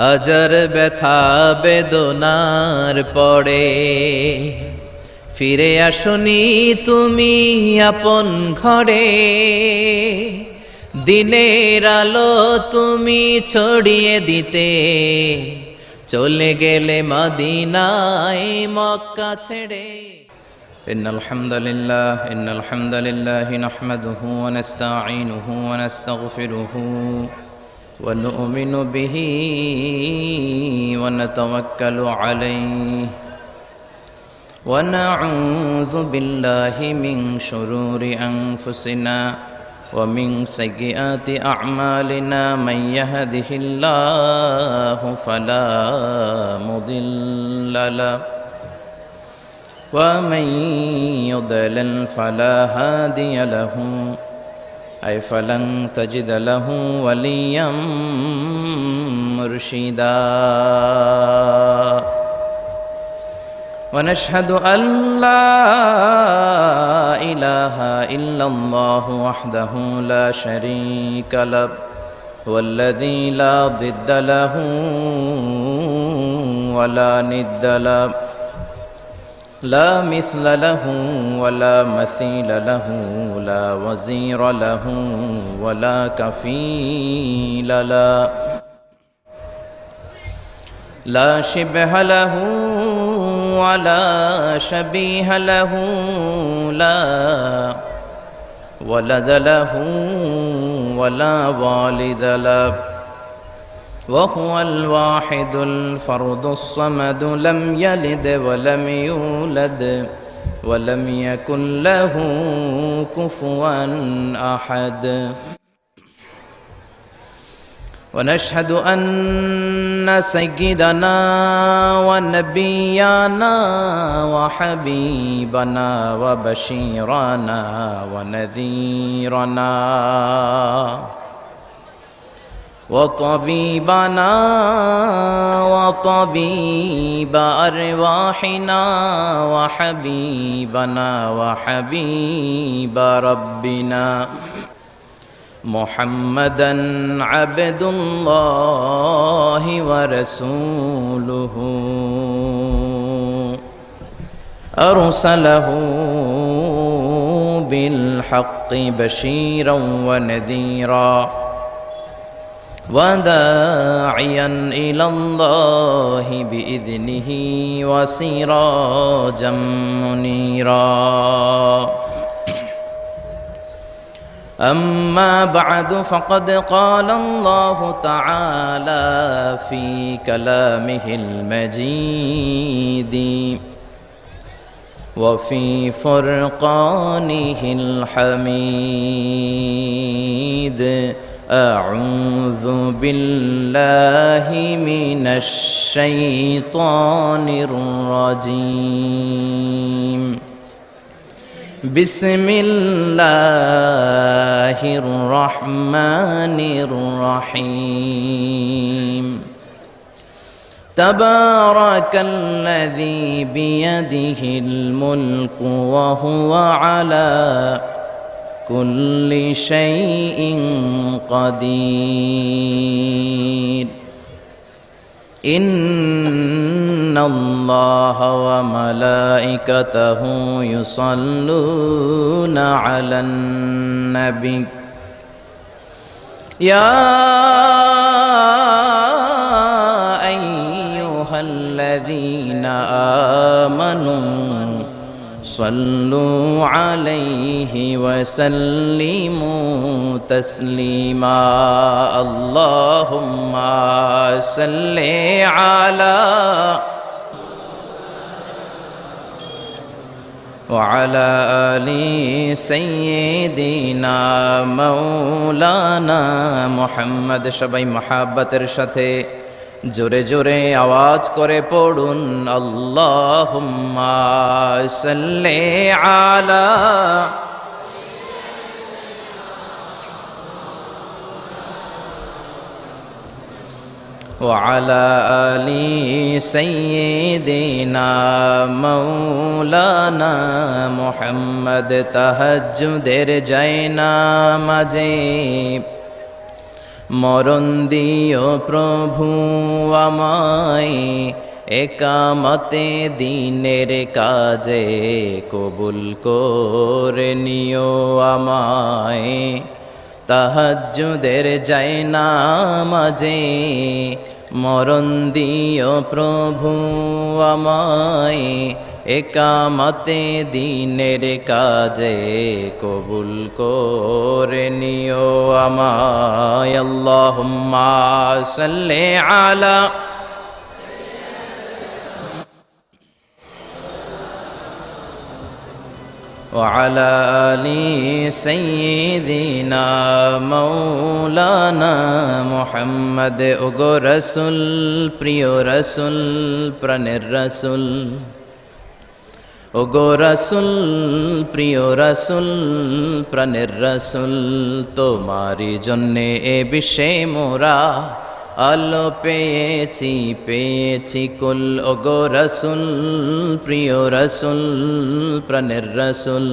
হাজার ব্যথা বেদনার পরে ফিরে আসনি তুমি আপন ঘরে। দিনের আলো তুমি ছড়িয়ে দিতে চলে গেলে মদিনায় মক্কা ছেড়ে। ইন্নাল হামদালিল্লাহ নাহমাদুহু ওয়া নাস্তাঈনুহু ওয়া নাস্তাগফিরুহু ওয়া নু'মিনু বিহি ওয়া নাতাওয়াক্কালু আলাইহি ওয়া নাউযু বিল্লাহি মিন শুরুরি আনফুসিনা ওয়া মিন সাইয়্যাতি আ'মালিনা মান ইয়াহদিহিল্লাহু ফালা মুদিল্লা লাহু ওয়া মান ইউদ্লিল ফালা হাদিয়া লাহু আই ফালান তাজিদ লাহু ওয়ালিয়াম মুরশিদা। ونشهد أن لا إله إلا الله وحده لا شريك له والذي لا ضد له ولا ند له لا مثل له ولا مثيل له لا وزير له ولا كفيل له لا شبه له ولا شبيه له لا ولد له ولا والد له وهو الواحد الفرد الصمد لم يلد ولم يولد ولم يكن له كفوا أحد. ونشهد أن سيدنا ونبينا وحبيبنا وبشيرنا ونذيرنا وطبيبنا وطبيب أرواحنا وحبيبنا وحبيب ربنا محمدا عبد الله ورسوله أرسله بالحق بشيرا ونذيرا وداعيا إلى الله بإذنه وسراجا منيرا. أما بعد فقد قال الله تعالى في كلامه المجيد وفي فرقانه الحميد أعوذ بالله من الشيطان الرجيم بسم الله الرحمن الرحيم تبارك الذي بيده الملك وهو على كل شيء قدير إن الله وملائكته يصلون على النبي يا أيها الذين آمنوا صلوا عليه وسلموا تسليما. اللهم صل على وعلى آل سيدنا مولانا محمد. সবাই মহাব্বতের সাথে জোরে জোরে আওয়াজ করে পড়ুন আল্লাহুম্মা সাল্লি আলা وعلى آل سيدنا مولانا محمد. তাহাজ্জুদের জায়নামাজে মরণ দিও প্রভু আমায়, একামতে দিনের কাজে কবুল করে নিও আমায়। তাহাজ্জুদের যায় নামাজে মরণ দিও প্রভু আমায়, একামতে দিনের কাজে কবুল করে নিও আমায়। আল্লাহুম্মা সাল্লি আলা وعلى آل سيدنا مولانا محمد ওগো রাসূল, প্রিয় রাসূল, প্রাণের রাসূল, ওগো রাসূল, প্রিয় রাসূল, প্রাণের রাসূল, তোমারই জন্যে এ বিশ্বে মোরা আলো পেয়েছি, পেয়েছি কুল। ওগো রাসূল, প্রিয় রাসূল, প্রাণের রাসূল,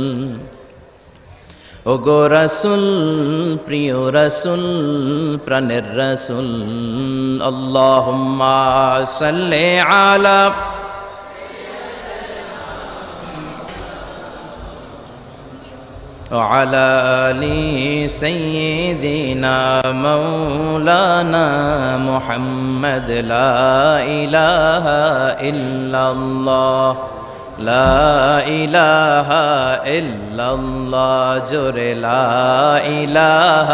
ওগো রাসূল, প্রিয় রাসূল, প্রাণের রাসূল। আল্লাহুম্মা সাল্লি আলা وعلى آل سيدنا مولانا محمد لا إله إلا الله لا إله إلا الله جور لا إله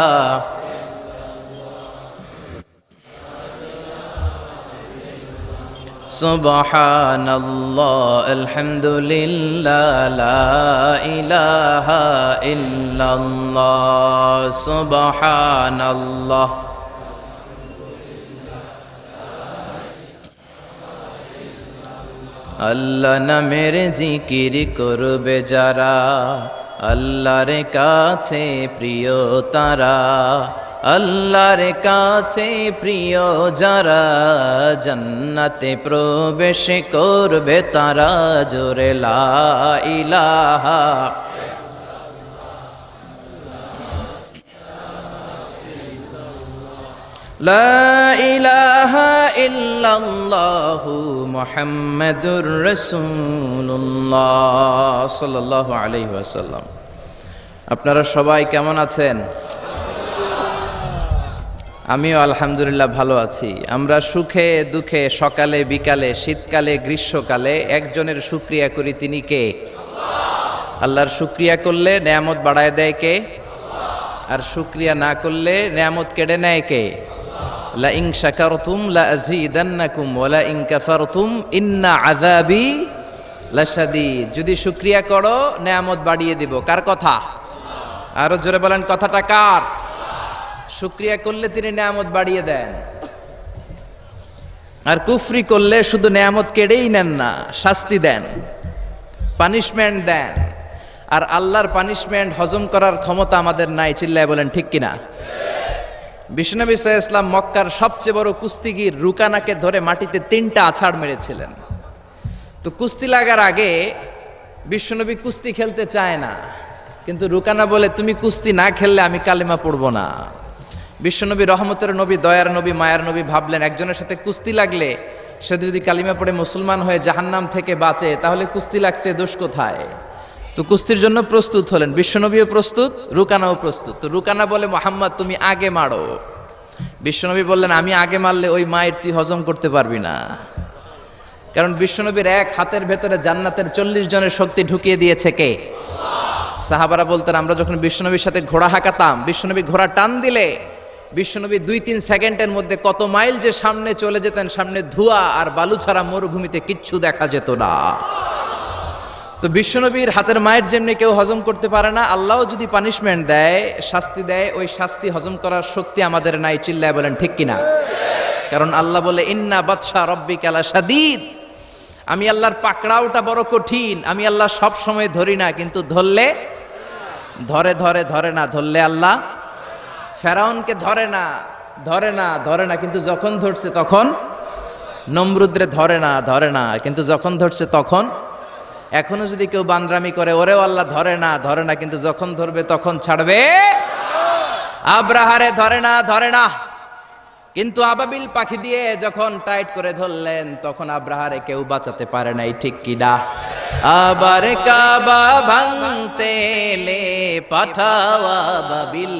সুবহানাল্লাহ আলহামদুলিল্লাহ লা ইলাহা ইল্লাল্লাহ সুবহানাল্লাহ। আল্লাহ নামের জিকির করবে যারা, আল্লাহর কাছে প্রিয় তারা, আল্লাহর কাছে প্রিয় যারা, জান্নাতে প্রবেশ করবে তারা। জোরে লা ইলাহা লা ইলাহা ইল্লাল্লাহু মুহাম্মাদুর রাসূলুল্লাহ সাল্লাল্লাহু আলাইহি ওয়াসাল্লাম। আপনারা সবাই কেমন আছেন? আমিও আলহামদুলিল্লাহ ভালো আছি। আমরা সুখে দুঃখে, সকালে বিকালে, শীতকালে গ্রীষ্মকালে একজনের শুকরিয়া করি, তিনি কে? আল্লাহর শুকরিয়া করলে নেয়ামত বাড়ায় দেয় কে? আর শুকরিয়া না করলে নেয়ামত কেড়ে নেয় কে? লা ইন শাকারতুম লা আযীদান্নাকুম ওয়া লা ইন কাফারতুম ইন্না আযাবি লাশাদীদ। যদি শুকরিয়া করো নেয়ামত বাড়িয়ে দিব। কার কথা? আরো জোরে বলেন, কথাটা কার? শুকরিয়া করলে তিনি নেয়ামত বাড়িয়ে দেন, আর কুফরি করলে শুধু নেয়ামত কেড়েই নেন না, শাস্তি দেন, পানিশমেন্ট দেন। আর আল্লাহর পানিশমেন্ট হজম করার ক্ষমতা আমাদের নাই। চিল্লায় বলেন ঠিক কিনা? বিশ্বনবী সাল্লাল্লাহু আলাইহি ওয়াসাল্লাম মক্কার সবচেয়ে বড় কুস্তিগির রুকানাকে ধরে মাটিতে 3টা আছাড় মেরেছিলেন। তো কুস্তি লাগার আগে বিশ্বনবী কুস্তি খেলতে চায় না, কিন্তু রুকানা বলে তুমি কুস্তি না খেললে আমি কালেমা পড়বো না। বিশ্বনবী রহমতের নবী, দয়ার নবী, মায়ার নবী ভাবলেন একজনের সাথে কুস্তি লাগলে সে যদি কালিমা পড়ে মুসলমান হয়ে জাহান্নাম থেকে বাঁচে, তাহলে কুস্তি লাগতে দোষ কোথায়? তো কুস্তির জন্য প্রস্তুত হলেন। বিশ্বনবীও প্রস্তুত, রুকানাও প্রস্তুত। তো রুকানা বলে মুহাম্মদ তুমি আগে মারো। বিশ্বনবী বললেন আমি আগে মারলে ওই মায়ের তুই হজম করতে পারবি না। কারণ বিশ্বনবীর এক হাতের ভেতরে জান্নাতের 40 জনের শক্তি ঢুকিয়ে দিয়েছে কে? সাহাবারা বলতেন আমরা যখন বিশ্বনবীর সাথে ঘোড়া হাঁকাতাম, বিশ্বনবী ঘোড়া টান দিলে বিশ্বনবী 2-3 সেকেন্ডের মধ্যে কত মাইল যে সামনে চলে যেতেন, সামনে ধোঁয়া আর বালু ছাড়া মরুভূমিতে কিচ্ছু দেখা যেত না। তো বিশ্বনবীর হাতের মায়ের যেমনি কেউ হজম করতে পারে না, আল্লাহও যদি পানিশমেন্ট দেয়, শাস্তি দেয়, ওই শাস্তি হজম করার শক্তি আমাদের নাই। চিল্লায় বলেন ঠিক কিনা? কারণ আল্লাহ বলে ইন্না বাতশা রাব্বিকা লাশাদীদ, আমি আল্লাহর পাকড়াওটা বড় কঠিন। আমি আল্লাহ সব সময় ধরি না, কিন্তু ধরলে ধরে না, ধরলে আল্লাহ ফেরাউনকে ধরে না, কিন্তু যখন ধরছে তখন নমরুদরে ধরে না, কিন্তু যখন ধরছে তখন। এখনো যদি কেউ বান্দরামি করে, ওরেও আল্লাহ ধরে না, কিন্তু যখন ধরবে তখন ছাড়বে। আব্রাহারে ধরে না, কিন্তু আবাবিল পাখি দিয়ে যখন টাইট করে ধরলেন তখন আব্রাহারে কেউ বাঁচাতে পারে নাই, ঠিক কিনা? আবার কাবা ভাঙতে এলে পাঠাও আবাবিল,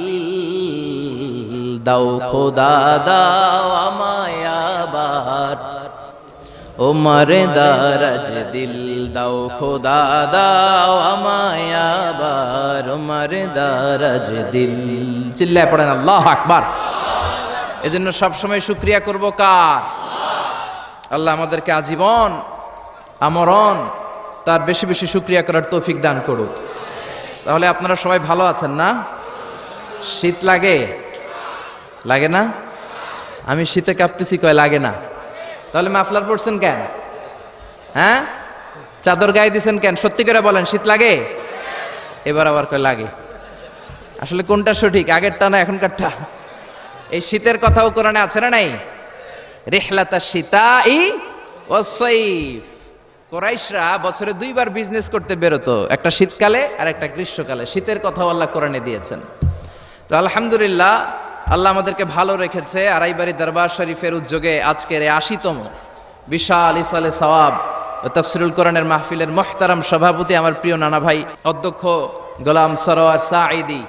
দাও খোদা দাও আমায় আবার, ওমর দারাজ দিল, দাও খোদা দাও আমায় আবার, ওমর দারাজ দিল। চিল্লায় পড়েন আল্লাহু আকবার। এজন্য সবসময় শুকরিয়া করব কার? আল্লাহ আমাদেরকে আজীবন আমরণ তার বেশি বেশি শুকরিয়া করার তৌফিক দান করুক। তাহলে আপনারা সবাই ভালো আছেন না? শীত লাগে? লাগে না? আমি শীতে কাঁপতেছি কয় লাগে না। তাহলে মাফলার পরছেন কেন? হ্যাঁ, চাদর গায়ে দিছেন কেন? সত্যি করে বলেন, শীত লাগে? এবার আবার কয় লাগে। আসলে কোনটা সঠিক, আগেরটা না এখনকারটা? এই শীতের কথাও কোরআনে আছে না নাই? রিহলাতাশ শীতাই ওয়াস সাইফ। কুরাইশরা বছরে দুইবার বিজনেস করতে বেরোতো, একটা শীতকালে আর একটা গ্রীষ্মকালে। শীতের কথাও আল্লাহ কোরআনে দিয়েছেন। তো আলহামদুলিল্লাহ, আল্লাহ আমাদেরকে ভালো রেখেছে। আড়াইবাড়ি দরবার শরীফের উদ্যোগে আজকের ৮০তম বিশাল ইসালে সওয়াব ও তাফসিরুল কোরআনের মাহফিলের মুহতারাম সভাপতি আমার প্রিয় নানা ভাই অধ্যক্ষ গোলাম সরোয়ার সাঈদী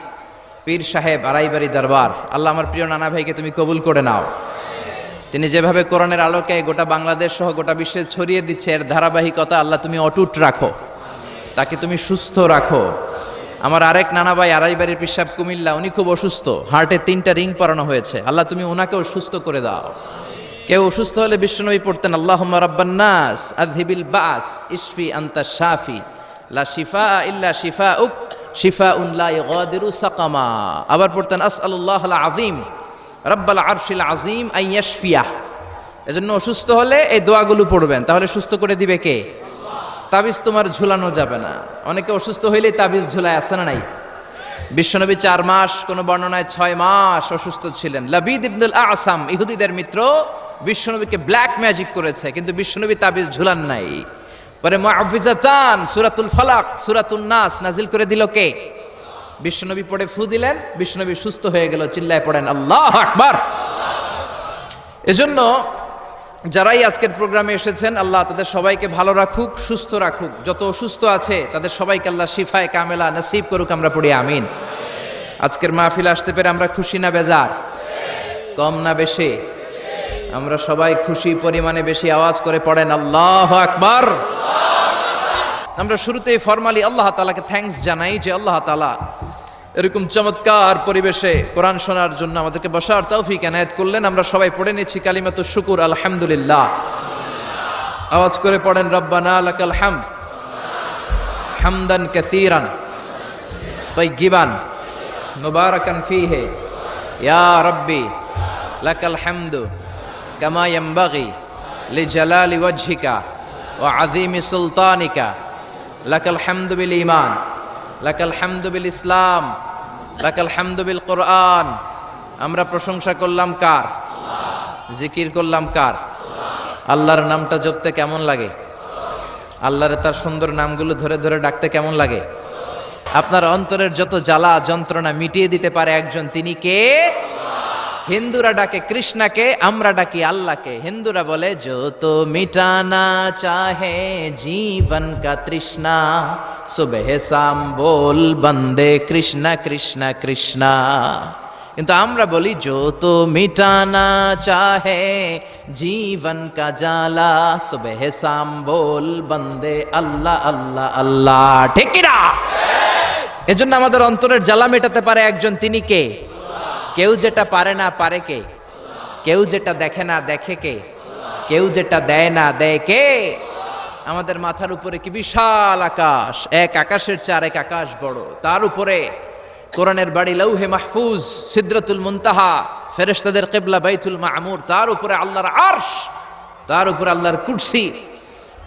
পীর সাহেব, আড়াইবাড়ি দরবার। আল্লাহ আমার প্রিয় নানা ভাইকে তুমি কবুল করে নাও। তিনি যেভাবে কোরআনের আলোকে গোটা বাংলাদেশ সহ গোটা বিশ্বে ছড়িয়ে দিচ্ছে, এর ধারাবাহিকতা আল্লাহ তুমি অটুট রাখো, তাকে তুমি সুস্থ রাখো। আমার আরেক নানা ভাই আড়াইবাড়ির পিসাব কুমিল্লা, উনি খুব অসুস্থ, হার্টে 3টা রিং পরানো হয়েছে। আল্লাহ তুমি ওনাকেও সুস্থ করে দাও। কেউ অসুস্থ হলে বিশ্বনবী পড়তেন আল্লাহুম্মা রাব্বান নাস আযহিবিল বাস ইশফি আনতা শাফি লা শিফা ইল্লা শিফাউক শিফাউন লা ইগাদিরু সাকামা। আবার পড়তেন আসআলুল্লাহাল আযীম রাব্বাল আরশিল আযীম আন ইয়াশফিয়াহ। এজন্য অসুস্থ হলে এই দোয়াগুলো পড়বেন, তাহলে সুস্থ করে দিবে কে? তাবিজ তোমার ঝুলানো যাবে না। অনেকে অসুস্থ হইলেই তাবিজ ঝুলায়, আসে না নাই? বিশ্বনবী 4 মাস, কোন বর্ণনায় 6 মাস অসুস্থ ছিলেন। লাবিদ ইবনুল আসাম, ইহুদিদের মিত্র, বিশ্বনবীকে ব্ল্যাক ম্যাজিক করেছে, কিন্তু বিশ্বনবী তাবিজ ঝুলান নাই। পরে মুআউযিজাতান, সূরাতুল ফালাক, সূরাতুন নাস নাজিল করে দিল কে? বিশ্বনবী পড়ে ফু দিলেন, বিশ্বনবী সুস্থ হয়ে গেল। চিল্লায় পড়েন আল্লাহু আকবার। এজন্য যারাই আজকের প্রোগ্রামে এসেছেন, আল্লাহ তাদের সবাইকে ভালো রাখুক, সুস্থ রাখুক। যত অসুস্থ আছে তাদের সবাইকে আল্লাহ শিফায়ে কামেলা নসিব করুক, আমরা পড়ি আমিন। আজকের মাহফিলে আসতে পেরে আমরা খুশি না বেজার? কম না বেশি? আমরা সবাই খুশি, পরিমাণে বেশি। আওয়াজ করে পড়েন আল্লাহু আকবার। আমরা শুরুতেই ফরমালি আল্লাহ তাআলাকে থ্যাঙ্কস জানাই যে আল্লাহ তাআলা এরকম চমৎকার পরিবেশে কোরআন শোনার জন্য আমাদেরকে বসার তৌফিক এনায়েত করলেন। আমরা সবাই পড়ে নিচ্ছি কালিমাতুশ শুকুর, আলহামদুলিল্লাহ। আওয়াজ করে পড়েন রব্বানা লাকাল হামদ হামদান কাসীরান তাইয়্যিবান মুবারাকান ফীহি ইয়া রাব্বি লাকাল হামদু কামা ইয়ানবাগি লিজালালি ওয়াজহিকা ওয়া আযীমি সুলতানিকা। লাকাল হামদু বিল ঈমান, লাকাল হামদু বিল ইসলাম, লাকাল হামদু বিল কোরআন। আমরা প্রশংসা করলাম কার? জিকির করলাম কার? আল্লাহর নামটা জপতে কেমন লাগে? আল্লাহর তার সুন্দর নামগুলো ধরে ধরে ডাকতে কেমন লাগে? আপনার অন্তরের যত জ্বালা যন্ত্রণা মিটিয়ে দিতে পারে একজন, তিনি কে? হিন্দুরা ডাকে কৃষ্ণাকে, আমরা ডাকি আল্লাহকে। হিন্দুরা বলে जो तो मिटाना चाहे जीवन का तृष्णा सुबह शाम बोल बंदे कृष्णा कृष्णा कृष्णा। কিন্তু আমরা বলি जो तो मिटाना चाहे जीवन का जाला सुबह शाम बोल बंदे अल्लाह अल्लाह अल्लाह। ঠিক কি না? এজন্য আমাদের অন্তরের জ্বালা মেটাতে পারে একজন, তিনি কে? কেউ যেটা পারে না পারে কে? কেউ যেটা দেখে না দেখে কে? কেউ যেটা দেয় না দেয় কে? আমাদের মাথার উপরে কি বিশাল আকাশ, এক আকাশের চেয়ে আরেক আকাশ বড়। তার উপরে কোরআনের বাড়ি লৌহে মাহফুজ, সিদরাতুল মুনতাহা, ফেরেশতাদের কিবলা বাইতুল মামুর, তার উপরে আল্লাহর আরশ, তার উপরে আল্লাহর কুরসি।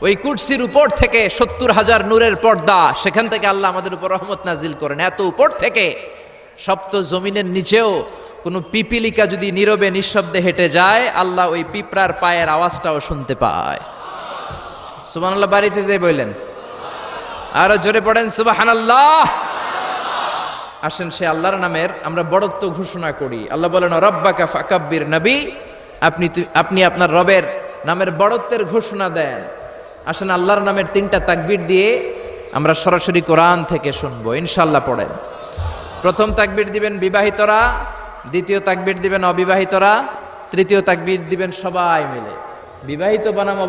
ওই কুরসির উপর থেকে 70,000 নূরের পর্দা, সেখান থেকে আল্লাহ আমাদের উপর রহমত নাজিল করেন। এত উপর থেকে সপ্ত জমিনের নিচেও কোনো পিপিলিকা যদি নীরবে নিঃশব্দে হেঁটে যায়, আল্লাহ ওই পিঁপড়ার পায়ের আওয়াজটাও শুনতে পায়। সুবহানাল্লাহ বাড়িতে যে বললেন, আরো জোরে পড়েন সুবহানাল্লাহ। আসেন সে আল্লাহর নামের আমরা বড়ত্ব ঘোষণা করি। আল্লাহ বলেন রব্বাকা ফাকাব্বির, নবী আপনি আপনার রবের নামের বড়ত্বের ঘোষণা দেন। আসেন আল্লাহর নামের 3টা তাকবীর দিয়ে আমরা সরাসরি কোরআন থেকে শুনবো, ইনশাআল্লাহ। পড়েন। প্রথম তাকবীর দিবেন বিবাহিতরা, দ্বিতীয় তাকবীর দিবেন অবিবাহিতরা, তৃতীয় তাকবীর দিবেন সবাই মিলে। বিবাহিত বনাম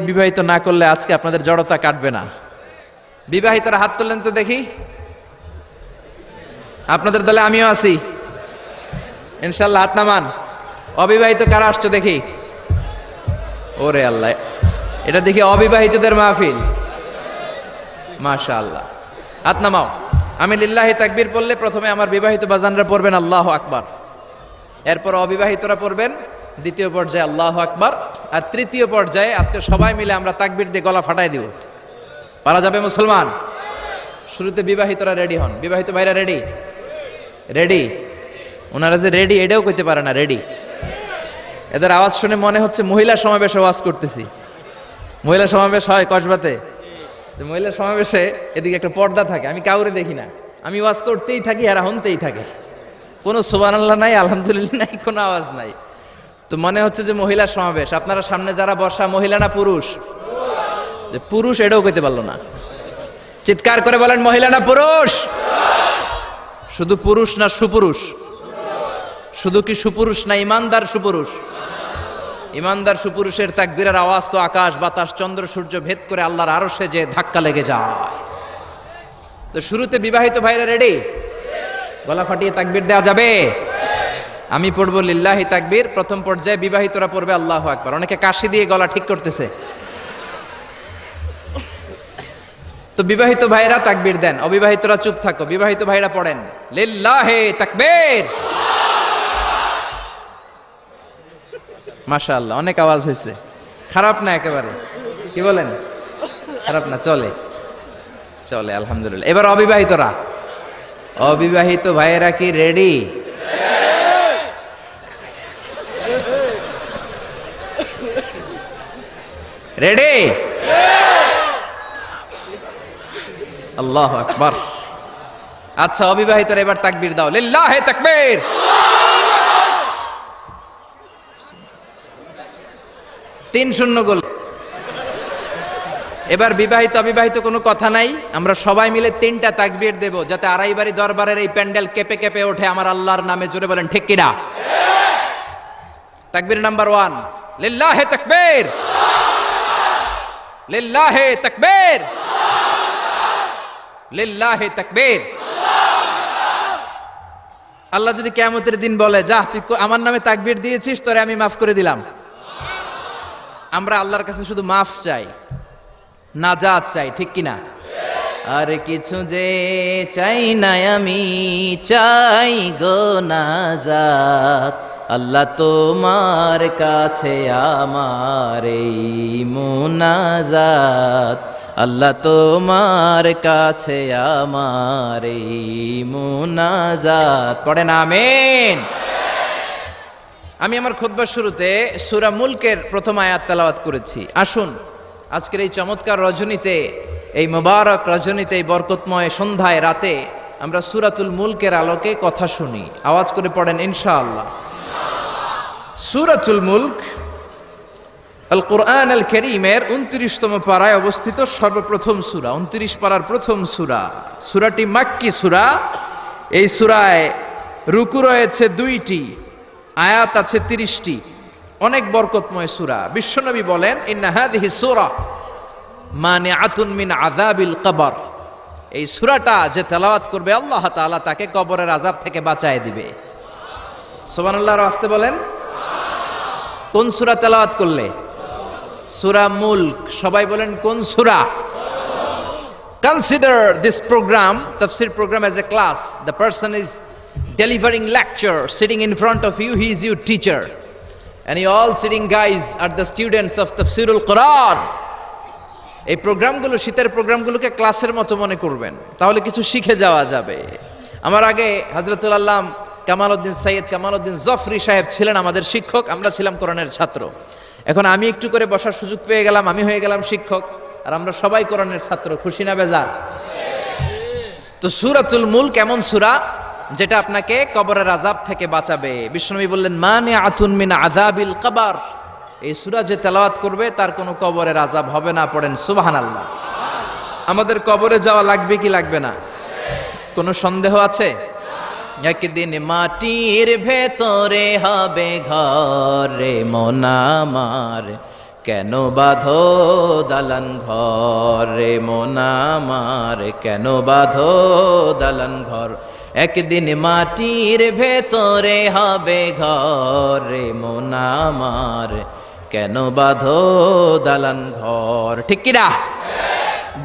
বিবাহিত না করলে আজকে আপনাদের জড়তা কাটবে না। বিবাহিতরা হাত তোলেন তো দেখি। আপনাদের দলে আমিও আছি, ইনশাআল্লাহ। হাত নামান। অবিবাহিত কারা আসছে দেখি? ওরে আল্লাহ, এটা দেখি অবিবাহিতদের মাহফিল। মাশাআল্লাহ, হাত নামাও। আমি লিল্লাহি তাকবীর পড়লে প্রথমে আমার বিবাহিত বাজানরা পড়বেন আল্লাহু আকবার, এরপর অবিবাহিতরা পড়বেন দ্বিতীয় পর্যায়ে আল্লাহু আকবার, আর তৃতীয় পর্যায়ে আজকে সবাই মিলে আমরা তাকবীর দিয়ে গলা ফাটাই দিব। পারা যাবে মুসলমান? শুরুতে বিবাহিতরা রেডি হন। বিবাহিত ভাইরা রেডি? রেডি? ওনারা যে রেডি এটাও কইতে পারে না রেডি। এদের আওয়াজ শুনে মনে হচ্ছে মহিলা সমাবেশে ওয়াজ করতেছি। মহিলা সমাবেশ হয় কসবাতে, মহিলা সমাবেশে এদিকে একটা পর্দা থাকে, আমি কাউরে দেখি না, আমি ওয়াজ করতেই থাকি আর হনতেই থাকে, কোনো সুবহানাল্লাহ নাই, আলহামদুলিল্লাহ নাই, কোনো আওয়াজ নাই। তো মনে হচ্ছে যে মহিলা সমাবেশ। আপনারা সামনে যারা বসা মহিলা না পুরুষ? পুরুষ এটাও কইতে পারলো না। চিৎকার করে বলেন মহিলা না পুরুষ? শুধু পুরুষ না সুপুরুষ? শুধু কি সুপুরুষ না ইমানদার সুপুরুষ? ইমানদার সুপুরুষের তাকবীরের আওয়াজ তো আকাশ বাতাস চন্দ্র সূর্য ভেদ করে আল্লাহর আরশে যে ধাক্কা লেগে যায়। তো শুরুতে বিবাহিত ভাইরা রেডি? গলা ফাটিয়ে তাকবীর দেওয়া যাবে? আমি পড়বো লিল্লাহি তাকবীর, প্রথম পর্যায়ে বিবাহিতরা পড়বে আল্লাহু আকবার। অনেকে কাশি দিয়ে গলা ঠিক করতেছে। তো বিবাহিত ভাইরা তাকবীর দেন, অবিবাহিতরা চুপ থাকো। বিবাহিত ভাইরা পড়েন লিল্লাহি তাকবীর। মাশাআল্লাহ, অনেক আওয়াজ হয়েছে, খারাপ না একেবারে। কি বলেন? খারাপ না, চলে চলে, আলহামদুলিল্লাহ। এবার অবিবাহিতরা, অবিবাহিত ভাইয়েরা কি রেডি? রেডি? আল্লাহু আকবার। আচ্ছা অবিবাহিতরা এবার তাকবীর দাও, লিল্লাহি তাকবীর। তিন শূন্য গোল। এবার বিবাহিত অবিবাহিত কোনো কথা নাই, আমরা সবাই মিলে 3টা তাকবীর দেব, যাতে আড়াইবাড়ি দরবারের এই প্যান্ডেল কেঁপে কেঁপে ওঠে আমার আল্লাহর নামে। জোরে বলেন ঠিক কিনা? তাকবীর নাম্বার 1, লিল্লাহি তাকবীর, লিল্লাহি তাকবীর, লিল্লাহি তাকবীর। আল্লাহ যদি কিয়ামতের দিন বলে, যা তুই আমার নামে তাকবীর দিয়েছিস, তোরে আমি মাফ করে দিলাম, আমরা আল্লাহর কাছে শুধু মাফ চাই, নাজাত চাই, ঠিক কিনা? আর কিছু যে চাই না আমি, চাই গো নাজাত। আল্লাহ তোমার কাছে আমার এই মুনাজাত, আল্লাহ তোমার কাছে আমার এই মুনাজাত। পড়েন আমিন। আমি আমার খুতবার শুরুতে সূরা মুলকের প্রথম আয়াত তেলাওয়াত করেছি। আসুন আজকের এই চমৎকার রজনীতে, এই মুবারক রজনীতে, এই বরকতময় সন্ধ্যায় রাতে আমরা সূরাতুল মুলকের আলোকে কথা শুনি। আওয়াজ করে পড়েন ইনশাআল্লাহ। সূরাতুল মুলক আল কোরআন আল কারীমের 29তম পারায় অবস্থিত সর্বপ্রথম সূরা, 29 পারার প্রথম সূরা। সূরাটি মাক্কি সূরা। এই সূরায় রুকু রয়েছে 2টি, আয়াত আছে 30টি, অনেক বরকতময় সূরা। বিশ্বনবী বলেন ইন্না হাযিহি সূরা মানিআতুন মিন আযাবিল কবর। এই সূরাটা যে তেলাওয়াত করবে আল্লাহ তাআলা তাকে কবরের আযাব থেকে বাঁচায় দিবে। সুবহানাল্লাহ, আসতে বলেন। কোন সূরা তেলাওয়াত করলে? সূরা মুলক। সবাই বলেন কোন সূরা? Consider this program, tafsir program, as a class. The person is delivering lecture, sitting in front of you, he is your teacher, and you all sitting guys are the students of Tafsirul Quran. এই প্রোগ্রামগুলো, শীতের প্রোগ্রামগুলোকে ক্লাসের মতো মনে করবেন, তাহলে কিছু শিখে যাওয়া যাবে। আমার আগে হযরতুল আল্লাম কামালউদ্দিন সৈয়দ কামালউদ্দিন জফরি সাহেব ছিলেন আমাদের শিক্ষক, আমরা ছিলাম কোরআনের ছাত্র। এখন আমি একটু করে বসার সুযোগ পেয়ে গেলাম, আমি হয়ে গেলাম শিক্ষক, আর আমরা সবাই কোরআনের ছাত্র। খুশি না বেজার? তো সূরাতুল মুলক এমন সূরা যেটা আপনাকে কবরের আযাব থেকে বাঁচাবে। বিশ্বনবী বললেন মানে আতুন মিন আযাবিল কবর, এই সূরা যে তেলাওয়াত করবে তার কোনো কবরের আযাব হবে না। পড়েন সুবহানাল্লাহ। আমাদের কবরে যাওয়া লাগবে কি লাগবে না? কোনো সন্দেহ আছে? একদিন মাটির ভেতরে হবে ঘর রে মন আমার, কেন বাঁধো দালান ঘর রে মন আমার, কেন বাঁধো দালান ঘর। একদিন মাটির ভেতরে হবে ঘর রে মন আমার, কেন বাঁধো দালান ঘর। ঠিক কিনা?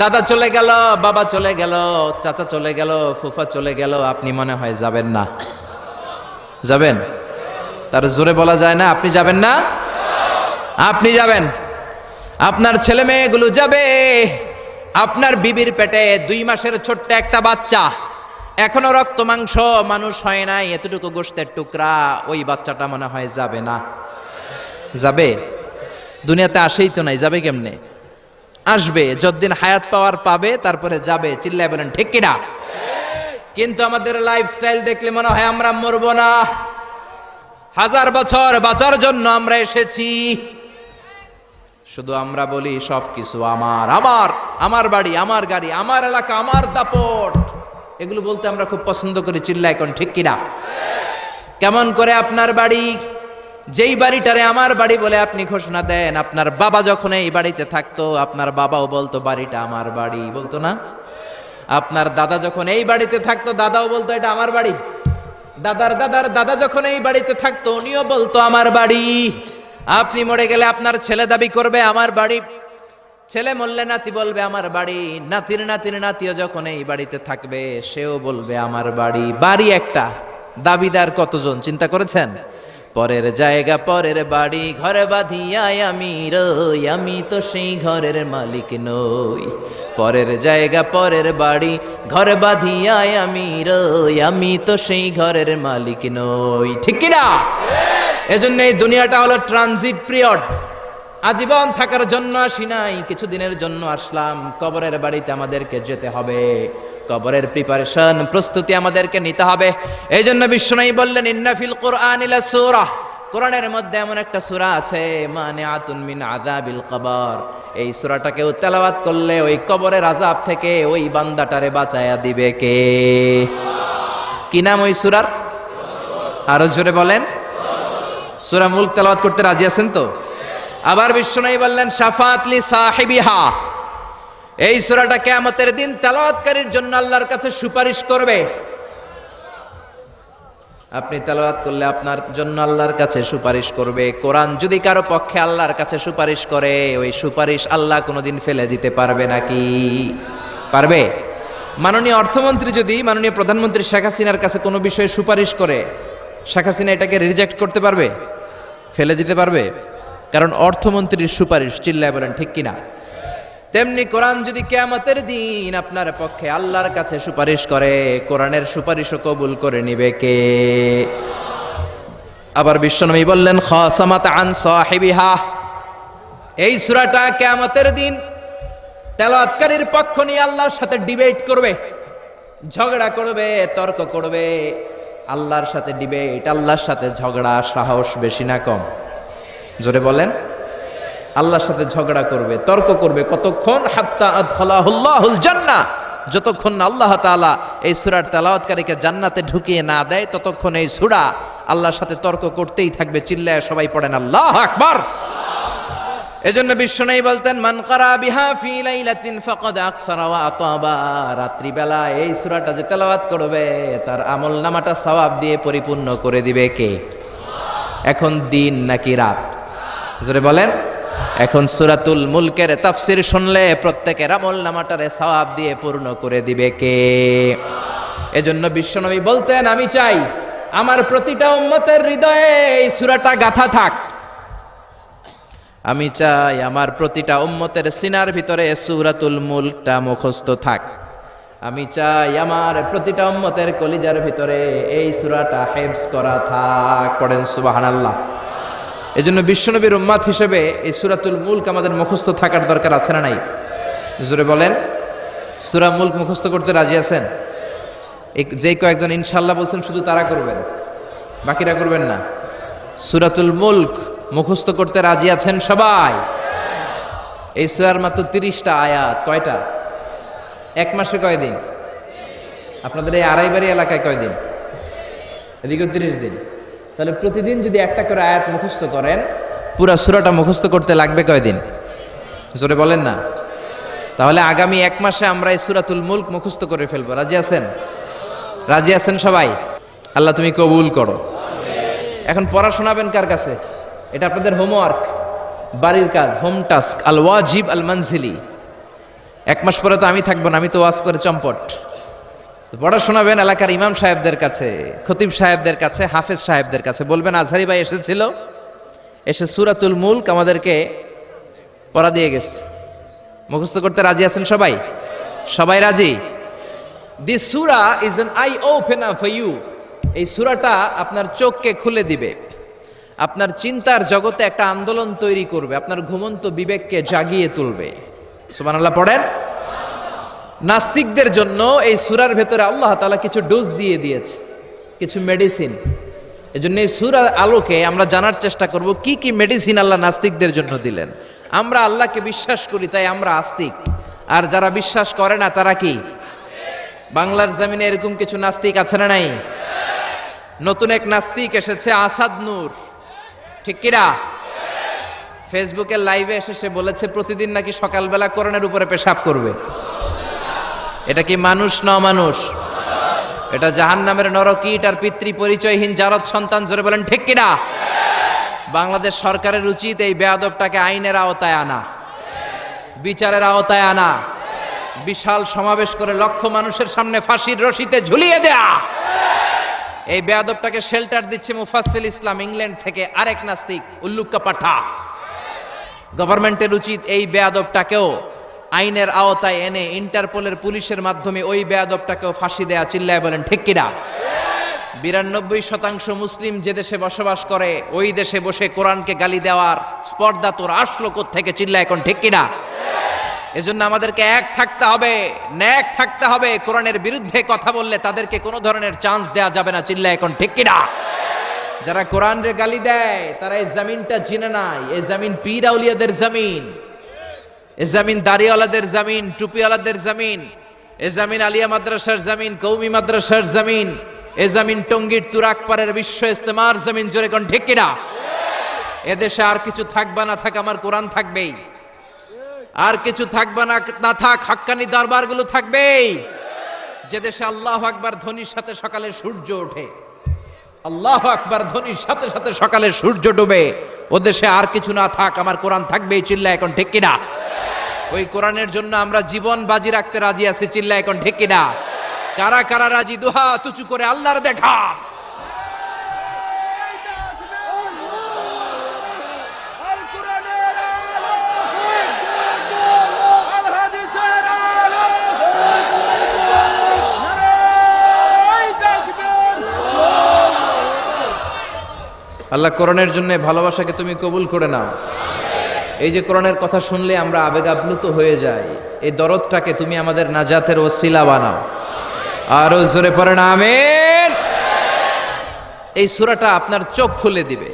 দাদা চলে গেল, বাবা চলে গেল, চাচা চলে গেল, ফুফা চলে গেল, আপনি মনে হয় যাবেন না? যাবেন? তার জোরে বলা যায় না আপনি যাবেন না? আপনি যাবেন, আপনার ছেলে মেয়েগুলো যাবে, আপনার বিবির পেটে 2 মাসের ছোট্ট একটা বাচ্চা, এখনো রক্ত মাংস মানুষ হয় নাই, এতটুকু গোশতের টুকরা, ওই বাচ্চাটা মনে হয় যাবে না? যাবে? দুনিয়াতে আসেই তো নাই, যাবে কেমনে? আসবে, যতদিন হায়াত পাওয়ার পাবে তারপরে যাবে। চিল্লায় বলেন ঠিক কিনা? কিন্তু আমাদের লাইফস্টাইল দেখলে মনে হয় আমরা মরবো না, 1000 বছর বাঁচার জন্য আমরা এসেছি। শুধু আমরা বলি সবকিছু আমার, আমার, আমার বাড়ি, আমার গাড়ি, আমার এলাকা, আমার দাপট, এগুলো বলতে আমরা খুব পছন্দ করি। চিল্লায় কোন ঠিক কিনা? কেমন করে আপনার বাড়ি, যেই বাড়িটারে আমার বাড়ি বলে আপনি ঘোষণা দেন, আপনার বাবা যখন এই বাড়িতে থাকতো আপনার বাবাও বলতো বাড়িটা আমার বাড়ি, বলতো না? আপনার দাদা যখন এই বাড়িতে থাকতো দাদাও বলতো এটা আমার বাড়ি। দাদার দাদার দাদা যখন এই বাড়িতে থাকতো উনিও বলতো আমার বাড়ি। আপনি মরে গেলে আপনার ছেলে দাবি করবে আমার বাড়ি, ছেলে মরলে নাতি বলবে আমার বাড়ি, নাতির নাতির নাতিও যখন এই বাড়িতে থাকবে সেও বলবে আমার বাড়ি। বাড়ি একটা, দাবিদার কতজন চিন্তা করেছেন? পরের জায়গা পরের বাড়ি ঘরে বাঁধিয়ায় আমি রই, আমি তো সেই ঘরের মালিক নই। পরের জায়গা পরের বাড়ি ঘরে বাঁধিয়ায় আমি রই, আমি তো সেই ঘরের মালিক নই। ঠিক কিনা? এজন্য এই দুনিয়াটা হলো ট্রানজিট পিরিয়ড, আজীবন থাকার জন্য আসি নাই, কিছুদিনের জন্য আসলাম। কবরের বাড়িতে আমাদেরকে যেতে হবে, কবরের প্রিপারেশন, প্রস্তুতি আমাদেরকে নিতে হবে। এই জন্য বিশ্বনবী বললেন ইন্না ফিল কুরআনিল সূরা, কোরআনের মধ্যে এমন একটা সূরা আছে মানিআতুন মিন আযাবিল কবর, এই সূরাটাকে তেলাওয়াত করলে ওই কবরের আযাব থেকে ওই বান্দাটারে বাঁচায়া দিবে কে? কি নাম ওই সূরার? আরো জোরে বলেন। সূরা মুলক তেলাওয়াত করতে রাজি আছেন তো? আবার বিশ্বনবী বললেন শাফাআত লি সাহিবিহা, এই সূরাটা কিয়ামতের দিন তেলাওয়াতকারীর জন্য আল্লাহর কাছে সুপারিশ করবে। আপনি তেলাওয়াত করলে আপনার জন্য আল্লাহর কাছে সুপারিশ করবে। কোরআন যদি কারো পক্ষে আল্লাহর কাছে সুপারিশ করে, ওই সুপারিশ আল্লাহ কোনোদিন ফেলে দিতে পারবে নাকি? পারবে? মাননীয় অর্থমন্ত্রী যদি মাননীয় প্রধানমন্ত্রী শেখ হাসিনার কাছে কোনো বিষয়ে সুপারিশ করে, শেখ হাসিনা এটাকে রিজেক্ট করতে পারবে? ফেলে দিতে পারবে? কারণ অর্থমন্ত্রীর সুপারিশ। চিল্লায় বলেন ঠিক কিনা? তেমনি কোরআন যদি কিয়ামতের দিন আপনার পক্ষে আল্লাহর কাছে সুপারিশ করে, কোরআনের সুপারিশও কবুল করে নিবে কে? আবার বিশ্বনবী বললেন খাসামাত আন সাহিবিহা, এই সূরাটা কিয়ামতের দিন তেলাওয়াতকারীর পক্ষ নিয়ে আল্লাহর সাথে ডিবেট করবে, ঝগড়া করবে, তর্ক করবে। আল্লাহর সাথে ডিবেট, আল্লাহর সাথে ঝগড়া, সাহস বেশি না কম? জোরে বলেন। আল্লাহর সাথে ঝগড়া করবে, তর্ক করবে, কতক্ষণ? হাত্তা আদখালাহুল্লাহুল জান্নাহ, যতক্ষণ না আল্লাহ তাআলা এই সূরার তেলাওয়াতকারীকে জান্নাতে ঢুকিয়ে না দেয় ততক্ষণ এই সূরা আল্লাহর সাথে তর্ক করতেই থাকবে। চিল্লায় সবাই পড়েন আল্লাহু আকবার। এজন্য বিশ্বনবী বলতেন মান ক্বারা বিহা ফি লাইলাতিন ফাকাদ আকসারা ওয়া আতাবা, রাত্রি বেলা এই সূরাটা যে তেলাওয়াত করবে তার আমলনামাটা সওয়াব দিয়ে পরিপূর্ণ করে দিবে কে? এখন দিন নাকি রাত? জোরে বলেন। এখন সূরাতুল মুলকের তাফসীর শুনলে প্রত্যেকের আমলনামাটারে সওয়াব দিয়ে পূর্ণ করে দিবে কে? এজন্য বিশ্বনবী বলতেন আমি চাই আমার প্রতিটা উম্মতের হৃদয়ে এই সূরাটা গাঁথা থাক, আমি চাই আমার প্রতিটা উম্মতের সিনার ভিতরে সূরাতুল মুলকটা মুখস্থ থাক, আমি চাই আমার প্রতিটা উম্মতের কলিজার ভিতরে এই সূরাটা হিফজ করা থাক। পড়েন সুবহানাল্লাহ। এজন্য বিশ্বনবীর উম্মত হিসেবে এই সূরাতুল মুলক আমাদের মুখস্থ থাকার দরকার আছে না নাই? জোরে বলেন। সূরা মুলক মুখস্থ করতে রাজি আছেন? যে কয়েকজন ইনশাল্লাহ বলছেন শুধু তারা করবেন, বাকিরা করবেন না। সূরাতুল মুলক মুখস্থ করতে রাজি আছেন সবাই? এই সূরার মাত্র 30টা আয়াত। কয়টা? এক মাসে কয়দিন? আপনাদের এই আড়াইবাড়ি এলাকায় কয়দিন? এদিকে 30 দিন। তাহলে প্রতিদিন যদি একটা করে আয়াত মুখস্থ করেন, পুরা সূরাটা মুখস্থ করতে লাগবে কয়দিন? জোরে বলেন না। তাহলে আগামী এক মাসে আমরা এই সূরাতুল মুলক মুখস্থ করে ফেলবো। রাজি আছেন? রাজি আছেন সবাই? আল্লাহ তুমি কবুল করো। এখন পড়া শোনাবেন কার কাছে? এটা আপনাদের হোমওয়ার্ক, বাড়ির কাজ, হোম টাস্ক, আল ওয়াজিব আল মানজিলি। এক মাস পরে তো আমি থাকবো না, আমি তো ওয়াজ করে চম্পট। তো পড়া শোনাবেন এলাকার ইমাম সাহেবদের কাছে, খতিব সাহেবদের কাছে, হাফেজ সাহেবদের কাছে। বলবেন আজহারি ভাই এসেছিল, এসে সূরাতুল মুলক আমাদেরকে পড়া দিয়ে গেছে। মুখস্থ করতে রাজি আছেন সবাই? সবাই রাজি? দিস সূরা is an eye opener for you. এই সূরাটা আপনার চোখকে খুলে দিবে, আপনার চিন্তার জগতে একটা আন্দোলন তৈরি করবে, আপনার ঘুমন্ত বিবেককে জাগিয়ে তুলবে। সুবহানাল্লাহ পড়েন। নাস্তিকদের জন্য এই সূরার ভেতরে আল্লাহ তাআলা কিছু ডোজ দিয়ে দিয়েছে, কিছু মেডিসিন। এজন্য এই সূরার আলোকে আমরা জানার চেষ্টা করব কি কি মেডিসিন আল্লাহ নাস্তিকদের জন্য দিলেন। আমরা আল্লাহকে বিশ্বাস করি তাই আমরা আস্তিক, আর যারা বিশ্বাস করে না তারা কি? বাংলার জমিনে এরকম কিছু নাস্তিক আছে না নাই? নতুন এক নাস্তিক এসেছে, আসাদ নূর, ঠিক কিনা? ফেসবুকের লাইভে এসে সে বলেছে প্রতিদিন নাকি সকালবেলা কোরআনের উপরে পেশাব করবে। এটা কি মানুষ না অমানুষ? এটা জাহান্নামের নরকীট আর পিতৃ পরিচয়হীন জারদ সন্তান। জোরে বলেন ঠিক কিনা? বাংলাদেশ সরকারের উচিত এই বেয়াদবটাকে আইনের আওতায় আনা, বিচারের আওতায় আনা, বিশাল সমাবেশ করে লক্ষ মানুষের সামনে ফাঁসির রশিতে ঝুলিয়ে দেয়া। এই বেয়াদবটাকে শেল্টার দিচ্ছে মুফাসসিল ইসলাম ইংল্যান্ড থেকে আরেক নাস্তিক, উল্লুক্কা পাঠা। গভর্নমেন্টের উচিত এই বেয়াদবটাকেও আইনের আওতায় এনে ইন্টারপোলের পুলিশের মাধ্যমে ওই বেয়াদবটাকেও ফাঁসি দেয়া। চিল্লায় বলেন ঠিক কিনা? 92% মুসলিম যে দেশে বসবাস করে ওই দেশে বসে কোরআনকে গালি দেওয়ার স্পর্ধা তোর আসলো কোত্থেকে? চিল্লায় এখন ঠিক কিনা? এজন্য আমাদেরকে এক থাকতে হবে, ন্যাক থাকতে হবে। কোরআনের বিরুদ্ধে কথা বললে তাদেরকে কোনো ধরনের চান্স দেয়া যাবে না। চিল্লায় এখন ঠিক কিনা? যারা কোরআনের গালি দেয় তারা এই জমিনটা চিনে নাই। এই জমিন পীর আউলিয়াদের জমিন, এই জমিন দাড়িওয়ালাদের জমিন, টুপিওয়ালাদের জমিন, এই জমিন আলিয়া মাদ্রাসার জমিন, কৌমি মাদ্রাসার জমিন, এই জমিন টঙ্গীর তুরাকপাড়ের বিশ্ব ইস্তেমার জমিন। জোরে কোন ঠিক কিনা? এদেশে আর কিছু থাকবা না থাক, আমার কোরআন থাকবেই। আর কিছু থাকবা না না থাক, হাক্কানি দরবারগুলো থাকবেই। যে দেশে আল্লাহু আকবার ধ্বনির সাথে সকালে সূর্য ওঠে, আল্লাহু আকবার ধ্বনির সাথে সাথে সকালে সূর্য ডুবে, ও দেশে আর কিছু না থাক, আমার কোরআন থাকবেই। চিল্লা এখন ঠিক কিনা? ওই কোরআনের জন্য আমরা জীবন বাজি রাখতে রাজি আছি। চিল্লা এখন ঠিক কিনা? কারা কারা রাজি? দুহাত উঁচু করে আল্লাহর দেখা। আল্লাহ কোরআনের জন্য ভালোবাসাকে তুমি কবুল করে নাও। এই যে কোরআনের কথা শুনলে আমরা আবেগ আপ্লুত হয়ে যাই, এই দরদটাকে তুমি আমাদের নাজাতের ওসিলা বানাও। আরো জোরে পড়েন আমিন। এই সূরাটা আপনার চোখ খুলে দিবে।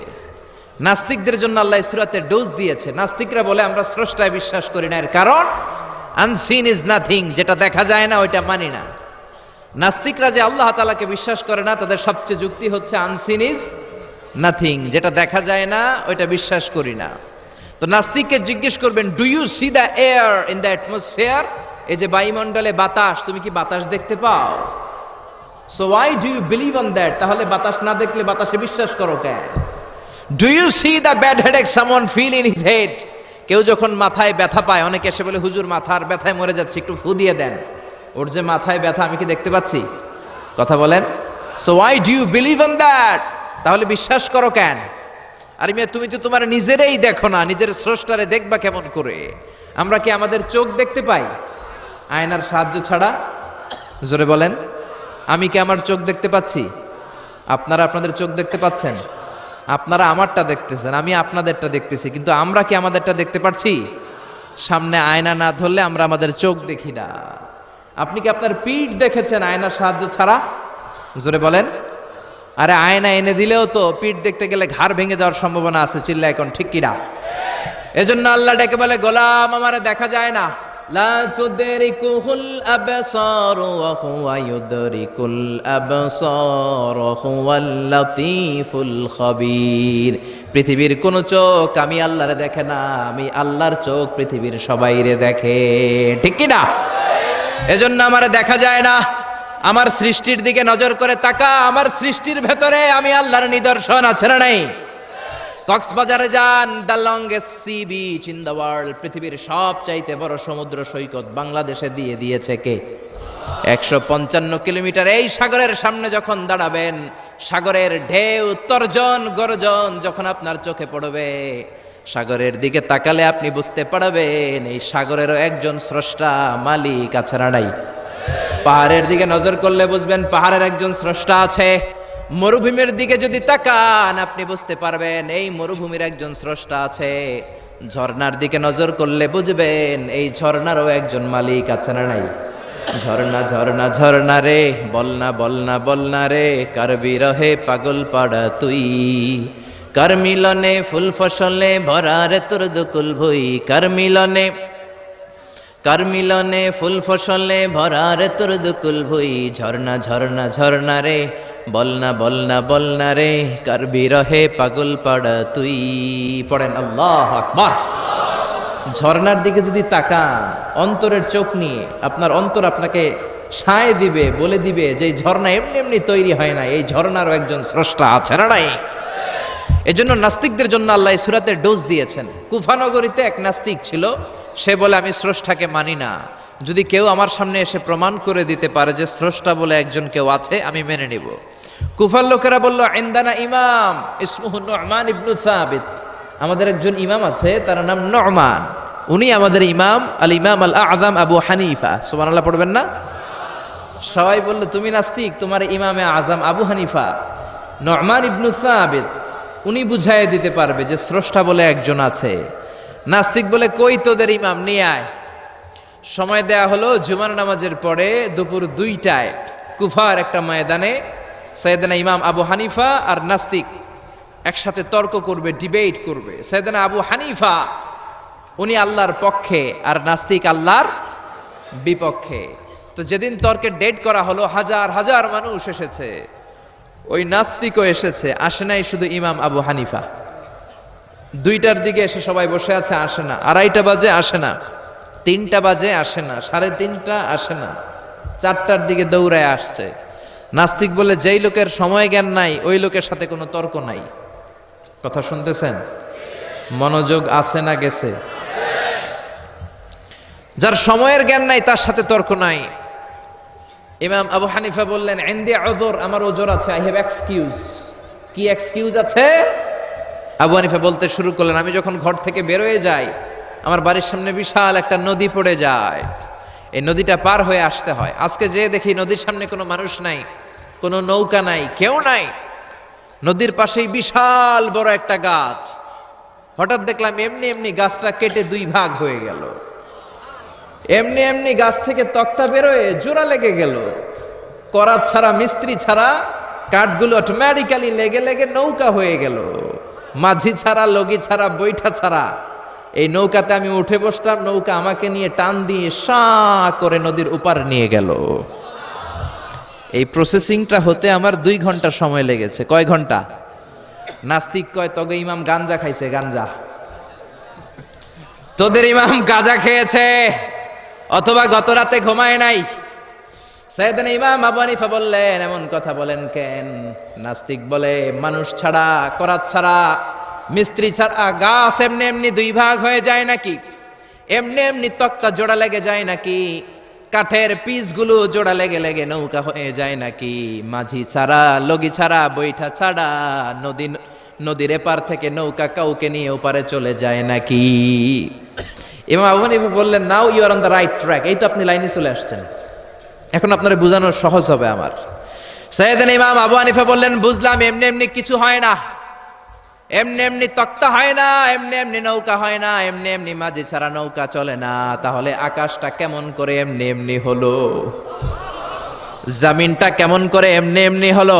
নাস্তিকদের জন্য আল্লাহ এই সূরাতে ডোজ দিয়েছে। নাস্তিকরা বলে আমরা স্রষ্টায় বিশ্বাস করি না, এর কারণ আনসিন ইজ নাথিং, যেটা দেখা যায় না ওইটা মানি না। নাস্তিকরা যে আল্লাহ তাআলাকে বিশ্বাস করে না, তাদের সবচেয়ে যুক্তি হচ্ছে আনসিন ইজ নাথিং, যেটা দেখা যায় না ওইটা বিশ্বাস করি না। তো নাস্তিককে জিজ্ঞেস করবেন, do you see the air in the atmosphere? এই যে বায়ুমণ্ডলে বাতাস, তুমি কি বাতাস দেখতে পাও? So why do you believe on that? তাহলে বাতাস না দেখলে বাতাসে বিশ্বাস করো কেন? Do you see the bad headache someone feel in his head? কেউ যখন মাথায় ব্যথা পায়, অনেকে এসে বলে হুজুর মাথার ব্যথায় মরে যাচ্ছে, একটু ফু দিয়ে দেন। ওর যে মাথায় ব্যথা আমি কি দেখতে পাচ্ছি? কথা বলেন। So why do you believe on that? তাহলে বিশ্বাস করো কেন? আরে মিয়া, তুমি তো তোমার নিজেরই দেখো না, নিজের স্রষ্টারে দেখবা কেমন করে? আমরা কি আমাদের চোখ দেখতে পাই আয়নার সাহায্য ছাড়া? জোরে বলেন। আমি কি আমার চোখ দেখতে পাচ্ছি? আপনারা আপনাদের চোখ দেখতে পাচ্ছেন? আপনারা আমারটা দেখতেছেন, আমি আপনাদেরটা দেখতেছি, কিন্তু আমরা কি আমাদেরটা দেখতে পাচ্ছি? সামনে আয়না না ধরলে আমরা আমাদের চোখ দেখি না। আপনি কি আপনার পিঠ দেখেছেন আয়নার সাহায্য ছাড়া? জোরে বলেন। আরে আয়না এনে দিলেও তো পিঠ দেখতে গেলে ঘাড় ভেঙে যাওয়ার সম্ভাবনা আছে, চিল্লা এখন ঠিক কিনা? এজন্য আল্লাহ ডেকে বলে, গোলাম আমারে দেখা যায় না। লা তুদরিকুহুল আবসার ওয়া হুয়া ইউদরিকুল আবসার ওয়া হুয়াল লাতীফুল খবীর। পৃথিবীর কোন চোখ আমি আল্লাহরে দেখে না, আমি আল্লাহর চোখ পৃথিবীর সবাইরে দেখে, ঠিক কি না? এজন্য আমারে দেখা যায় না। আমার সৃষ্টির দিকে নজর করে তাকা, আমার সৃষ্টির ভেতরে আমি আল্লাহর নিদর্শন আছে না নাই? কক্সবাজারে যান, the longest sea beach in the world, পৃথিবীর সবচাইতে বড় সমুদ্র সৈকত বাংলাদেশে দিয়ে দিয়েছে কে? 155 কিলোমিটার। এই সাগরের সামনে যখন দাঁড়াবেন, সাগরের ঢেউ তর্জন গর্জন যখন আপনার চোখে পড়বে, সাগরের দিকে তাকালে আপনি বুঝতে পারবেন এই সাগরেরও একজন স্রষ্টা মালিক আছে না নাই? পাহাড়ের দিকে নজর করলে বুঝবেন পাহাড়ের একজন স্রষ্টা আছে। মরুভূমির দিকে যদি তাকান আপনি বুঝতে পারবেন এই মরুভূমির একজন স্রষ্টা আছে। ঝর্ণার দিকে নজর করলে বুঝবেন এই ঝর্ণারও একজন মালিক আছে না নাই? ঝর্ণা ঝর্ণা ঝর্ণা রে, বলনা বলনা বলনা রে, কার বিরহে পাগল পাড়া তুই, কার মিলনে ফুল ফসলে ভরা রে তোর দুকুল ভুই, কার মিলনে ফুল ফসলে ভরা রে তোর দুকুল ভুই, ঝর্ণা ঝর্ণা ঝর্ণা রে, বলনা বলনা বলনা রে, কার বিরহে পাগল পাড়া তুই। পড়েন আল্লাহু আকবার। ঝর্ণার দিকে যদি তাকান অন্তরের চোখ নিয়ে, আপনার অন্তর আপনাকে সায় দিবে, বলে দিবে যে এই ঝর্ণা এমনি এমনি তৈরি হয় না, এই ঝর্ণারও একজন স্রষ্টা আছে না নাই? এজন্য নাস্তিকদের জন্য আল্লাহ এই সূরাতে ডোজ দিয়েছেন। কুফানগরীতে এক নাস্তিক ছিল, সে বলে আমি স্রষ্টাকে মানি না, যদি কেউ আমার সামনে এসে প্রমাণ করে দিতে পারে যে স্রষ্টা বলে একজন কেউ আছে আমি মেনে নিব। কুফার লোকেরা বলল, ইনদানা ইমাম ইসমুহু নু'মান ইবনু সাবিত, আমাদের একজন ইমাম আছে তার নাম নু'মান, উনি আমাদের ইমাম, আল ইমাম আল আযম আবু হানিফা। সুবহানাল্লাহ পড়বেন না? সবাই বলল তুমি নাস্তিক, তোমার ইমামে আযম আবু হানিফা নু'মান ইবনু সাবিত, উনি বুঝাইয়ে দিতে পারবে যে স্রষ্টা বলে একজন আছে। নাস্তিক বলে কই তোদের ইমাম, নিয়ে আয়। সময় দেয়া হলো জুমার নামাজের পরে দুপুর 2টায় কুফার একটা ময়দানে সাইয়েদনা ইমাম আবু হানিফা আর নাস্তিক একসাথে তর্ক করবে, ডিবেট করবে। সাইয়েদনা আবু হানিফা উনি আল্লাহর পক্ষে আর নাস্তিক আল্লাহর বিপক্ষে। তো যেদিন তর্কের ডেট করা হলো, হাজার হাজার মানুষ এসেছে, ওই নাস্তিকও এসেছে, আসে নাই শুধু ইমাম আবু হানিফা। 2টার দিকে এসে সবাই বসে আছে, আসে না। 2:30 বাজে, আসে না। 3টা বাজে, আসে না। 3:30 আসে না। 4টার দিকে দৌড়ায় আসছে। নাস্তিক বলে যেই লোকের সময় জ্ঞান নাই ওই লোকের সাথে কোনো তর্ক নাই। কথা শুনতেছেন? মনোযোগ আছে না গেছে? যার সময়ের জ্ঞান নাই তার সাথে তর্ক নাই। ইমাম আবু হানিফা বললেন, ইনদি উযর, আমার ওজর আছে, আই হ্যাভ এক্সকিউজ। কি এক্সকিউজ আছে? আবু হানিফা বলতে শুরু করলেন, আমি যখন ঘর থেকে বের হয়ে যাই আমার বাড়ির সামনে বিশাল একটা নদী পড়ে যায়, এই নদীটা পার হয়ে আসতে হয়। আজকে যে দেখি নদীর সামনে কোনো মানুষ নাই, কোনো নৌকা নাই, কেউ নাই। নদীর পাশেই বিশাল বড় একটা গাছ। হঠাৎ দেখলাম এমনি এমনি গাছটা কেটে 2 ভাগ হয়ে গেল। এমনি এমনি গাছ থেকে তক্তা বেরোয় জোড়া লেগে গেল। করাত ছাড়া, মিস্ত্রি ছাড়া কাঠগুলো অটোমেটিক্যালি লেগে লেগে নৌকা হয়ে গেল। মাঝি ছাড়া, লগি ছাড়া, বৈঠা ছাড়া এই নৌকাতে আমি উঠে বসলাম, নৌকা আমাকে নিয়ে টান দিয়ে সা করে নদীর উপার নিয়ে গেল। এই প্রসেসিংটা হতে আমার 2 ঘন্টা সময় লেগেছে। কয় ঘন্টা? নাস্তিক কয় তবে ইমাম গাঞ্জা খাইছে, গাঞ্জা। তোদের ইমাম গাঁজা খেয়েছে অথবা গত রাতে ঘুমায় নাই। সাইয়েদনা ইমাম আবু হানিফা বললেন, এমন কথা বলেন কেন? নাস্তিক বলে, মানুষ ছাড়া, করাত ছাড়া, মিস্ত্রি ছাড়া গাছ এমনি এমনি 2 ভাগ হয়ে যায় নাকি? এমনি এমনি তক্তা জোড়া লেগে যায় নাকি? কাঠের পিসগুলো জোড়া লেগে লেগে নৌকা হয়ে যায় নাকি? মাঝি ছাড়া, লগি ছাড়া, বৈঠা ছাড়া নদীর এপার থেকে নৌকা কাউকে নিয়ে ওপারে চলে যায় নাকি? ইমাম আবু হানিফা বললেন, now you are on the right track. এই তো আপনি লাইনে চলে আসছেন, এখন আপনার বোঝানো সহজ হবে আমার। সাইয়েদনা ইমাম আবু হানিফা বললেন, বুঝলাম, এমনি এমনি কিছু হয় না। এমনি এমনি তক্তা হয় না, এমনি এমনি নৌকা হয় না, এমনি এমনি মাঝি ছাড়া নৌকা চলে না। তাহলে আকাশটা কেমন করে এমনি এমনি হলো? জমিনটা কেমন করে এমনি এমনি হলো?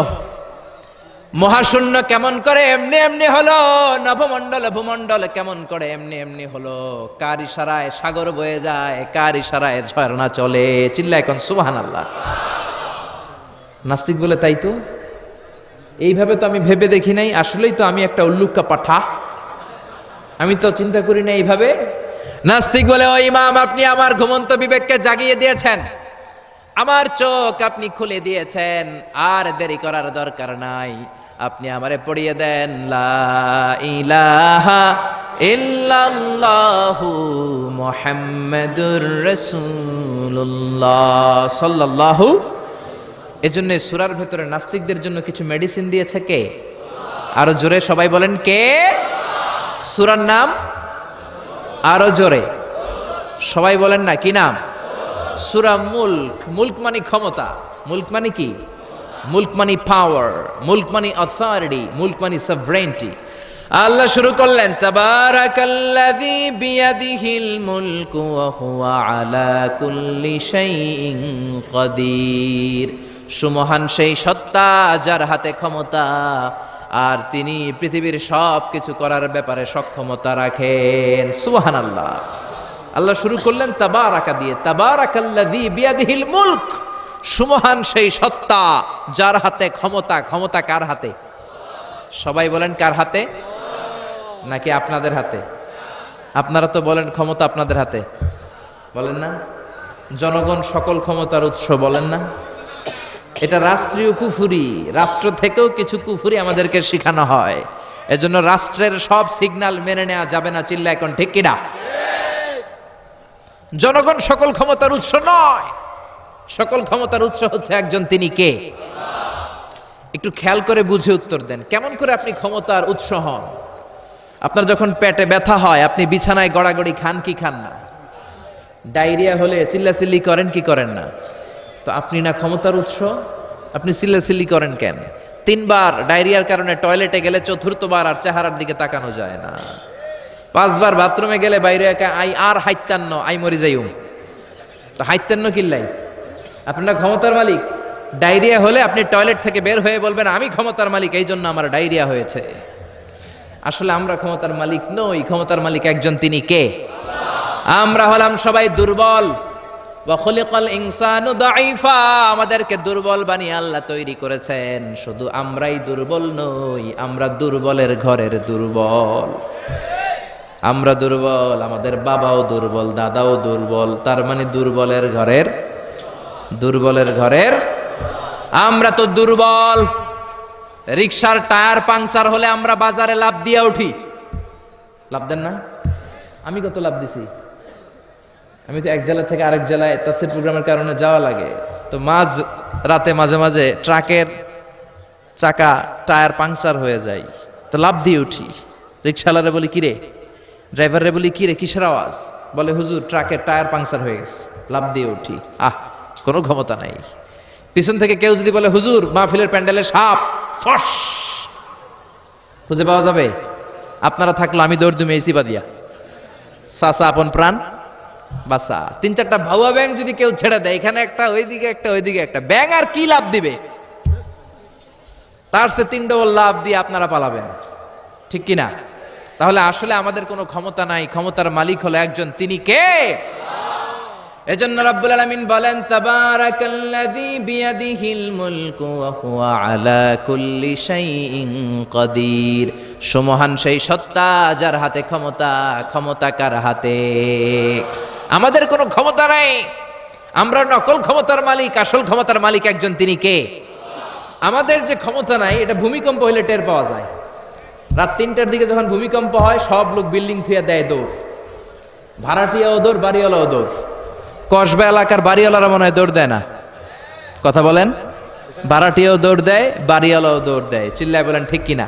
মহাশূন্য কেমন করে এমনি এমনি হলো? নভমণ্ডল ভূমণ্ডল কেমন করে এমনি এমনি হলো? কার ইশারায় সাগর বয়ে যায়, কার ইশারায় ঝর্ণা চলে? চিল্লায় এখন সুবহানাল্লাহ। নাস্তিক বলে তাই তো, এইভাবে তো আমি ভেবে দেখি নাই, আসলেই তো আমি একটা উল্লুক্কা পাঠা, আমি তো চিন্তা করি না এইভাবে। নাস্তিক বলে, ও ইমাম, আপনি আমার ঘুমন্ত বিবেককে জাগিয়ে দিয়েছেন, আমার চোখ আপনি খুলে দিয়েছেন, আর দেরি করার দরকার নাই, আপনি আমারে পড়িয়ে দেন লা ইলাহা ইল্লাল্লাহু মুহাম্মাদুর রাসূলুল্লাহ সাল্লাল্লাহু। এজন্য সূরার ভেতরে নাস্তিকদের জন্য কিছু মেডিসিন দিয়েছে কে? আরো জোরে সবাই বলেন কে? সূরার নাম আরো জোরে সবাই বলেন না, কি নাম? সূরা মুলক। মুলক মানে ক্ষমতা, মুলক মানে কি? মুলক মানে পাওয়ার, মুলক মানে অথরিটি, মুলক মানে সভরেন্টি। আল্লাহ শুরু করলেন তাবারাকাল্লাযী বিয়াদিহিল মুলকু ওয়া হুয়া আলা কুল্লি শাইইন কাদির। সুমহান সেই সত্তা যার হাতে ক্ষমতা, আর তিনি পৃথিবীর সব কিছু করার ব্যাপারে সক্ষমতা রাখেন। সুবহানাল্লাহ। আল্লাহ শুরু করলেন তাবারাকা দিয়ে, তাবারাকাল্লাযী বিয়াদিহিল মুলক। সুমহান সেই সত্তা যার হাতে ক্ষমতা। ক্ষমতা কার হাতে? সবাই বলেন কার হাতে? নাকি আপনাদের হাতে? আপনারা তো বলেন ক্ষমতা আপনাদের হাতে, বলেন না? জনগণ সকল ক্ষমতার উৎস, বলেন না? এটা রাষ্ট্রীয় কুফুরি, রাষ্ট্র থেকেও কিছু কুফুরি আমাদেরকে শেখানো হয়। এজন্য রাষ্ট্রের সব সিগন্যাল মেনে নেওয়া যাবে না। চিল্লা এখন ঠিক কিনা? জনগণ সকল ক্ষমতার উৎস নয়, সকল ক্ষমতার উৎস হচ্ছে একজন, তিনি কে? একটু খেয়াল করে বুঝে উত্তর দেন। কেমন করে আপনি ক্ষমতার উৎস হন? আপনার যখন পেটে ব্যথা হয়, আপনি বিছানায় গড়াগড়ি খান কি খান না? ডায়রিয়া হলে চিল্লাচিল্লি করেন কি করেন না? তো আপনি না ক্ষমতার উৎস, আপনি চিল্লাচিল্লি করেন কেন? 3 বার ডায়রিয়ার কারণে টয়লেটে গেলে 4র্থবার আর চেহারার দিকে তাকানো যায় না। 5 বার বাথরুমে গেলে বাইরে একা আই আর হাইতান্ন আই মরি যাইউম। তো হাইতান্ন কিল্লাই? আপনার ক্ষমতার মালিক। ডায়রিয়া হলে আপনি টয়লেট থেকে বের হয়ে বলবেন আমি ক্ষমতার মালিক, এই জন্য আমার ডায়রিয়া হয়েছে। আসলে আমরা ক্ষমতার মালিক নই, ক্ষমতার মালিক একজন, তিনি কে? আমরা হলাম সবাই দুর্বল। ওয়া খুলিকাল ইনসানু দাঈফা। আমাদেরকে দুর্বল বানিয়ে আল্লাহ তৈরি করেছেন। শুধু আমরাই দুর্বল নই, আমরা দুর্বলের ঘরের দুর্বল। আমরা দুর্বল, আমাদের বাবাও দুর্বল, দাদাও দুর্বল, তার মানে দুর্বলের ঘরের, দুর্বলের ঘরের আমরা তো দুর্বল। রিকশার টায়ার পাংচার হলে আমরা বাজারে লাভ দিয়ে উঠি, লাভ দেন না? আমি কত লাভ দিছি? আমি তো এক জেলা থেকে আরেক জেলায় তাফসীর প্রোগ্রামের কারণে যাওয়া লাগে, তো মাঝ রাতে মাঝে মাঝে ট্রাকের চাকা টায়ার পাংচার হয়ে যায়, তো লাভ দিয়ে উঠি। রিকশাওয়ালারে বলি কিরে, ড্রাইভারে বলি কিরে কিসের আওয়াজ? বলে হুজুর ট্রাকের টায়ার পাংচার হয়ে গেছে, লাভ দিয়ে উঠি। কোনো ক্ষমতা নাই। পিছন থেকে কেউ যদি বলে হুজুর মাহফিলের প্যান্ডেলে সাপ, ফস, খুঁজে পাওয়া যাবে? আপনারা থাকলো আমি দৌড় দুমে এসি বাদিয়া, সাসা আপন প্রাণ বাসা। 3-4টা ভাউয়া ব্যাং যদি কেউ ছেড়ে দেয়, এখানে একটা ওইদিকে একটা ওইদিকে একটা, ব্যাং আর কি লাভ দিবে? তার সে 3 ডবল লাভ দিয়ে আপনারা পালাবেন, ঠিক কিনা? তাহলে আসলে আমাদের কোনো ক্ষমতা নাই, ক্ষমতার মালিক হলো একজন, তিনি কে? এজন্য রব্বুল আলামিন বলেন তাবারাকাল্লাযী বিয়াদিহিল মুলকু ওয়া হুয়া আলা কুল্লি শাইইন কাদির। সুমহান সেই সত্তা যার হাতে ক্ষমতা। ক্ষমতা কার হাতে? আমাদের কোনো ক্ষমতা নাই, আমরা নকল ক্ষমতার মালিক, আসল ক্ষমতার মালিক একজন, তিনি কে? আমাদের যে ক্ষমতা নাই, এটা ভূমিকম্প হলে টের পাওয়া যায়। রাত 3টার দিকে যখন ভূমিকম্প হয়, সব লোক বিল্ডিং থুয়ে দেয় দৌড়। ভাড়াটিয়াও দৌড়, বাড়িওয়ালাও দৌড়। কসবা এলাকার বাড়িওয়ালারা মনে হয় দৌড় দেয় না, কথা বলেন? ভাড়াটিয়াও দৌড় দেয়, বাড়িওয়ালাও দৌড় দেয়। চিল্লায় বলেন ঠিক কিনা?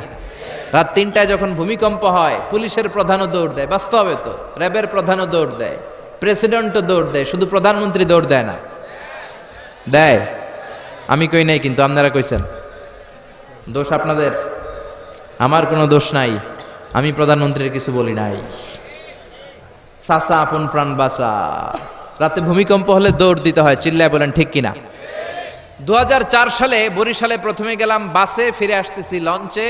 রাত 3টায় যখন ভূমিকম্প হয়, পুলিশের প্রধানও দৌড় দেয়, বাস্তবে তো র্যাবের প্রধানও দৌড় দেয়, প্রেসিডেন্টও দৌড় দেয়, শুধু প্রধানমন্ত্রী দৌড় দেয় না। দেয়? আমি কই নাই কিন্তু, আপনারা কইছেন। দোষ আপনাদের। আমার কোনো দোষ নাই, আমি প্রধানমন্ত্রীর কিছু বলি নাই। চাচা আপন প্রাণ বাঁচা। রাতে ভূমিকম্প হলে দৌড় দিতে হয়, চিল্লায় বলেন ঠিক কিনা? 2004 সালে বরিশালে প্রথমে গেলাম বাসে, ফিরে আসতেছি লঞ্চে,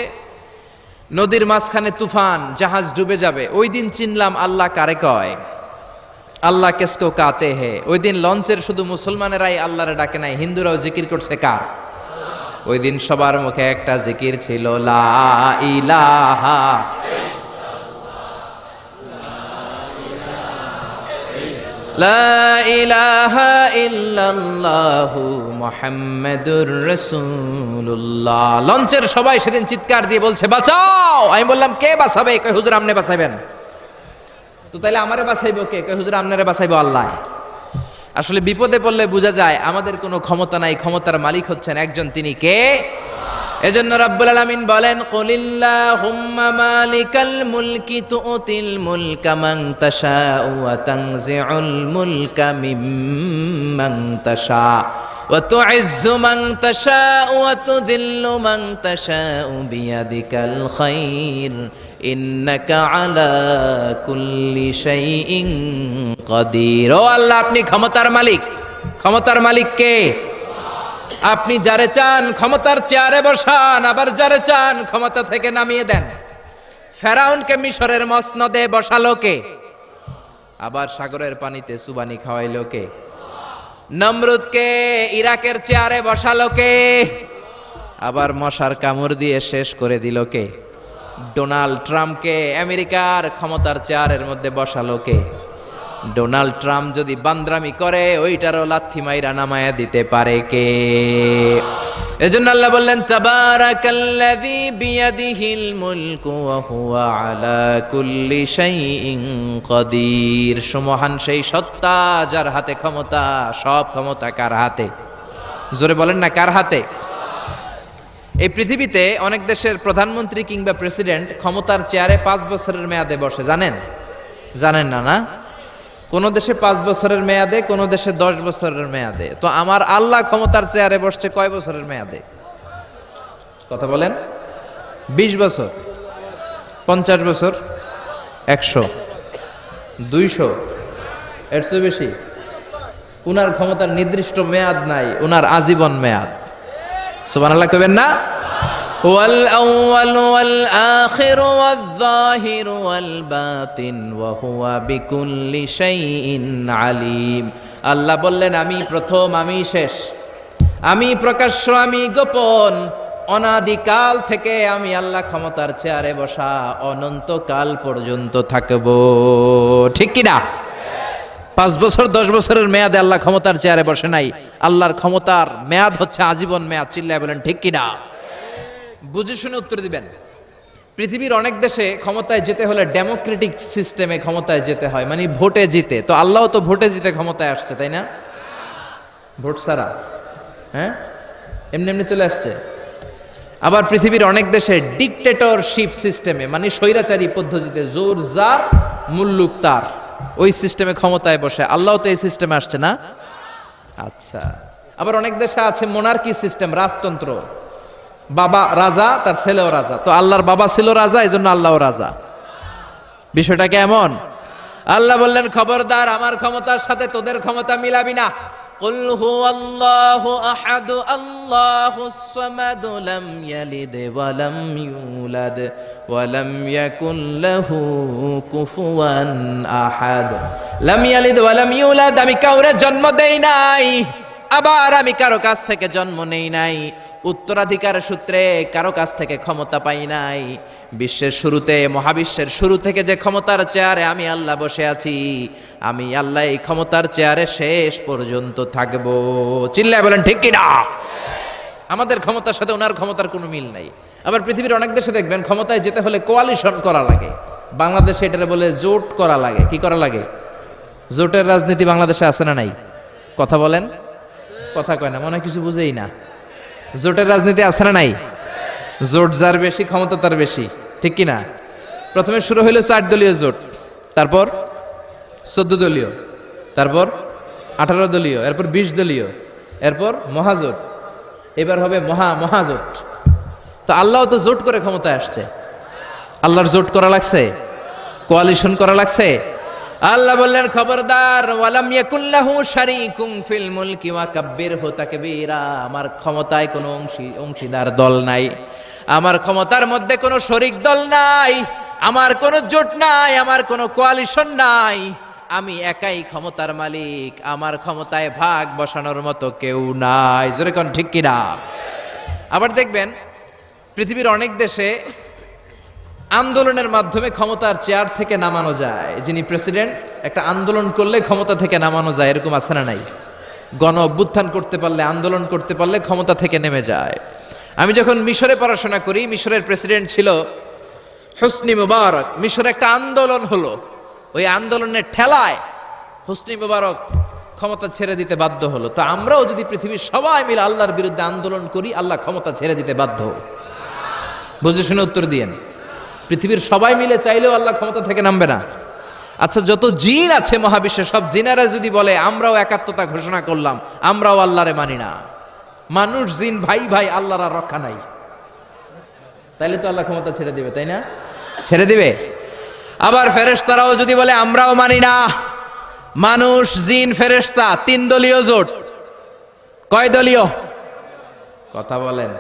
নদীর মাঝখানে তুফান, জাহাজ ডুবে যাবে। ওই দিন চিনলাম আল্লাহ কারে কয়, আল্লাহ কেসকো কাতে হে। ওই দিন লঞ্চের শুধু মুসলমানেরাই আল্লাহরে ডাকে নাই, হিন্দুরাও জিকির করছে কার? ওই দিন সবার মুখে একটা জিকির ছিল, লা ইলাহা লা ইলাহা ইল্লাল্লাহু মুহাম্মাদুর রাসূলুল্লাহ। লঞ্চের সবাই সেদিন চিৎকার দিয়ে বলছে বাঁচাও। আমি বললাম কে বাঁচাবে? কই হুজুর আপনি বাঁচাবেন। তো তাইলে আমারে বাঁচাইবো কে? কই হুজুর আপনারে বাঁচাইবো আল্লাহ। আসলে বিপদে পড়লে বোঝা যায় আমাদের কোনো ক্ষমতা নাই, ক্ষমতার মালিক হচ্ছেন একজন, তিনি কে? এজন্য রাব্বুল আলামিন বলেন, কুলিল্লাহুম্মা মালিকাল মুলকি তুতিল মুলকা মান তাশাউ ওয়া তানজিউল মুলকা মিম্মান তাশা ওয়া তুইজ্জু মান তাশাউ ওয়া তুযিল্লু মান তাশাউ বিয়াদিকাল খায়র ইন্নাকা আলা কুল্লি শাইইন কাদির। ও আল্লাহ, আপনি ক্ষমতার মালিক। ক্ষমতার মালিক কে? আপনি যারে চান ক্ষমতার চেয়ারে বসান, আবার যারে চান ক্ষমতা থেকে নামিয়ে দেন। ফেরাউনকে মিশরের মসনদে বসালো কে? আবার সাগরের পানিতে সুবানি খাওয়াইলো কে? নমরুদকে ইরাকের চেয়ারে বসালো কে? আবার মশার কামড় দিয়ে শেষ করে দিল কে? ডোনাল্ড ট্রাম্পকে আমেরিকার ক্ষমতার চেয়ারের মধ্যে বসালো কে? ডোনাল্ড ট্রাম্প যদি বান্দ্রামি করে ওইটারও লাথি মাইরা নামায়া দিতে পারে কে? এজন্য আল্লাহ বললেন, তাবারাকাল্লাযী বিয়াদিহিল মুলকু ওয়া হুয়া আলা কুল্লি শাইইন কাদির। সুমহান সেই সত্তা যার হাতে ক্ষমতা, সব ক্ষমতা কার হাতে? জোরে বলেন না, কার হাতে? এই পৃথিবীতে অনেক দেশের প্রধানমন্ত্রী কিংবা প্রেসিডেন্ট ক্ষমতার চেয়ারে 5 বছরের মেয়াদে বসে, জানেন? জানেন না? না, কোন দেশে 5 বছরের মেয়াদে, কোন দেশে 10 বছরের মেয়াদে। তো আমার আল্লাহ ক্ষমতার চেয়ারে বসছে কয় বছরের মেয়াদে? কথা বলেন। 20 বছর, 50 বছর, 100, 200, এর চেয়ে বেশি? উনার ক্ষমতার নির্দিষ্ট মেয়াদ নাই, উনার আজীবন মেয়াদ। সুবহানাল্লাহ কইবেন না? হুয়াল আউয়ালু ওয়াল আখিরু ওয়াল যাহিরু ওয়াল বাতিন ওয়া হুয়া বিকুল্লি শাইইন আলিম। আল্লাহ বললেন, আমি প্রথম, আমি শেষ, আমি প্রকাশ্য, আমি গোপন। অনাদিকাল থেকে আমি আল্লাহ ক্ষমতার চেয়ারে বসা, অনন্তকাল পর্যন্ত থাকবো। ঠিক কি না? 5 বছর 10 বছরের মেয়াদে আল্লাহ ক্ষমতার চেয়ারে বসে নাই। আল্লাহর ক্ষমতার মেয়াদ হচ্ছে আজীবন মেয়াদ। চিল্লায় বলেন ঠিক কি না? বুঝে শুনে উত্তর দিবেন। পৃথিবীর অনেক দেশে ক্ষমতায় যেতে হলে ডেমোক্রেটিক সিস্টেমে ক্ষমতায় যেতে হয়, মানে ভোটে জিতে। তো আল্লাহ তো ভোটে জিতে ক্ষমতায় আসছে, তাই না? ভোট ছাড়া, হ্যাঁ, এমনি এমনি চলে আসছে। আবার পৃথিবীর অনেক দেশে ডিকটেটরশিপ সিস্টেমে, মানে স্বৈরাচারী পদ্ধতিতে, জোর যার মুল্লুক তার, ওই সিস্টেমে ক্ষমতায় বসে। আল্লাহ তো এই সিস্টেমে আসছে না? আচ্ছা। আবার অনেক দেশে আছে মোনার্কি সিস্টেম, রাজতন্ত্র, বাবা রাজা, তার ছেলেও রাজা। তো আল্লাহর বাবা ছিল রাজা, এই জন্য আল্লাহও রাজা। বিষয়টা কেমন? আল্লাহ বললেন, খবরদার, আমার ক্ষমতার সাথে তোদের ক্ষমতা মিলাবি না। কুল হুয়াল্লাহু আহাদ আল্লাহুস সামাদ লাম ইয়ালিদ ওয়া লাম ইউলাদ ওয়া লাম ইয়াকুল লাহু কুফুয়ান আহাদ। লাম ইয়ালিদ ওয়া লাম ইউলাদ, আমি কাউরে জন্ম দেই নাই, আবার আমি কারো কাছ থেকে জন্ম নেই নাই, উত্তরাধিকার সূত্রে কারো কাছ থেকে ক্ষমতা পাই নাই। বিশ্বের শুরুতে, মহাবিশ্বের শুরু থেকে যে ক্ষমতার চেয়ারে আমি আল্লাহ বসে আছি, আমি আল্লাহ এই ক্ষমতার চেয়ারে শেষ পর্যন্ত থাকবো। চিল্লায় বলেন ঠিক কি না? আমাদের ক্ষমতার সাথে ওনার ক্ষমতার কোনো মিল নাই। আবার পৃথিবীর অনেক দেশে দেখবেন ক্ষমতায় যেতে হলে কোয়ালিশন করা লাগে। বাংলাদেশে এটারে বলে জোট করা লাগে। কি করা লাগে? জোটের রাজনীতি বাংলাদেশে আছে না নাই? কথা বলেন। কথা কয় না, মনে হয় কিছু বুঝেই না। জোটের রাজনীতি আছে না নাই? জোট যার বেশি ক্ষমতা তার বেশি, ঠিক কি না? প্রথমে শুরু হইল 4 দলীয় জোট, তারপর 14 দলীয়, তারপর 18 দলীয়, এরপর 20 দলীয়, এরপর মহাজোট, এবার হবে মহাজোট। তো আল্লাহ তো জোট করে ক্ষমতায় আসছে, আল্লাহর জোট করা লাগছে, কোয়ালিশন করা লাগছে। আল্লাহ বললেন খবরদার, ওয়ালাম ইয়াকুল্লাহু শারীকুম ফিল মুলকি ওয়া কাব্বিরহু তাকবীরা, আমার ক্ষমতায় কোনো অংশীদার দল নাই, আমার ক্ষমতার মধ্যে কোনো শরিক দল নাই, আমার কোনো জোট নাই, আমার কোনো কোয়ালিশন নাই, আমি একাই ক্ষমতার মালিক, আমার ক্ষমতায় ভাগ বসানোর মতো কেউ নাই। জোরে কোন ঠিক কিনা? আবার দেখবেন পৃথিবীর অনেক দেশে আন্দোলনের মাধ্যমে ক্ষমতার চেয়ার থেকে নামানো যায়। যিনি প্রেসিডেন্ট, একটা আন্দোলন করলে ক্ষমতা থেকে নামানো যায়, এরকম আছে না নাই? গণ অভ্যুত্থান করতে পারলে, আন্দোলন করতে পারলে ক্ষমতা থেকে নেমে যায়। আমি যখন মিশরে পড়াশোনা করি, মিশরের প্রেসিডেন্ট ছিল হোসনি মুবারক। মিশরে একটা আন্দোলন হলো, ওই আন্দোলনের ঠেলায় হোসনি মুবারক ক্ষমতা ছেড়ে দিতে বাধ্য হলো। তো আমরাও যদি পৃথিবীর সবাই মিলে আল্লাহর বিরুদ্ধে আন্দোলন করি, আল্লাহ ক্ষমতা ছেড়ে দিতে বাধ্য। বুঝে শুনে উত্তর দিয়েন। পৃথিবীর সবাই মিলে চাইলেও আল্লাহ ক্ষমতা থেকে নামবে না। আচ্ছা, যত জিন আছে মহাবিশ্বে, সব জিনেরা যদি বলে আমরাও একাত্মতা ঘোষণা করলাম, আমরাও আল্লাহরে মানি না, মানুষ জিন ভাই ভাই, আল্লাহর আর রক্ষা নাই, তাইলে তো আল্লাহ ক্ষমতা ছেড়ে দিবে, তাই না? ছেড়ে দিবে। আবার ফেরেশতারাও যদি বলে আমরাও মানি না, মানুষ জিন ফেরেশতা, 3 দলীয় জোট। কয় দলীয়? কথা বলেন।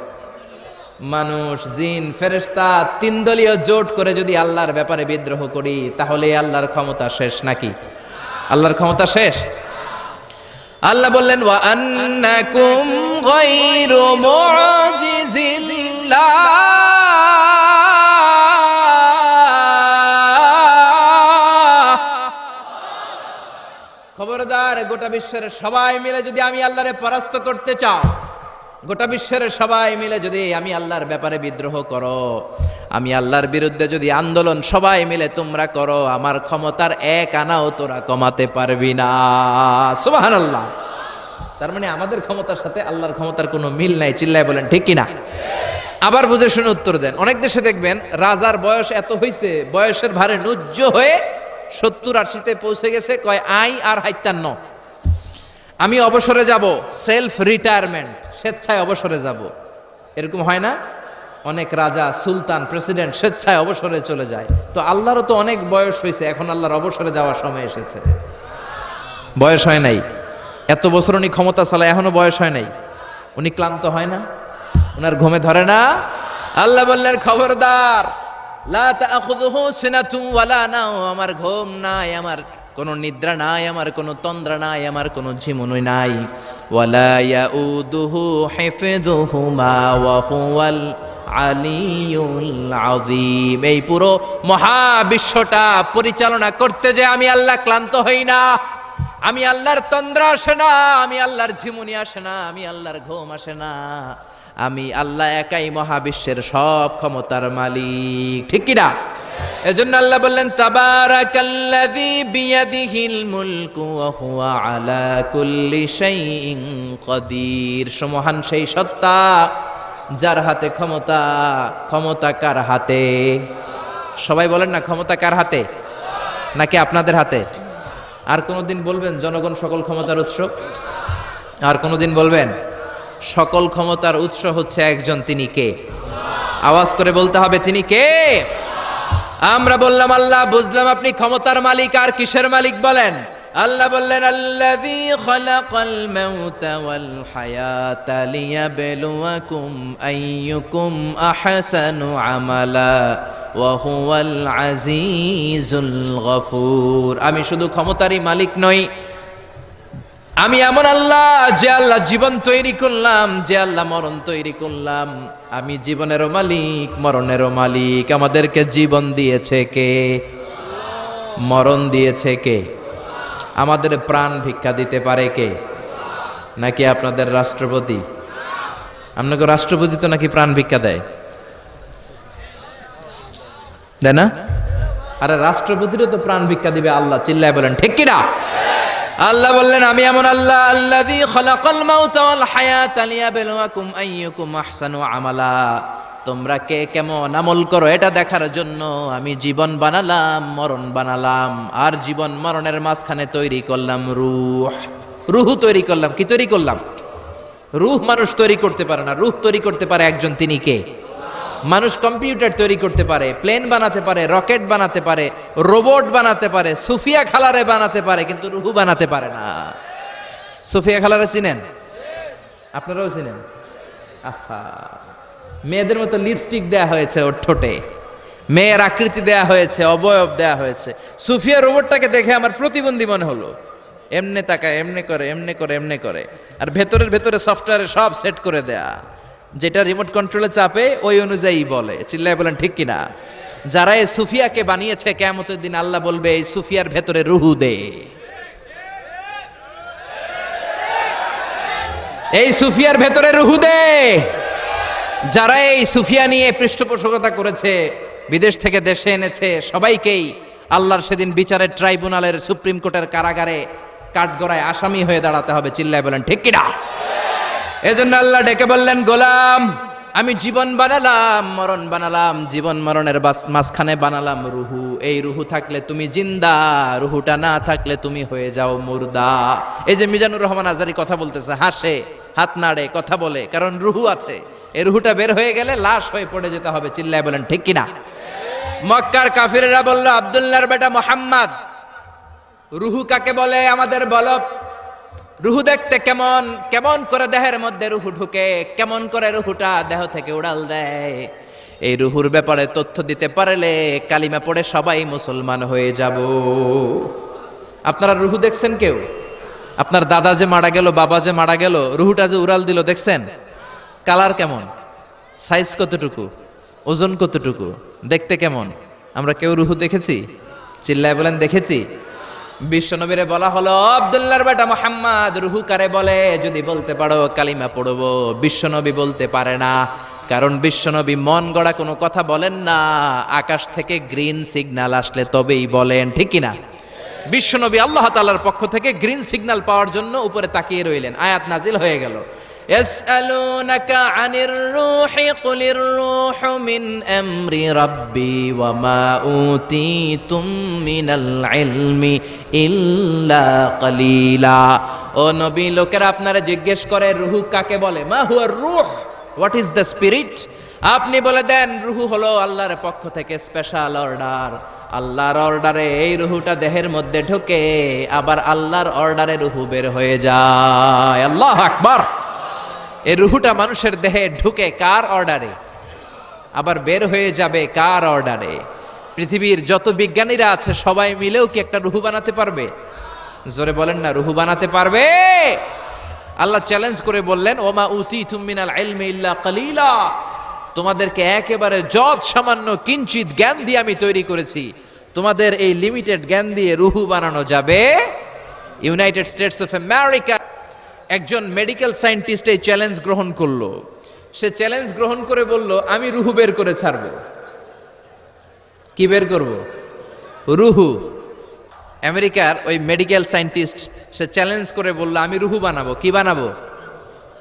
মানুষ জিন ফেরেশতা 3 দলীয় জোট করে যদি আল্লাহর ব্যাপারে বিদ্রোহ করি, তাহলে আল্লাহর ক্ষমতা শেষ নাকি? আল্লাহর ক্ষমতা শেষ? আল্লাহ বললেন ওয়া আন্নাকুম গায়রু মুআজিজিল্লাহ, খবরদার, গোটা বিশ্বের সবাই মিলে যদি আমি আল্লাহরে পরাস্ত করতে চাও, গোটা বিশ্বের সবাই মিলে যদি আমি আল্লাহর ব্যাপারে বিদ্রোহ করো, আমি আল্লাহর বিরুদ্ধে যদি আন্দোলন সবাই মিলে তোমরা করো, আমার ক্ষমতার এক আনাও তোরা কমাতে পারবি না। সুবহানাল্লাহ। তার মানে আমাদের ক্ষমতার সাথে আল্লাহর ক্ষমতার কোনো মিল নাই। চিল্লায় বলেন ঠিক কিনা? আবার বুঝে শুনে উত্তর দেন। অনেক দেশে দেখবেন রাজার বয়স এত হইছে, বয়সের ভারে নুজ্জ হয়ে 70-80-তে পৌঁছে গেছে, কয় আই আর 57, আমি অবসরে যাব, সেলফ রিটায়ারমেন্ট, স্বেচ্ছায় অবসরে যাব। এরকম হয় না? অনেক রাজা, সুলতান, প্রেসিডেন্ট স্বেচ্ছায় অবসরে চলে যায়। তো আল্লাহরও তো অনেক বয়স হয়েছে, এখন আল্লাহর অবসরে যাওয়ার সময় এসেছে। বয়স হয় নাই, এত বছর উনি ক্ষমতা চালায়, এখনো বয়স হয় নাই। উনি ক্লান্ত হয় না? উনার ঘুমে ধরে না? আল্লাহ বললেন খবরদার, লা তাখুযুহু সিনাতুন ওয়ালা নাওম, আমার ঘুম নাই, আমার কোনো নিদ্রা নাই, আমার কোনো তন্দ্রা নাই, আমার কোনো ঝিমুনি নাই। ওয়ালা ইয়াউদুহু হিফযুহুমা ওয়া হুয়াল আলিয়ুল আযীম। এই পুরো মহাবিশ্বটা পরিচালনা করতে যে আমি আল্লাহ ক্লান্ত হই না, আমি আল্লাহর তন্দ্রা আসে না, আমি আল্লাহর ঝিমুনি আসে না, আমি আল্লাহর ঘুম আসে না, আমি আল্লাহ একাই মহাবিশ্বের সব ক্ষমতার মালিক। ঠিক কি না? এজন্য আল্লাহ বললেন তাবারাকাল্লাযী বিয়াদিহিল মুলকু ওয়া হুয়া আলা কুল্লি শাইইন কাদির। মহান সেই সত্তা যার হাতে ক্ষমতা। ক্ষমতা কার হাতে? সবাই বলেন না, ক্ষমতা কার হাতে? নাকি আপনাদের হাতে? আর কোনদিন বলবেন জনগণ সকল ক্ষমতার উৎস? আর কোনদিন বলবেন সকল ক্ষমতার উৎস হচ্ছে একজন, তিনি কে? আওয়াজ করে বলতে হবে, তিনি কে? আমরা বললাম আল্লাহ, বুঝলাম আপনি ক্ষমতার মালিক, আর কিসের মালিক বলেন? আল্লাহ বললেন আল্লাযী খালাকাল মাউতা ওয়াল হায়াতা লিয়াবলুয়াকুম আইয়ুকুম আহসানু আমালা ওয়া হুয়াল আজিজুল গফুর। আমি শুধু ক্ষমতারই মালিক নই, আমি এমন আল্লাহ যে আল্লাহ জীবন তৈরি করলাম, যে আল্লাহ মরণ তৈরি করলাম। আমি জীবনেরও মালিক, মরণেরও মালিক। আমাদেরকে জীবন দিয়েছে কে? মরণ দিয়েছে কে? আমাদের প্রাণ ভিক্ষা দিতে পারে কে? নাকি আপনাদের রাষ্ট্রপতি? আপনাকে রাষ্ট্রপতি তো নাকি প্রাণ ভিক্ষা দেয়, দেয় না? আরে রাষ্ট্রপতিরও তো প্রাণ ভিক্ষা দিবে আল্লাহ। চিল্লায় বলেন ঠিক কিনা? আল্লাহ বললেন আমি এমন আল্লাহ, আল্লাযী খালাকাল মাউতা ওয়াল হায়াতা লিয়াবলুয়াকুম আইয়ুকুম আহসানু আমালা। তোমরা কে কেমন আমল করো এটা দেখার জন্য আমি জীবন বানালাম, মরণ বানালাম, আর জীবন মরণের মাঝখানে তৈরি করলাম রূহ। রূহ তৈরি করলাম। কি তৈরি করলাম? রূহ মানুষ তৈরি করতে পারে না, রূহ তৈরি করতে পারে একজন, তিনি কে? মানুষ কম্পিউটার তৈরি করতে পারে, প্লেন বানাতে পারে, রকেট বানাতে পারে, রোবট বানাতে পারে, সুফিয়া খালারে বানাতে পারে, কিন্তু রুহু বানাতে পারে না। সুফিয়া খালারে চিনেন? আপনারাও চিনেন? আহা, মেয়েদের মতো লিপস্টিক দেয়া হয়েছে ওর ঠোঁটে, মেয়ের আকৃতি দেয়া হয়েছে, অবয়ব দেয়া হয়েছে। সুফিয়া রোবটটাকে দেখে আমার প্রতিবন্ধী মনে হলো। এমনে তাকায়, এমনে করে, এমনে করে, এমনে করে, আর ভেতরে সফটওয়্যারে সব সেট করে দেয়া, যেটা রিমোট কন্ট্রোলে চাপে ওই অনুযায়ী বলে। চিল্লায় বলেন ঠিক কিনা? যারা এই সুফিয়াকে বানিয়েছে, কিয়ামতের দিন আল্লাহ বলবে এই সুফিয়ার ভেতরে রুহু দে, এই সুফিয়ার ভেতরে রুহু দে। যারা এই সুফিয়া নিয়ে পৃষ্ঠপোষকতা করেছে, বিদেশ থেকে দেশে এনেছে, সবাইকেই আল্লাহর সেদিন বিচারের ট্রাইব্যুনালের সুপ্রিম কোর্টের কারাগারে কাঠগড়ায় আসামি হয়ে দাঁড়াতে হবে। চিল্লায় বলেন ঠিক কিনা? এজন্য আল্লাহ ডেকে বললেন, গোলাম আমি জীবন বানালাম, মরণ বানালাম, জীবন মরণের মাঝখানে বানালাম রুহু। এই রুহু থাকলে তুমি জিন্দা, রুহুটা না থাকলে তুমি হয়ে যাও মুর্দা। এই যে মিজানুর রহমান আজারি কথা বলতেছে, হাসে, হাত নাড়ে, কথা বলে, কারণ রুহু আছে। এই রুহুটা বের হয়ে গেলে লাশ হয়ে পড়ে যেতে হবে। চিল্লায় বলেন ঠিক কিনা? মক্কার কাফিররা বলল, আব্দুল্লাহর বেটা মুহাম্মদ, রুহু কাকে বলে আমাদের বলো। রুহু দেখতে কেমন, কেমন করে দেহের মধ্যে রুহু ঢুকে, কেমন করে রুহুটা দেহ থেকে উড়াল দেয়, এই রুহুর ব্যাপারে তথ্য দিতে পারলে কালিমা পড়ে সবাই মুসলমান হয়ে যাব। আপনারা রুহু দেখছেন কেউ? আপনার দাদা যে মারা গেল, বাবা যে মারা গেল, রুহুটা যে উড়াল দিল, দেখছেন? কালার কেমন, সাইজ কতটুকু, ওজন কতটুকু, দেখতে কেমন? আমরা কেউ রুহু দেখেছি? চিল্লায় বলেন দেখেছি। বিশ্বনবীরে বলা হলো, আব্দুল্লাহর বেটা মুহাম্মদ, রুহু কারে বলে যদি বলতে পারো কালিমা পড়বো। বিশ্বনবী বলতে পারে না, কারণ বিশ্বনবী মন গড়া কোনো কথা বলেন না, আকাশ থেকে গ্রিন সিগন্যাল আসলে তবেই বলেন, ঠিক কিনা? বিশ্বনবী আল্লাহ তাআলার পক্ষ থেকে গ্রিন সিগন্যাল পাওয়ার জন্য উপরে তাকিয়ে রইলেন, আয়াত নাজিল হয়ে গেল। ইয়াসআলুনাকা আনির রূহি কুলির রূহু মিন আমরি রাব্বি ওয়া মা উতীতুম মিনাল ইলমি ইল্লা কালিলা। ও নবী, লোকেরা আপনারা জিজ্ঞেস করে রূহু কাকে বলে, মা হুয়া রূহ, হোয়াট ইজ দ্য স্পিরিট? আপনি বলে দেন রূহু হলো আল্লাহর পক্ষ থেকে স্পেশাল অর্ডার। আল্লাহর অর্ডারে এই রূহুটা দেহের মধ্যে ঢোকে, আবার আল্লাহর অর্ডারে রূহু বের হয়ে যায়। আল্লাহু আকবার। এই রুহুটা মানুষের দেহে ঢুকে কার অর্ডারে, আবার বের হয়ে যাবে কার অর্ডারে? পৃথিবীর যত বিজ্ঞানীরা আছে সবাই মিলেও কি একটা রুহু বানাতে পারবে? জোরে বলেন না, রুহু বানাতে পারবে? আল্লাহ চ্যালেঞ্জ করে বললেন, ওমা উতীতুম মিনাল ইলমি ইল্লা কালিলা, তোমাদেরকে একেবারে যত সামান্য কিঞ্চিত জ্ঞান দিয়ে আমি তৈরি করেছি, তোমাদের এই লিমিটেড জ্ঞান দিয়ে রুহু বানানো যাবে? ইউনাইটেড স্টেটস অফ আমেরিকা একজন মেডিকেল সায়েন্টিস্ট এই চ্যালেঞ্জ গ্রহণ করলো। সে চ্যালেঞ্জ গ্রহণ করে বলল, আমি রুহু বের করে ছাড়ব। কি বের করব? রুহু। আমেরিকার ওই মেডিকেল সায়েন্টিস্ট সে চ্যালেঞ্জ করে বলল, আমি রুহু বানাবো। কি বানাবো?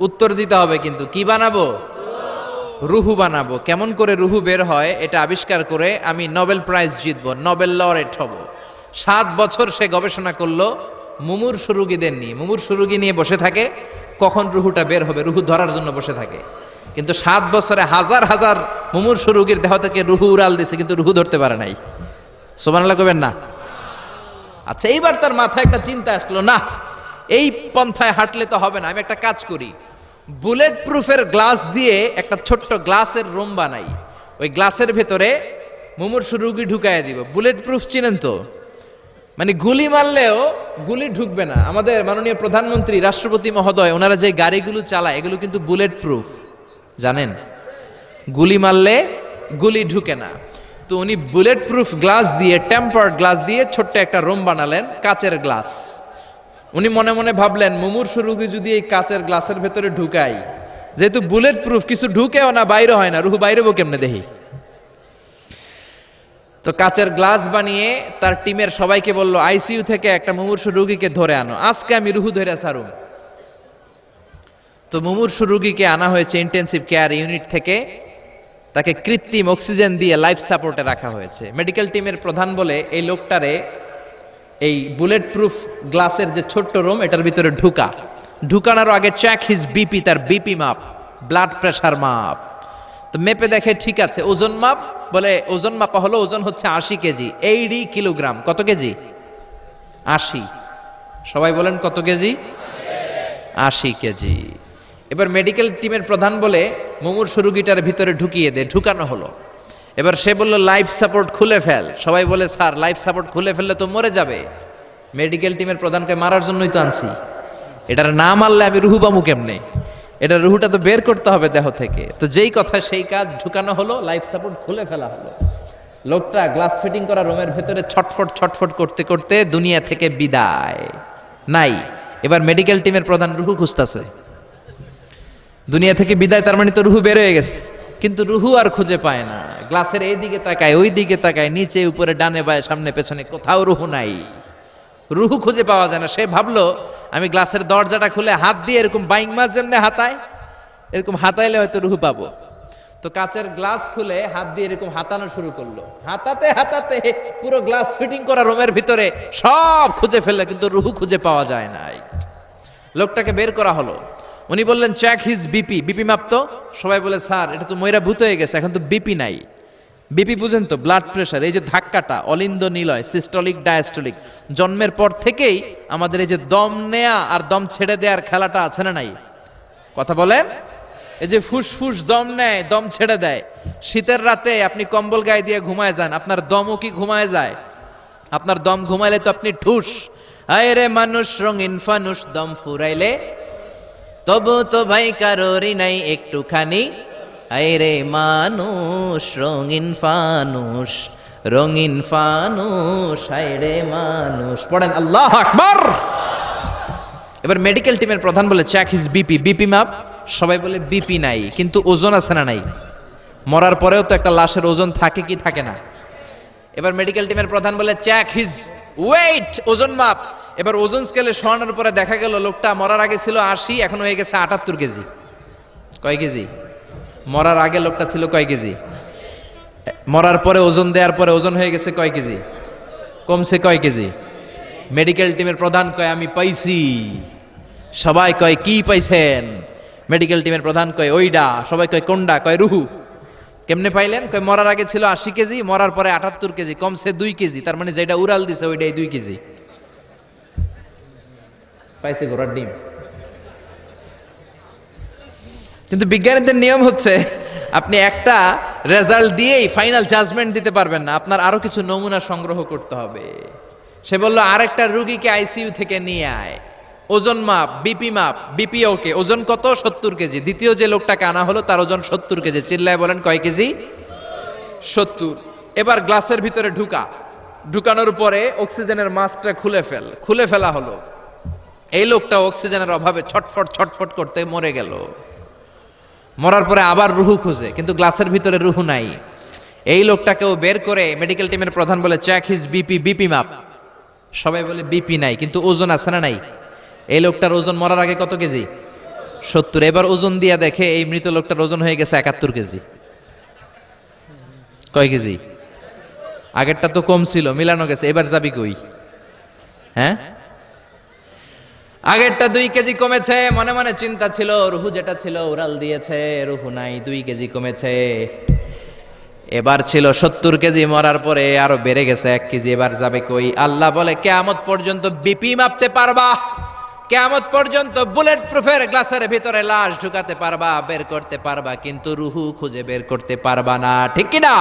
উত্তর দিতে হবে কিন্তু, কি বানাবো? রুহু বানাবো। কেমন করে রুহু বের হয় এটা আবিষ্কার করে আমি নোবেল প্রাইজ জিতবো, নোবেল লরেট হব। 7 বছর সে গবেষণা করলো, মুমূর্ষু রোগীদের নিয়ে, মুমূর্ষু রোগী নিয়ে বসে থাকে, কখন রুহুটা বের হবে, রুহু ধরার জন্য বসে থাকে। কিন্তু 7 বছরে হাজার হাজার মুমূর্ষু রোগীর দেহ থেকে রুহু উড়াল দিছে, কিন্তু রুহু ধরতে পারে নাই। সুবহানাল্লাহ কইবেন না? আচ্ছা, এইবার তার মাথায় একটা চিন্তা আসলো, না এই পন্থায় হাঁটলে তো হবে না, আমি একটা কাজ করি, বুলেট প্রুফের গ্লাস দিয়ে একটা ছোট্ট গ্লাসের রুম বানাই, ওই গ্লাসের ভেতরে মুমূর্ষু রোগী ঢুকায় দিব। বুলেট প্রুফ চিনেন তো? মানে গুলি মারলেও গুলি ঢুকবে না। আমাদের মাননীয় প্রধানমন্ত্রী, রাষ্ট্রপতি মহোদয়, ওনারা যে গাড়িগুলো চালায় এগুলো কিন্তু বুলেট প্রুফ, জানেন? গুলি মারলে গুলি ঢুকে না। তো উনি বুলেট প্রুফ গ্লাস দিয়ে, টেম্পার্ড গ্লাস দিয়ে ছোট্ট একটা রুম বানালেন, কাচের গ্লাস। উনি মনে মনে ভাবলেন, মুমূর্ষু রোগী যদি এই কাচের গ্লাসের ভেতরে ঢুকাই, যেহেতু বুলেট প্রুফ, কিছু ঢুকেও না, বাইরে হয় না, রুহু বাইরেবো কেমনে দেখি। তো কাচের গ্লাস বানিয়ে তার টিমের সবাইকে বলল, আইসিইউ থেকে একটা মুমূর্ষু রোগীকে ধরে আনো, আজকে আমি রুহু ধরে ছাড়ুম। তো মুমূর্ষু রোগীকে আনা হয়েছে ইন্টেনসিভ কেয়ার ইউনিট থেকে, তাকে কৃত্রিম অক্সিজেন দিয়ে লাইফ সাপোর্টে রাখা হয়েছে। মেডিকেল টিমের প্রধান বলে, এই লোকটারে এই বুলেট প্রুফ গ্লাসের যে ছোট্ট রুম, এটার ভিতরে ঢুকানোর আগে চেক হিজ বিপি, তার বিপি মাপ, ব্লাড প্রেশার মাপ। তো তো মেপে দেখে ঠিক আছে, ওজন মাপ, বলে ওজন মাপা হলো, ওজন হচ্ছে 80 কেজি, 80 কিলোগ্রাম। কত কেজি? 80। সবাই বলেন কত কেজি? 80 কেজি। এবার মেডিকেল টিমের প্রধান বলে মুমূর্ষু রোগীটার ভিতরে ঢুকিয়ে দে, ঢুকানো হলো। এবার সে বলল লাইফ সাপোর্ট খুলে ফেল। সবাই বলে স্যার লাইফ সাপোর্ট খুলে ফেললে তো মরে যাবে। মেডিকেল টিমের প্রধানকে মারার জন্যই তো আনছি, এটার না মারলে আমি রুহু পামু কেমনে? এটা রুহুটা তো বের করতে হবে দেহ থেকে। তো যেই কথা সেই কাজ, ঢুকানো হলো, লাইফ সাপোর্ট খুলে ফেলা হলো। লোকটা গ্লাস ফিটিং করা রুমের ভেতরে ছটফট ছটফট করতে করতে দুনিয়া থেকে বিদায় নাই। এবার মেডিকেল টিমের প্রধান রুহু খুঁজতেছে, দুনিয়া থেকে বিদায়, তার মানে তো রুহু বের হয়ে গেছে, কিন্তু রুহু আর খুঁজে পায় না। গ্লাসের এই দিকে তাকায়, ওই দিকে তাকায়, নিচে উপরে ডানে বায়ে সামনে পেছনে, কোথাও রুহু নাই, রুহু খুঁজে পাওয়া যায় না। সে ভাবলো আমি গ্লাসের দরজাটা খুলে হাত দিয়ে এরকম বাইং মাছ যেমনে হাতায়, এরকম হাতাইলে হয়তো রুহু পাবো। তো কাচের গ্লাস খুলে হাত দিয়ে এরকম হাতানো শুরু করলো। হাতাতে হাতাতে পুরো গ্লাস ফিটিং করা রুমের ভিতরে সব খুঁজে ফেললো, কিন্তু রুহু খুঁজে পাওয়া যায় নাই। লোকটাকে বের করা হলো। উনি বললেন চেক হিজ বিপি, বিপি মাপতো। সবাই বলে স্যার এটা তো ময়রা ভূত হয়ে গেছে, এখন তো বিপি নাই। বিপি বুঝেন তো, ব্লাড প্রেশার। এই যে ধাক্কাটা, অলিন্দ নিলয়, সিস্টলিক ডায়াস্টলিক, জন্মের পর থেকেই আমাদের এই যে দম নেয়া আর দম ছেড়ে দেওয়ার খেলাটা আছে না নাই? কথা বলেন। এই যে ফুসফুস দম নেয়, দম ছেড়ে দেয়। শীতের রাতে আপনি কম্বল গায়ে দিয়ে ঘুমায় যান, আপনার দমও কি ঘুমায় যায়? আপনার দম ঘুমাইলে তো আপনি ঠুস। আয় রে মানুষ রঙিন ফানুস, দম ফুরাইলে তবু তো ভাই কারোরই নাই একটুখানি। আয় রে মানুষ রঙিন ফানুস, রঙিন ফানুস, আয় রে মানুষ। পড়েন আল্লাহু আকবার। এবার মেডিকেল টিমের প্রধান বলে চেক হিজ বিপি, বিপি মাপ। সবাই বলে বিপি নাই, কিন্তু ওজন আছে না নাই? মরার পরেও তো একটা লাশের ওজন থাকে কি থাকে না? এবার মেডিকেল টিমের প্রধান বলে চেক হিজ ওয়েট, ওজন মাপ। এবার ওজন স্কেলে শোয়ানোর পরে দেখা গেল লোকটা মরার আগে ছিল 80, এখন হয়ে গেছে 78 কেজি। কয় কেজি? মরার আগে লোকটা ছিল কয় কেজি? মরার পরে ওজন দেওয়ার পরে ওজন হয়ে গেছে কয় কেজি? কমছে কয় কেজি? মেডিকেল টিমের প্রধান কয় আমি পাইছি। সবাই কয় কি পাইছেন? মেডিকেল টিমের প্রধান কয় ওইডা। সবাই কয় কোনডা? কয় রুহু। কেমনে পাইলেন? কয় মরার আগে ছিল 80 কেজি, মরার পরে 78 কেজি, কমছে 2 কেজি। তার মানে যেটা উড়াল দিছে ওইটাই 2 কেজি। পাইছে ঘোড়ার ডিম। কিন্তু বিজ্ঞানীদের নিয়ম হচ্ছে আপনি একটা রেজাল্ট দিয়েই ফাইনাল জাজমেন্ট দিতে পারবেন না, আপনার আরো কিছু নমুনা সংগ্রহ করতে হবে। সে বলল আরেকটা রোগীকে আইসিইউ থেকে নিয়ে আয়, ওজন মাপ, বিপি মাপ। বিপি ওকে, ওজন কত? 70 কেজি। দ্বিতীয় যে লোকটাকে আনা হলো তার ওজন 70 কেজি। চিল্লায় বলেন কয় কেজি? 70। এবার গ্লাসের ভিতরে ঢুকানোর পরে অক্সিজেনের মাস্কটা খুলে ফেলা হলো। এই লোকটা অক্সিজেনের অভাবে ছটফট ছটফট করতে মরে গেল। মরার পরে আবার রুহু খুঁজে, কিন্তু গ্লাসের ভিতরে রুহু নাই। এই লোকটাকেও বের করে মেডিকেল টিমের প্রধান বলে চেক হিজ বিপি, বিপি মাপ। সবাই বলে বিপি নাই, কিন্তু ওজন আছে না নাই? এই লোকটার ওজন মরার আগে কত কেজি? 70। এবার ওজন দিয়া দেখে এই মৃত লোকটার ওজন হয়ে গেছে 71 কেজি। কয় কেজি? আগেরটা তো কম ছিল, মিলানো গেছে। এবার যাবি কই? হ্যাঁ, আগেরটা 2 কেজি কমেছে। মনে মনে চিন্তা ছিল, রুহু যেটা ছিল উড়াল দিয়েছে, রুহু নাই, 2 কেজি কমেছে। এবার ছিল 70 কেজি, মরার পরে আরো বেড়ে গেছে 1 কেজি। এবার যাবে কই? আল্লাহ বলে কিয়ামত পর্যন্ত বিপি মাপতে পারবা, কিয়ামত পর্যন্ত বুলেট প্রুফের গ্লাসের ভিতরে লাশ ঢুকাতে পারবা, বের করতে পারবা, কিন্তু রুহু খুঁজে বের করতে পারবা না। ঠিক কি না?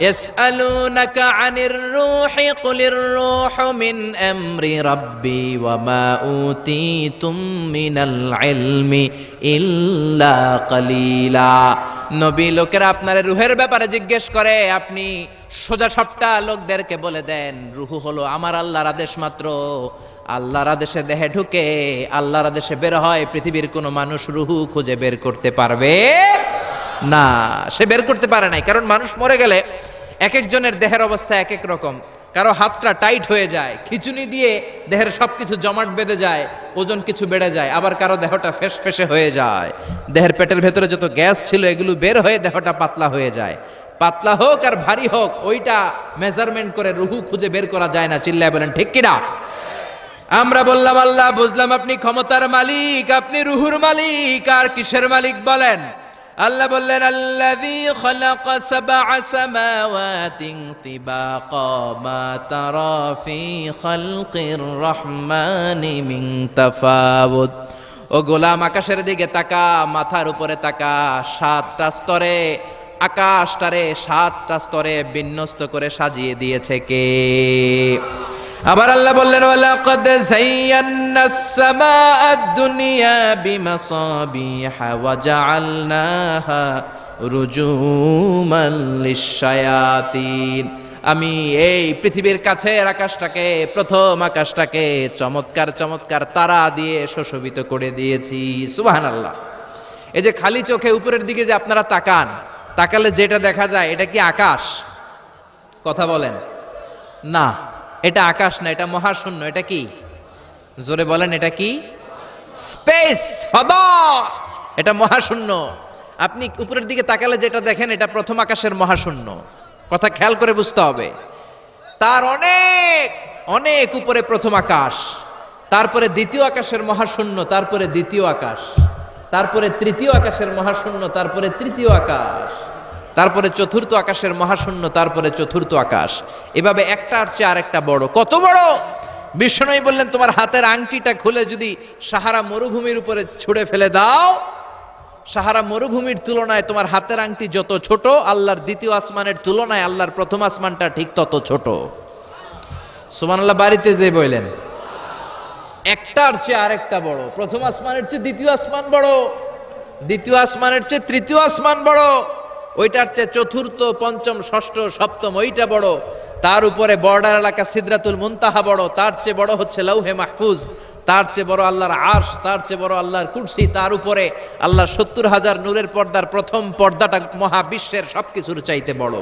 ইয়াসআলুনাকা আনির রূহি কুলির রূহু মিন আমরি রাব্বি ওয়া মা উতিতুম মিনাল ইলমি ইল্লা কালিলা। নবী লোকেরা আপনার রুহের ব্যাপারে জিজ্ঞেস করে, আপনি সোজা সাপটা লোকদেরকে বলে দেন রুহু হলো আমার আল্লাহর আদেশ মাত্র। আল্লাহর আদেশে দেহে ঢুকে, আল্লাহর আদেশে বের হয়। পৃথিবীর কোনো মানুষ রুহু খুঁজে বের করতে পারবে না। সে বের করতে পারে নাই, কারণ মানুষ মরে গেলে এক একজনের দেহের অবস্থা এক এক রকম। কারো হাতটা টাইট হয়ে যায়, খিচুনি দিয়ে দেহের সবকিছু জমাট বেঁধে যায়, ওজন কিছু বেড়ে যায়। আবার কারো দেহটা ফেসফেসে হয়ে যায়, দেহের পেটের ভেতরে যত গ্যাস ছিল এগুলো বের হয়ে দেহটা পাতলা হয়ে যায়। পাতলা হোক আর ভারী হোক, ওইটা মেজারমেন্ট করে রুহু খুঁজে বের করা যায় না। চিল্লায় বলেন ঠিক কিনা? আমরা বললাম আল্লাহ, বুঝলাম আপনি ক্ষমতার মালিক, আপনি রুহুর মালিক, আর কিসের মালিক বলেন? আল্লাহ বললেন আল্লাযী খালাকা সাবআ সামাওয়াতিন তিবাকা মা তারা ফি খালকির রহমানি মিন তাফাউত। ও গোলাম, আকাশের দিকে তাকা, মাথার উপরে তাকা, 7টা স্তরে আকাশটারে 7টা স্তরে বিন্যস্ত করে সাজিয়ে দিয়েছে কে? আবার আল্লাহ বললেন ওয়ালাকাদ যায়্যানাস সামাআদ দুনিয়া বিমাসাবিহা ওয়া জাআলনাহা রুজুমান লিশ-শায়াতিন। আমি এই পৃথিবীর কাছের আকাশটাকে, প্রথম আকাশটাকে চমৎকার চমৎকার তারা দিয়ে সুশোভিত করে দিয়েছি। সুবহানাল্লাহ। এই যে খালি চোখে উপরের দিকে যে আপনারা তাকান, তাকালে যেটা দেখা যায় এটা কি আকাশ? কথা বলেন না, এটা আকাশ না, এটা মহাশূন্য। এটা কি? জোরে বলেন, এটা কি? স্পেস, ফাদা। এটা মহাশূন্য। আপনি উপরের দিকে তাকালে যেটা দেখেন এটা প্রথম আকাশের মহাশূন্য। কথা খেয়াল করে বুঝতে হবে। তার অনেক অনেক উপরে প্রথম আকাশ, তারপরে দ্বিতীয় আকাশের মহাশূন্য, তারপরে দ্বিতীয় আকাশ, তারপরে তৃতীয় আকাশের মহাশূন্য, তারপরে তৃতীয় আকাশ, তারপরে চতুর্থ আকাশের মহাশূন্য, তারপরে চতুর্থ আকাশ। এভাবে একটার চেয়ে আরেকটা বড়। কত বড়? বিষ্ণু বললেন তোমার হাতের আংটিটা খুলে যদি সাহারা মরুভূমির উপরে ছুঁড়ে ফেলে দাও, সাহারা মরুভূমির তুলনায় তোমার হাতের আংটি যত ছোট, আল্লাহর দ্বিতীয় আসমানের তুলনায় আল্লাহর প্রথম আসমানটা ঠিক তত ছোট। সুবহানাল্লাহ। বাড়িতে যে বললেন একটার চেয়ে আরেকটা বড়। প্রথম আসমানের চেয়ে দ্বিতীয় আসমান বড়, দ্বিতীয় আসমানের চেয়ে তৃতীয় আসমান বড়, ওইটার চেয়ে চতুর্থ, পঞ্চম, ষষ্ঠ, সপ্তম ওইটা বড়, তার উপরে বর্ডার এলাকা সিদরাতুল মুনতাহা বড়, তার চেয়ে বড় হচ্ছে লৌহে মাহফুজ, তার চেয়ে বড় আল্লাহর আরশ, তার চেয়ে বড় আল্লাহর কুরসি, তার উপরে আল্লাহর ৭০,০০০ নূরের পর্দার প্রথম পর্দাটা মহাবিশ্বের সবকিছুর চাইতে বড়।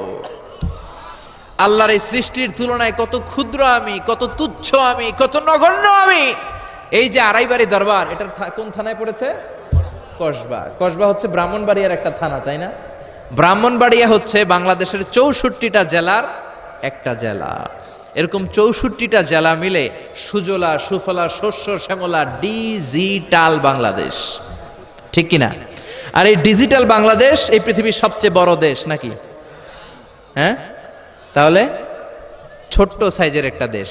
আল্লাহর এই সৃষ্টির তুলনায় কত ক্ষুদ্র আমি, কত তুচ্ছ আমি, কত নগণ্য আমি। এই যে আড়াইবাড়ি দরবার, এটার কোন থানায় পড়েছে? কসবা। কসবা হচ্ছে ব্রাহ্মণবাড়িয়ার একটা থানা, তাই না? ব্রাহ্মণবাড়িয়া হচ্ছে বাংলাদেশের ৬৪টা জেলার একটা জেলা। এরকম ৬৪টা জেলা মিলে সুজলা সুফলা শস্য শ্যামলা ডিজিটাল বাংলাদেশ, ঠিক কিনা? আর এই ডিজিটাল বাংলাদেশ এই পৃথিবীর সবচেয়ে বড় দেশ নাকি? হ্যাঁ, তাহলে ছোট্ট সাইজের একটা দেশ।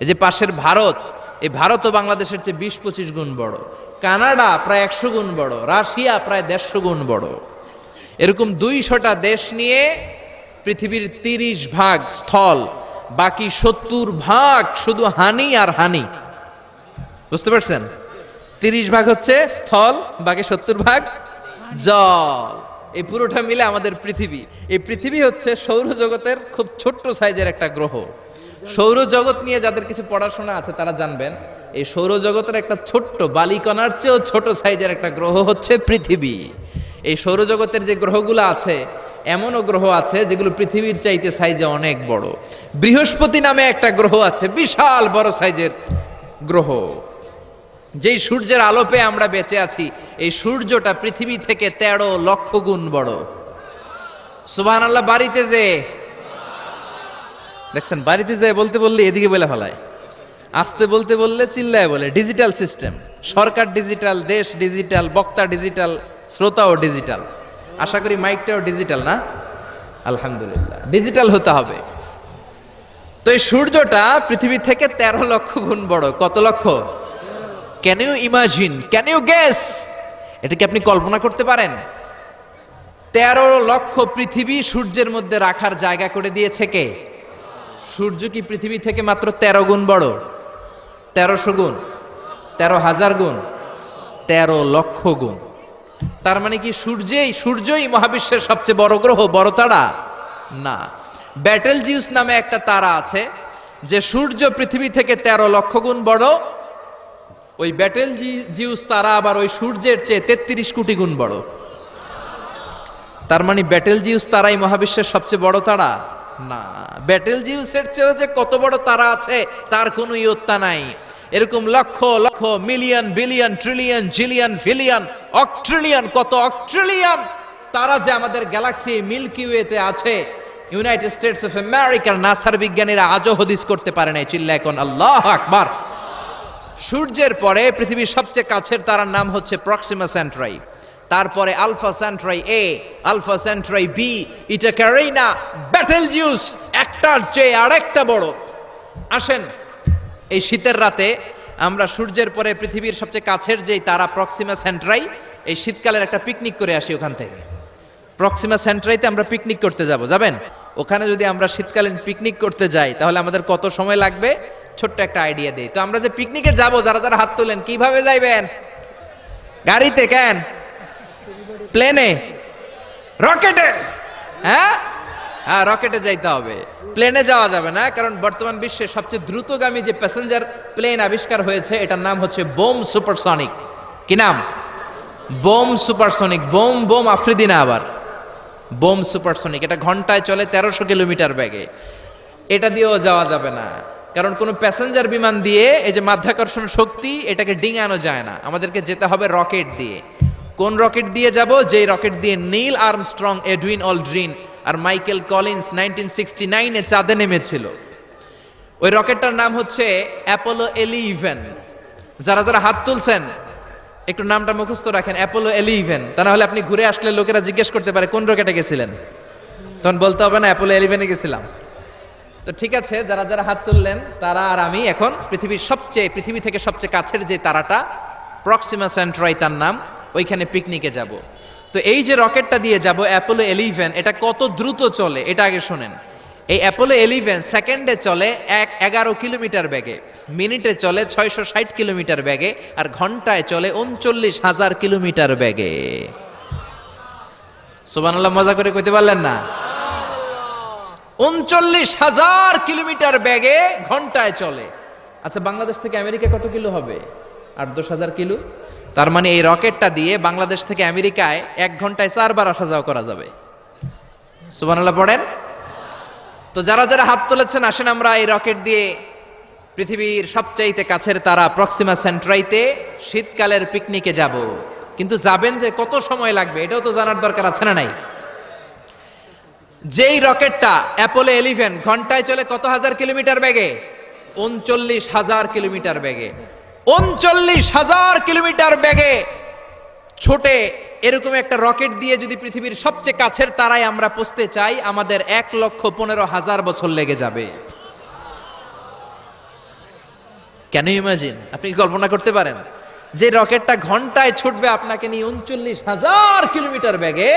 এই যে পাশের ভারত, এই ভারতও বাংলাদেশের চেয়ে ২০-২৫ গুণ বড়। কানাডা প্রায় ১০০ গুণ বড়, রাশিয়া প্রায় ১৫০ গুণ বড়। এরকম ২০০টা দেশ নিয়ে পৃথিবীর ৩০ ভাগ স্থল, বাকি ৭০ ভাগ শুধু হানি আর হানি। বুঝতে পারছেন? ৩০ ভাগ হচ্ছে স্থল, বাকি ৭০ ভাগ জল। এই পুরোটা মিলে আমাদের পৃথিবী। এই পৃথিবী হচ্ছে সৌরজগতের খুব ছোট্ট সাইজের একটা গ্রহ। সৌরজগৎ নিয়ে যাদের কিছু পড়াশোনা আছে তারা জানবেন, এই সৌরজগতের একটা ছোট্ট বালিকণার চেয়েও ছোট সাইজের একটা গ্রহ হচ্ছে পৃথিবী। এই সৌরজগতের যে গ্রহগুলো আছে, এমনও গ্রহ আছে যেগুলো পৃথিবীর চাইতে সাইজে অনেক বড়। বৃহস্পতি নামে একটা গ্রহ আছে, বিশাল বড় সাইজের গ্রহ। যেই সূর্যের আলো পেয়ে আমরা বেঁচে আছি, এই সূর্যটা পৃথিবী থেকে ১৩ লক্ষ গুণ বড়। সুবহানাল্লাহ। বাড়িতে যে দেখছেন, বাড়িতে যে বলতে বললে এদিকে বলে ফেলায়, আসতে বলতে বললে চিল্লায় বলে। ডিজিটাল সিস্টেম, সরকার ডিজিটাল, দেশ ডিজিটাল, বক্তা ডিজিটাল, শ্রোতাও ডিজিটাল। আশা করি মাইকটাও ডিজিটাল না? আলহামদুলিল্লাহ, ডিজিটাল হতে হবে। তো এই সূর্যটা পৃথিবী থেকে ১৩ লক্ষ গুণ বড়। কত লক্ষ? Can you imagine, can you guess? এটা কি আপনি কল্পনা করতে পারেন? ১৩ লক্ষ পৃথিবী সূর্যের মধ্যে রাখার জায়গা করে দিয়েছে কে? সূর্য কি পৃথিবী থেকে মাত্র ১৩ গুণ বড়? ১৩০০ গুণ, ১৩,০০০ গুণ, ১৩ লক্ষ গুণ। তার মানে কি সূর্যই মহাবিশ্বের সবচেয়ে বড় গ্রহ, বড় তারা? না। ব্যাটেল জিউস নামে একটা তারা আছে, যে সূর্য পৃথিবী থেকে ১৩ লক্ষ গুণ বড়। ওই ব্যাটেল জিউস তারা আবার ওই সূর্যের চেয়ে ৩৩ কোটি গুণ বড়। তার মানে ব্যাটেল জিউস তারাই মহাবিশ্বের সবচেয়ে বড় তারা? না। ব্যাটেল জিউসের চেয়েও যে কত বড় তারা আছে তার কোনো ইয়ত্তা নাই। এরকম lakh lakh, million, billion, trillion, zillion, ফিলিয়ন, অক্ট্রিলিয়ন, কত অক্ট্রিলিয়ন তারা যে আমাদের গ্যালাক্সি মিল্কি ওয়েতে আছে, ইউনাইটেড স্টেটস অফ আমেরিকার নাসার বিজ্ঞানীরা আজও হদিস করতে পারে নাই। চিল্লায় কোন আল্লাহু আকবার। সূর্যের পরে পৃথিবীর সবচেয়ে কাছের তারার নাম হচ্ছে প্রক্সিমা সেন্টরাই। তারপরে আলফা সেন্ট্রাই এ, আলফা সেন্ট্রাই বি, ইটা ক্যারিনা, ব্যাটেল জিউস, একটার চেয়ে আরেকটা বড়। আসেন এই শীতের রাতে আমরা সূর্যের পরে পৃথিবীর সবচেয়ে কাছের যেই তারা প্রক্সিমা সেন্ট্রাই, এই শীতকালের একটা পিকনিক করে আসি ওখান থেকে। প্রক্সিমা সেন্ট্রাইতে আমরা পিকনিক করতে যাব, যাবেন? ওখানে যদি আমরা শীতকালীন পিকনিক করতে যাই তাহলে আমাদের কত সময় লাগবে ছোট্ট একটা আইডিয়া দেই। তো আমরা যে পিকনিকে যাব, যারা যারা হাত তোলেন, কিভাবে যাইবেন? গাড়িতে? কেন? প্লেনে? রকেটে? হ্যাঁ, রকেটে যাইতে হবে, প্লেনে যাওয়া যাবে না। কারণ বর্তমান বিশ্বে সবচেয়ে দ্রুতগামী যে প্যাসেঞ্জার প্লেন আবিষ্কার হয়েছে এটার নাম হচ্ছে বোম সুপারসনিক। কি নাম? Bomb supersonic. Bomb bomb Afridi না, আবার বোম সুপারসনিক। এটা ঘন্টায় চলে 1300 কিলোমিটার বেগে। এটা দিয়েও যাওয়া যাবে না, কারণ কোনো প্যাসেঞ্জার বিমান দিয়ে এই যে মাধ্যাকর্ষণ শক্তি এটাকে ডিঙানো যায় না। আমাদেরকে যেতে হবে রকেট দিয়ে। কোন রকেট দিয়ে যাব? যেই রকেট দিয়ে নীল আর্মস্ট্রং, এডউইন অলড্রিন আর মাইকেল কলিন্স 1969-এ চাঁদে নেমেছিল। ওই রকেটটার নাম হচ্ছে অ্যাপোলো 11। যারা যারা হাত তুলছেন একটু নামটা মুখস্থ রাখেন, অ্যাপোলো 11। তা না হলে আপনি ঘুরে আসলে লোকেরা জিজ্ঞেস করতে পারে কোন রকেটে গেছিলেন, তখন বলতে হবে না অ্যাপোলো 11-এ গেছিলাম। তো ঠিক আছে, যারা যারা হাত তুললেন তারা আর আমি এখন পৃথিবী থেকে সবচেয়ে কাছের যে তারাটা প্রক্সিমা সেন্ট্রাই তার নাম, ওইখানে পিকনিকে যাব। তো এই যে রকেটটা দিয়ে যাব অ্যাপোলো 11, এটা কত দ্রুত চলে এটা আগে শোনেন। এই অ্যাপোলো 11 সেকেন্ডে চলে 11 কিলোমিটার বেগে, মিনিটে চলে 660 কিলোমিটার বেগে, আর ঘন্টায় চলে 39,000 কিলোমিটার বেগে। সুবহানাল্লাহ, মজা করে কইতে পারলেন না? 39,000 কিলোমিটার বেগে ঘন্টায় চলে। আচ্ছা, বাংলাদেশ থেকে আমেরিকা কত কিলো হবে? 8-10,000 কিলো। তার মানে এই রকেটটা দিয়ে বাংলাদেশ থেকে আমেরিকায় 1 ঘন্টায় 4 বার আসা যাওয়া করা যাবে। সুবহানাল্লাহ পড়েন। তো যারা যারা হাত তুলেছেন, আসেন আমরা এই রকেট দিয়ে পৃথিবীর সবচাইতে কাছের তারা প্রক্সিমা সেন্ট্রাইতে শীতকালের পিকনিকে যাব। কিন্তু যাবেন যে কত সময় লাগবে এটাও তো জানার দরকার আছে না নাই? যেই রকেটটা অ্যাপোলো 11 ঘন্টায় চলে কত হাজার কিলোমিটার বেগে? 39,000 কিলোমিটার বেগে। 39,000 কিলোমিটার বেগে ছোটে এরকম একটা রকেট দিয়ে যদি পৃথিবীর সবচেয়ে কাছের তারায় আমরা পৌঁছতে চাই, আমাদের 1,15,000 বছর লেগে যাবে। Can you imagine? আপনি কি কল্পনা করতে পারেন যে রকেটটা ঘন্টায় ছুটবে আপনাকে নিয়ে 39,000 কিলোমিটার বেগে?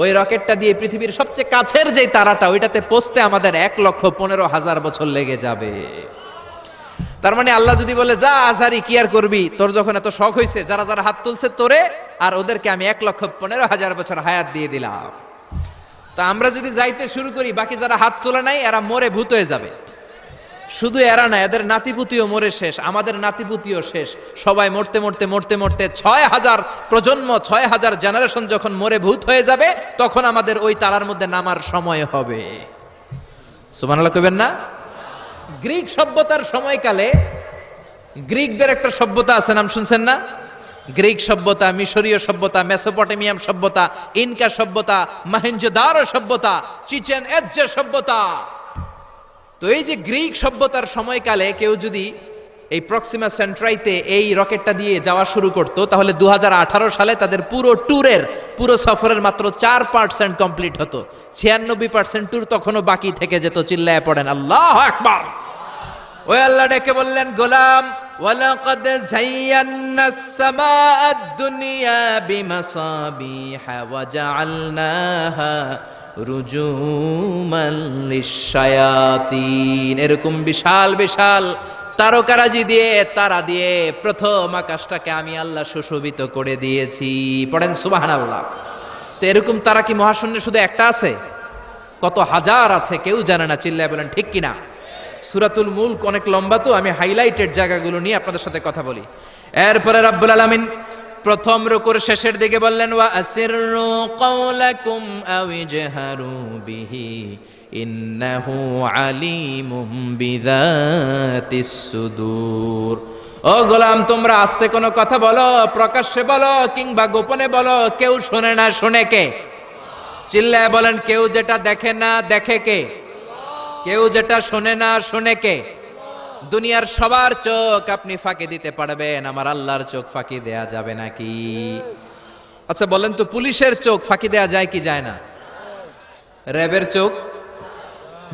ওই রকেটটা দিয়ে পৃথিবীর সবচেয়ে কাছের যে তারাটা ওইটাতে পৌঁছতে আমাদের 1,15,000 বছর লেগে যাবে। তার মানে আল্লাহ যদি বলে যা আজহারি কি আর করবি, তোর যখন এত শখ হয়েছে, যারা যারা হাত তুলছে তোরে আর ওদেরকে আমি 1,15,000 বছর হায়াত দিয়ে দিলাম। তা আমরা যদি যাইতে শুরু করি, বাকি যারা হাত তোলে নাই এরা মরে ভূত হয়ে যাবে। শুধু এরা না, এদের নাতিপুতিও মরে শেষ, আমাদের নাতিপুতিও শেষ। সবাই মরতে মরতে মরতে মরতে 6,000 প্রজন্ম, 6,000 জেনারেশন যখন মরে ভূত হয়ে যাবে, তখন আমাদের ওই তারার মধ্যে নামার সময় হবে। সুবহানাল্লাহ কইবেন না? গ্রিক সভ্যতার সময়কালে গ্রিকদের একটা সভ্যতা আছে, নাম শুনছেন না? গ্রিক সভ্যতা, মিশরীয় সভ্যতা, মেসোপটেমিয়াম সভ্যতা, ইনকা সভ্যতা, মহেঞ্জোদারো সভ্যতা, চিচেন ইৎজা সভ্যতা। তো এই যে গ্রিক সভ্যতার সময়কালে কেউ যদি এই প্রক্সিমা সেন্ট্রাইতে এই রকেটটা দিয়ে যাওয়া শুরু করত, তাহলে 2018 সালে তাদের পুরো সফরের মাত্র 4% কমপ্লিট হতো। 96% ট্যুর তখনও বাকি থেকে যেত। চিল্লায় পড়েন আল্লাহু আকবার। ওই আল্লাহ ডেকে বললেন, গোলাম ওয়ালাকাদ যায়্যানাস সামাআদ দুনিয়া বিমাসাবিহা ওয়া জাআলনাহা রুজুমান লিশ-শায়াতিন। এরকম বিশাল বিশাল তারকারাজি দিয়ে, তারা দিয়ে প্রথম আকাশটাকে আমি আল্লাহ সুশোভিত করে দিয়েছি। পড়েন সুবহানাল্লাহ। তো এরকম তারা কি মহাশূন্যে শুধু একটা আছে? কত হাজার আছে কেউ জানে না। চিল্লায় বলেন ঠিক কিনা? সূরাতুল মুলক অনেক লম্বা, তো আমি হাইলাইটেড জায়গাগুলো নিয়ে আপনাদের সাথে কথা বলি। এরপরে রব্বুল আলামিন প্রথম রুকুর শেষের দিকে বললেন, ওয়া আসিররু কাওলাকুম আও ইজহারু বিহি ইন্নাহু আলিমুম বিযাতিস সুদূর। ও গোলাম, তোমরা আস্তে কোনো কথা বলো, প্রকাশ্যে বলো কিংবা গোপনে বলো, কেউ শোনে না, শোনে কে? চিল্লায় বলেন, কেউ যেটা দেখে না দেখে কে? কেউ যেটা শোনে না শোনে কে? দুনিয়ার সবার চোখ আপনি ফাঁকি দিতে পারবেন, আমার আল্লাহর চোখ ফাঁকি দেয়া যাবে নাকি? আচ্ছা বলেন তো, পুলিশের চোখ ফাঁকি দেয়া যায় কি যায় না? র্যাবের চোখ,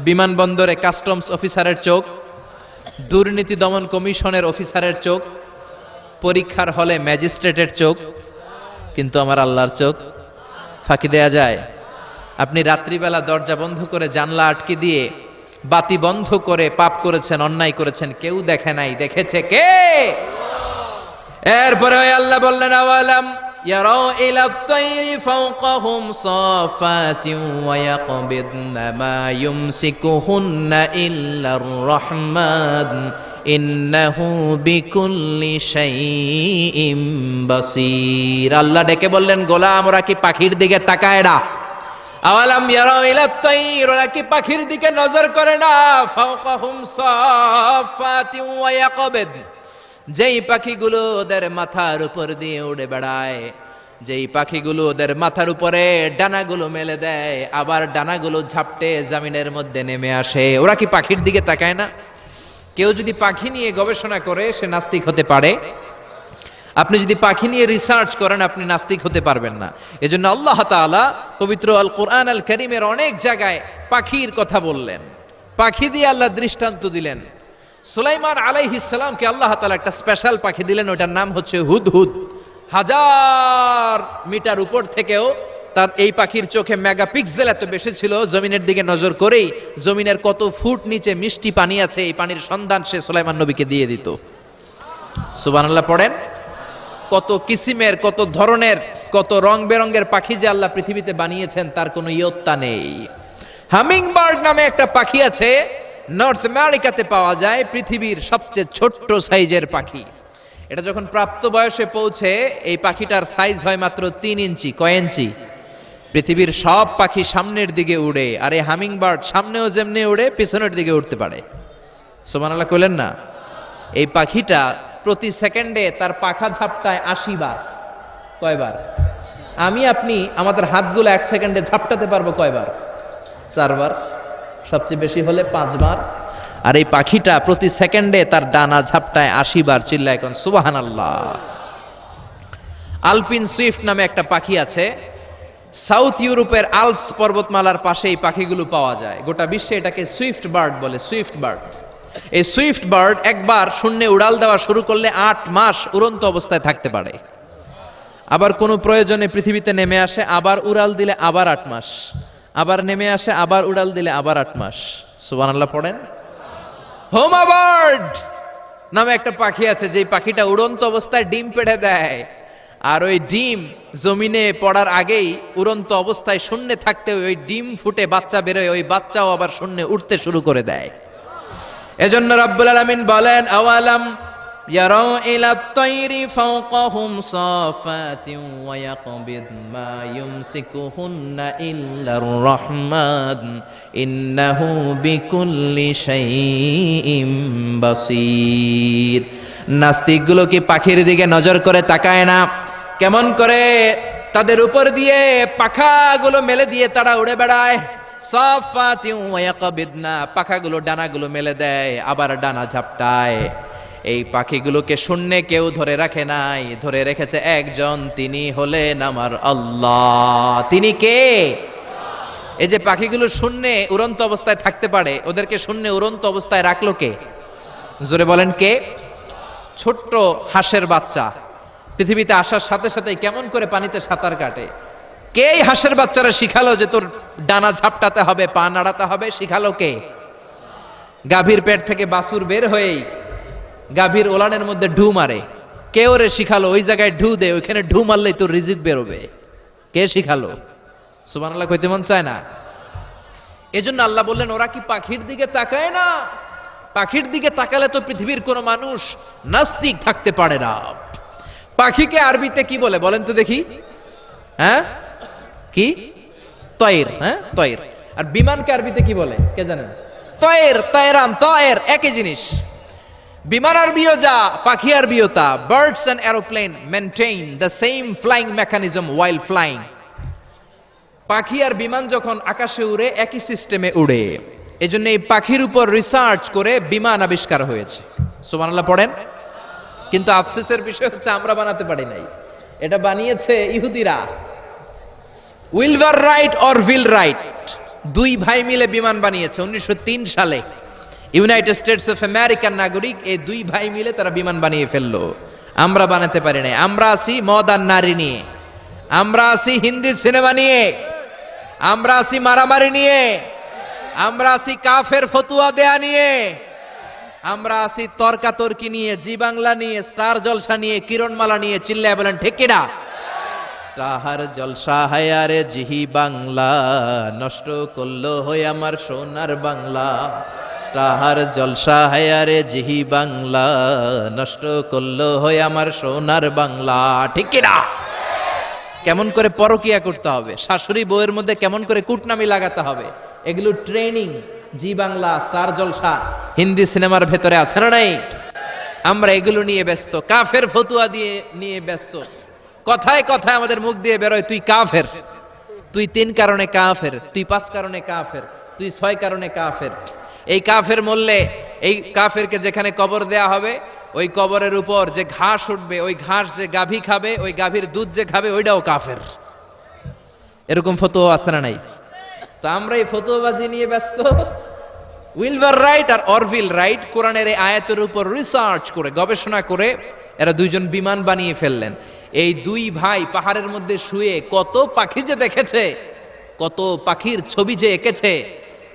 বিমানবন্দরে কাস্টমস অফিসারের চোখ, দুর্নীতি দমন কমিশনের অফিসারের চোখ, পরীক্ষার হলে ম্যাজিস্ট্রেটের চোখ, কিন্তু আমার আল্লাহর চোখ ফাঁকি দেয়া যায়? আপনি রাত্রিবেলা দরজা বন্ধ করে জানলা আটকে দিয়ে বাতি বন্ধ করে পাপ করেছেন, অন্যায় করেছেন, কেউ দেখে নাই, দেখেছে কে? এরপরে আল্লাহ বললেন, আওয়ালাম ইয়ারাউ ইলা তাইরি ফাওকাহুম সাফাতিন ওয়া ইয়াকবিদনা মা ইউমসিকুহুন্না ইল্লার রাহমান ইন্নাহু বিকুল্লি শাইইম বাসীর। আল্লাহ ডেকে বললেন, গোলাম ওরা কি পাখির দিকে তাকায় না? আওয়ালাম ইয়ারাউ ইলা তাইর, ওরা কি পাখির দিকে নজর করে না? ফাওকাহুম সাফাতিন ওয়া ইয়াকবিদ, যেই পাখিগুলো ওদের মাথার উপর দিয়ে উড়ে বেড়ায়, যেই পাখিগুলো ওদের মাথার উপরে ডানাগুলো মেলে দেয়, আবার ডানাগুলো ঝাপটে জমিনের মধ্যে নেমে আসে, ওরা কি পাখির দিকে তাকায় না? কেউ যদি পাখি নিয়ে গবেষণা করে সে নাস্তিক হতে পারে। আপনি যদি পাখি নিয়ে রিসার্চ করেন আপনি নাস্তিক হতে পারবেন না। এজন্য আল্লাহ তাআলা পবিত্র আল কোরআন আল কারীমের অনেক জায়গায় পাখির কথা বললেন, পাখি দিয়ে আল্লাহ দৃষ্টান্ত দিলেন। সুলাইমান আলাইহিস সালামকে আল্লাহ তাআলা একটা স্পেশাল পাখি দিলেন, ওটার নাম হচ্ছে হুদহুদ। 1000 মিটার উপর থেকেও তার এই পাখির চোখে মেগাপিক্সেল এত বেশি ছিল, জমিনের দিকে নজর করেই জমিনের কত ফুট নিচে মিষ্টি পানি আছে এই পানির সন্ধান সে সুলাইমান নবীকে দিয়ে দিত। সুবহানাল্লাহ পড়েন। কত কিসিমের, কত ধরনের, কত রং বেরঙের পাখি যে আল্লাহ পৃথিবীতে বানিয়েছেন তার কোনো ইয়ত্তা নেই। হামিং বার্ড নামে একটা পাখি আছে, নর্থ আমেরিকাতে পাওয়া যায়, পৃথিবীর সবচেয়ে ছোট্ট সাইজের পাখি। এটা যখন প্রাপ্ত বয়সে পৌঁছে এই পাখিটার সাইজ হয় মাত্র 3 ইঞ্চি। কয় ইঞ্চি? পৃথিবীর সব পাখি সামনের দিকে উড়ে, আর এই হামিং বার্ড সামনেও যেমনি উড়ে পিছনের দিকে উঠতে পারে। সুবহানাল্লাহ কইলেন না? এই পাখিটা প্রতি সেকেন্ডে তার পাখা ঝাপটায় 80 বার। কয়বার? আমি আপনি আমাদের হাতগুলো 1 সেকেন্ডে ঝাপটাতে পারবো কয়বার? 4 বার, সবচেয়ে বেশি হলে 5 বার। আর এই পাখিটা প্রতি সেকেন্ডে তার ডানা ঝাপটায় 80 বার। চিল্লায় এখন সুবহানাল্লাহ। আলপিন সুইফট নামে একটা পাখি আছে, সাউথ ইউরোপের আল্পস পর্বতমালার পাশে এই পাখিগুলো পাওয়া যায়। গোটা বিশ্বে এটাকে সুইফট বার্ড বলে, সুইফট বার্ড। এই সুইফট বার্ড একবার শূন্যে উড়াল দেওয়া শুরু করলে 8 মাস উড়ন্ত অবস্থায় থাকতে পারে। আবার কোনো প্রয়োজনে পৃথিবীতে নেমে আসে, আবার উড়াল দিলে আবার 8 মাস, আবার নেমে আসে, আবার উড়াল দিলে আবার 8 মাস। সুবহানাল্লাহ পড়েন। হোমা বার্ড নামে একটা পাখি আছে, যে পাখিটা উড়ন্ত অবস্থায় ডিম পেড়ে দেয়, আর ওই ডিম জমিনে পড়ার আগেই উড়ন্ত অবস্থায় শূন্যে থাকতে ওই ডিম ফুটে বাচ্চা বেরোয়, ওই বাচ্চাও আবার শূন্যে উঠতে শুরু করে দেয়। এজন্য রাব্বুল আলামিন বলেন, আওয়ালাম ইয়ারাউ ইলা তাইরি ফাওকাহুম সাফাতিন ওয়া ইয়াকবিদ মা ইউমসিকুহুন্না ইল্লার রাহমান ইন্নাহু বিকুল্লি শাইইম বাসীর। নাস্তিকগুলো কি পাখির দিকে নজর করে তাকায় না? কেমন করে তাদের উপর দিয়ে পাখাগুলো মেলে দিয়ে তারা উড়ে বেড়ায়। সাফাতিন ওয়া ইয়াকবিদনা, পাখাগুলো ডানাগুলো মেলে দেয়, আবার ডানা ঝাপটায়। এই পাখিগুলোকে শূন্যে কেউ ধরে রাখে নাই, ধরে রেখেছে একজন, তিনি হলেন আমার আল্লাহ। তিনি কে? এই যে পাখিগুলো শূন্যে উড়ন্ত অবস্থায় থাকতে পারে, ওদেরকে শূন্যে উড়ন্ত অবস্থায় রাখলো কে? জোরে বলেন কে? ছোট্ট হাঁসের বাচ্চা পৃথিবীতে আসার সাথে সাথে কেমন করে পানিতে সাঁতার কাটে। কে এই হাঁসের বাচ্চারা শিখালো যে তোর ডানা ঝাপটাতে হবে, পা নাড়াতে হবে? শিখালো কে? গাভীর পেট থেকে বাছুর বের হয়েই গাভীর ওলানের মধ্যে ঢু মারে। কে ওরে শিখালো ওই জায়গায় ঢু দে, ওইখানে ঢু মারলেই তোর রিজিক বেরোবে? কে শিখালো? সুবহানাল্লাহ কইতে মন চায় না? এজন্য আল্লাহ বললেন, ওরা কি পাখির দিকে তাকায় না? পাখির দিকে তাকালে তো পৃথিবীর কোন মানুষ নাস্তিক থাকতে পারে না। পাখিকে আরবিতে কি বলে বলেন তো দেখি? হ্যাঁ, কি? তয়ের। হ্যাঁ, তয়ের। আর বিমানকে আরবিতে কি বলে কে জানেন? তয়ের, তয়রান, তয়ের একই জিনিস। বিমান আরবিও যা, পাখি আরবিও তা। Birds and aeroplane maintain the same flying mechanism while flying. পাখি আর বিমান যখন আকাশে উড়ে একই সিস্টেমে উড়ে। এজন্য এই পাখির উপর রিসার্চ করে বিমান আবিষ্কার হয়েছে। সুবহানাল্লাহ পড়েন। কিন্তু আফসোসের বিষয় হচ্ছে আমরা বানাতে পারি নাই। এটা বানিয়েছে ইহুদিরা। উইলভার রাইট অর উইল রাইট, দুই ভাই মিলে বিমান বানিয়েছে 1903 সালে। ইউনাইটেড স্টেটস অফ আমেরিকার নাগরিক, এই দুই ভাই মিলে তারা বিমান বানিয়ে ফেললো। আমরা বানাতে পারি নাই। আমরা আছি মদ আর নারী নিয়ে, আমরা আছি হিন্দি সিনেমা নিয়ে, আমরা আছি মারামারি নিয়ে, আমরা আছি কাফের ফতুয়া দেয়া নিয়ে, আমরা আছি তর্কাতর্কি নিয়ে, জি বাংলা নিয়ে, স্টার জলসা নিয়ে, কিরণমালা নিয়ে। চিল্লায় বলেন ঠিক কিনা? স্টার জলসা হায়ারে জিহি বাংলা, নষ্ট করলো হয়ে আমার সোনার বাংলা। স্টার জলসা হায়ারে জিহি বাংলা, নষ্ট করলো হয়ে আমার সোনার বাংলা। ঠিক কিনা? কেমন করে পরকিয়া করতে হবে, শাশুড়ি বউয়ের মধ্যে কেমন করে কুটনামি লাগাতে হবে, এগুলো ট্রেনিং জি বাংলা, স্টার জলসা, হিন্দি সিনেমার ভেতরে আছে না নাই? আমরা এগুলো নিয়ে ব্যস্ত, কাফের ফতুয়া দিয়ে নিয়ে ব্যস্ত। কথায় কথায় আমাদের মুখ দিয়ে বেরোয় তুই কাফের, তুই 3 কারণে কাফের, তুই 5 কারণে কাফের, তুই 6 কারণে কাফের। এই কাফের মরলে এই কাফেরকে যেখানে কবর দেয়া হবে, ওই কবরের উপর যে ঘাস উঠবে, ওই ঘাস যে গাভী খাবে, ওই গাভীর দুধ যে খাবে, ওইটাও কাফের। এরকম ফতোয়া আছে না নাই? তো আমরা এই ফতোয়াবাজি নিয়ে ব্যস্ত। উইলভার রাইট আর অরভিল রাইট কোরআনের এই আয়াতের উপর রিসার্চ করে, গবেষণা করে এরা দুইজন বিমান বানিয়ে ফেললেন। এই দুই ভাই পাহাড়ের মধ্যে শুয়ে কত পাখি যে দেখেছে, কত পাখির ছবি যে এঁকেছে,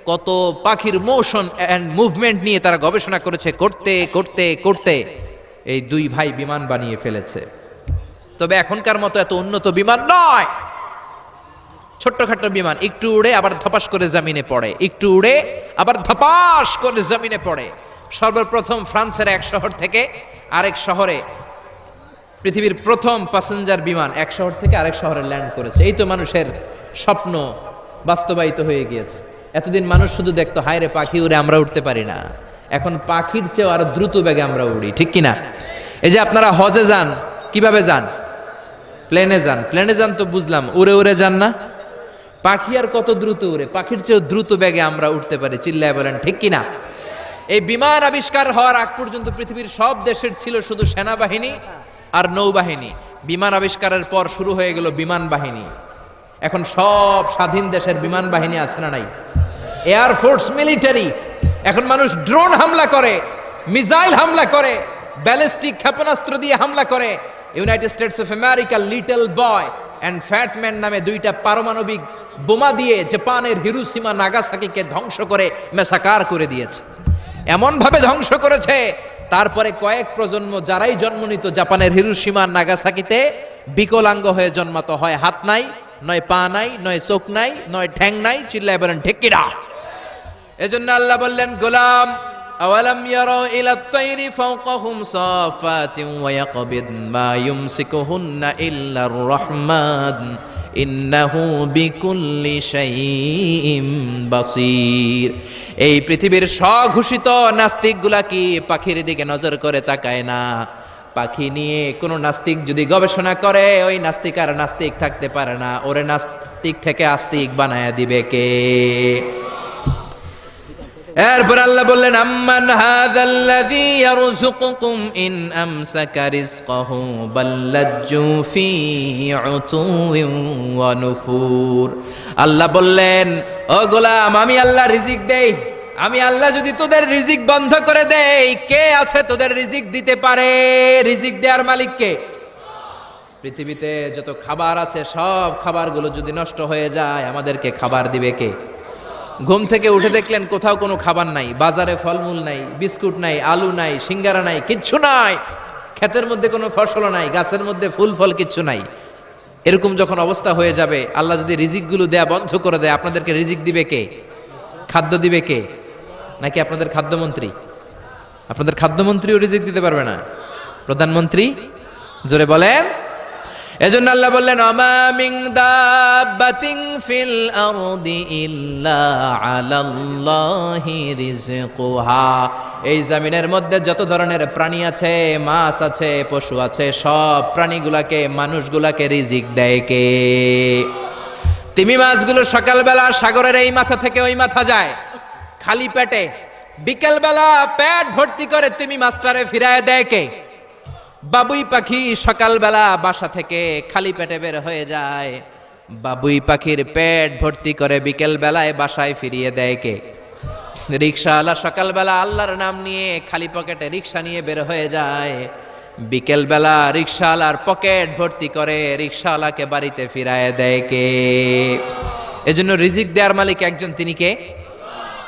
কত পাখির মোশন এন্ড মুভমেন্ট নিয়ে তারা গবেষণা করেছে। করতে করতে করতে এই দুই ভাই বিমান বানিয়ে ফেলেছে। তবে এখনকার মতো এত উন্নত বিমান নয়, ছোট্টখাট্ট বিমান, একটু উড়ে আবার ধপাস করে জমিনে পড়ে, একটু উড়ে আবার ধপাস করে জমিনে পড়ে। সর্বপ্রথম ফ্রান্সের এক শহর থেকে আরেক শহরে পৃথিবীর প্রথম প্যাসেঞ্জার বিমান এক শহর থেকে আরেক শহরে ল্যান্ড করেছে। এই তো মানুষের স্বপ্ন বাস্তবায়িত হয়ে গিয়েছে। এতদিন মানুষ শুধু দেখতো হায় রে পাখি উড়ে, আমরা উঠতে পারি না। এখন পাখির চেয়েও আরো দ্রুত বেগে আমরা উড়ি। ঠিক কিনা? এই যে আপনারা হজে যান, কিভাবে যান? প্লেনে যান। প্লেনে যান তো বুঝলাম, উড়ে উড়ে যান না? পাখি আর কত দ্রুত উড়ে, পাখির চেয়েও দ্রুত বেগে আমরা উঠতে পারি। চিল্লায় বলেন ঠিক কিনা? এই বিমান আবিষ্কার হওয়ার আগ পর্যন্ত পৃথিবীর সব দেশের ছিল শুধু সেনাবাহিনী আর নৌবাহিনী। বিমান আবিষ্কারের পর শুরু হয়ে গেল বিমান বাহিনী। এখন সব স্বাধীন দেশের বিমান বাহিনী আছে না নাই? Air force, military. এখন মানুষ ড্রোন হামলা করে, মিসাইল হামলা করে, ব্যালিস্টিক ক্ষেপণাস্ত্র দিয়ে হামলা করে। United states of America little boy and fat man নামে দুইটা পারমাণবিক বোমা দিয়ে জাপানের হিরোশিমা নাগাসাকিকে ধ্বংস করে মেসাকার করে দিয়েছে। এমন ভাবে ধ্বংস করেছে, তারপরে কয়েক প্রজন্ম যারাই জন্ম নিত জাপানের হিরোশিমা নাগাসাকিতে বিকলাঙ্গ হয়ে জন্মাতো। হয় হাত নাই, নয় পা নাই, নয় চোখ নাই, নয় ঠ্যাং নাই। চিল্লায় বলেন ঠিক কিনা? এজন্য আল্লাহ বললেন, গোলাম আওয়ালাম ইয়ারাউ ইলাত তাইরি ফাওকাহুম সাফাতিন ওয়া ইয়াকবিদ মা ইউমসিকুহুন্না ইল্লার রহমান ইন্নাহু বিকুল্লি শাইইন বাসীর। এই পৃথিবীর স্বঘোষিত নাস্তিকগুলা কি পাখির দিকে নজর করে তাকায় না? পাখি নিয়ে কোন নাস্তিক যদি গবেষণা করে, ওই নাস্তিক আর নাস্তিক থাকতে পারে না। ওরে নাস্তিক থেকে আস্তিক বানায়া দিবে কে? এরপর আল্লাহ বললেন, আম্মান হাযাল্লাযী ইয়ারযুকুকুম ইন আমসাকা রিজকাহু বাল্লাজ্জু ফী উতুওয়িন ওয়া নুফুর। আল্লাহ বললেন, ও গোলাম, আমি আল্লাহ রিজিক দেই। আমি আল্লাহ যদি তোদের রিজিক বন্ধ করে দেই, কে আছে তোদের রিজিক দিতে পারে? রিজিক দেওয়ার মালিক কে? পৃথিবীতে যত খাবার আছে সব খাবারগুলো যদি নষ্ট হয়ে যায়, আমাদেরকে খাবার দিবে কে? ঘুম থেকে উঠে দেখলেন কোথাও কোনো খাবার নাই, বাজারে ফলমূল নাই, বিস্কুট নাই, আলু নাই, সিঙ্গারা নাই, কিচ্ছু নাই। ক্ষেতের মধ্যে কোনো ফসল নাই, গাছের মধ্যে ফুল ফল কিচ্ছু নাই। এরকম যখন অবস্থা হয়ে যাবে, আল্লাহ যদি রিজিকগুলো দেয়া বন্ধ করে দেয়, আপনাদেরকে রিজিক দিবে কে? খাদ্য দিবে কে? নাকি আপনাদের খাদ্যমন্ত্রী? আপনাদের খাদ্যমন্ত্রীও রিজিক দিতে পারবে না? প্রধানমন্ত্রী? জোরে বলেন। এজন্য আল্লাহ বললেন, আমা মিন দাব্বাতিন ফিল আরদি ইল্লা আলাল্লাহি রিজকুহা। এই জমিনের মধ্যে যত ধরনের প্রাণী আছে, মাছ আছে, পশু আছে, সব প্রাণীগুলাকে, মানুষগুলাকে রিজিক দেয় কে? তিমি মাছগুলো সকালবেলা সাগরের এই মাথা থেকে ওই মাথা যায় খালি পেটে, বিকেলবেলা পেট ভর্তি করে তিমি মাছটারে ফিরায় দেয় কে? বাবুই পাখি সকালবেলা বাসা থেকে খালি পেটে বের হয়ে যায়। বাবুই পাখির পেট ভর্তি করে বিকেল বেলায় বাসায় ফিরিয়ে দেয় কে? রিকশাওয়ালা সকালবেলা আল্লাহর নাম নিয়ে খালি পকেটে রিকশা নিয়ে বের হয়ে যায়। বিকেল বেলা রিকশাওয়ালার পকেট ভর্তি করে রিকশাওয়ালাকে বাড়িতে ফিরায় দেয় কে? এজন্য রিজিক দেওয়ার মালিক একজন, তিনি কে?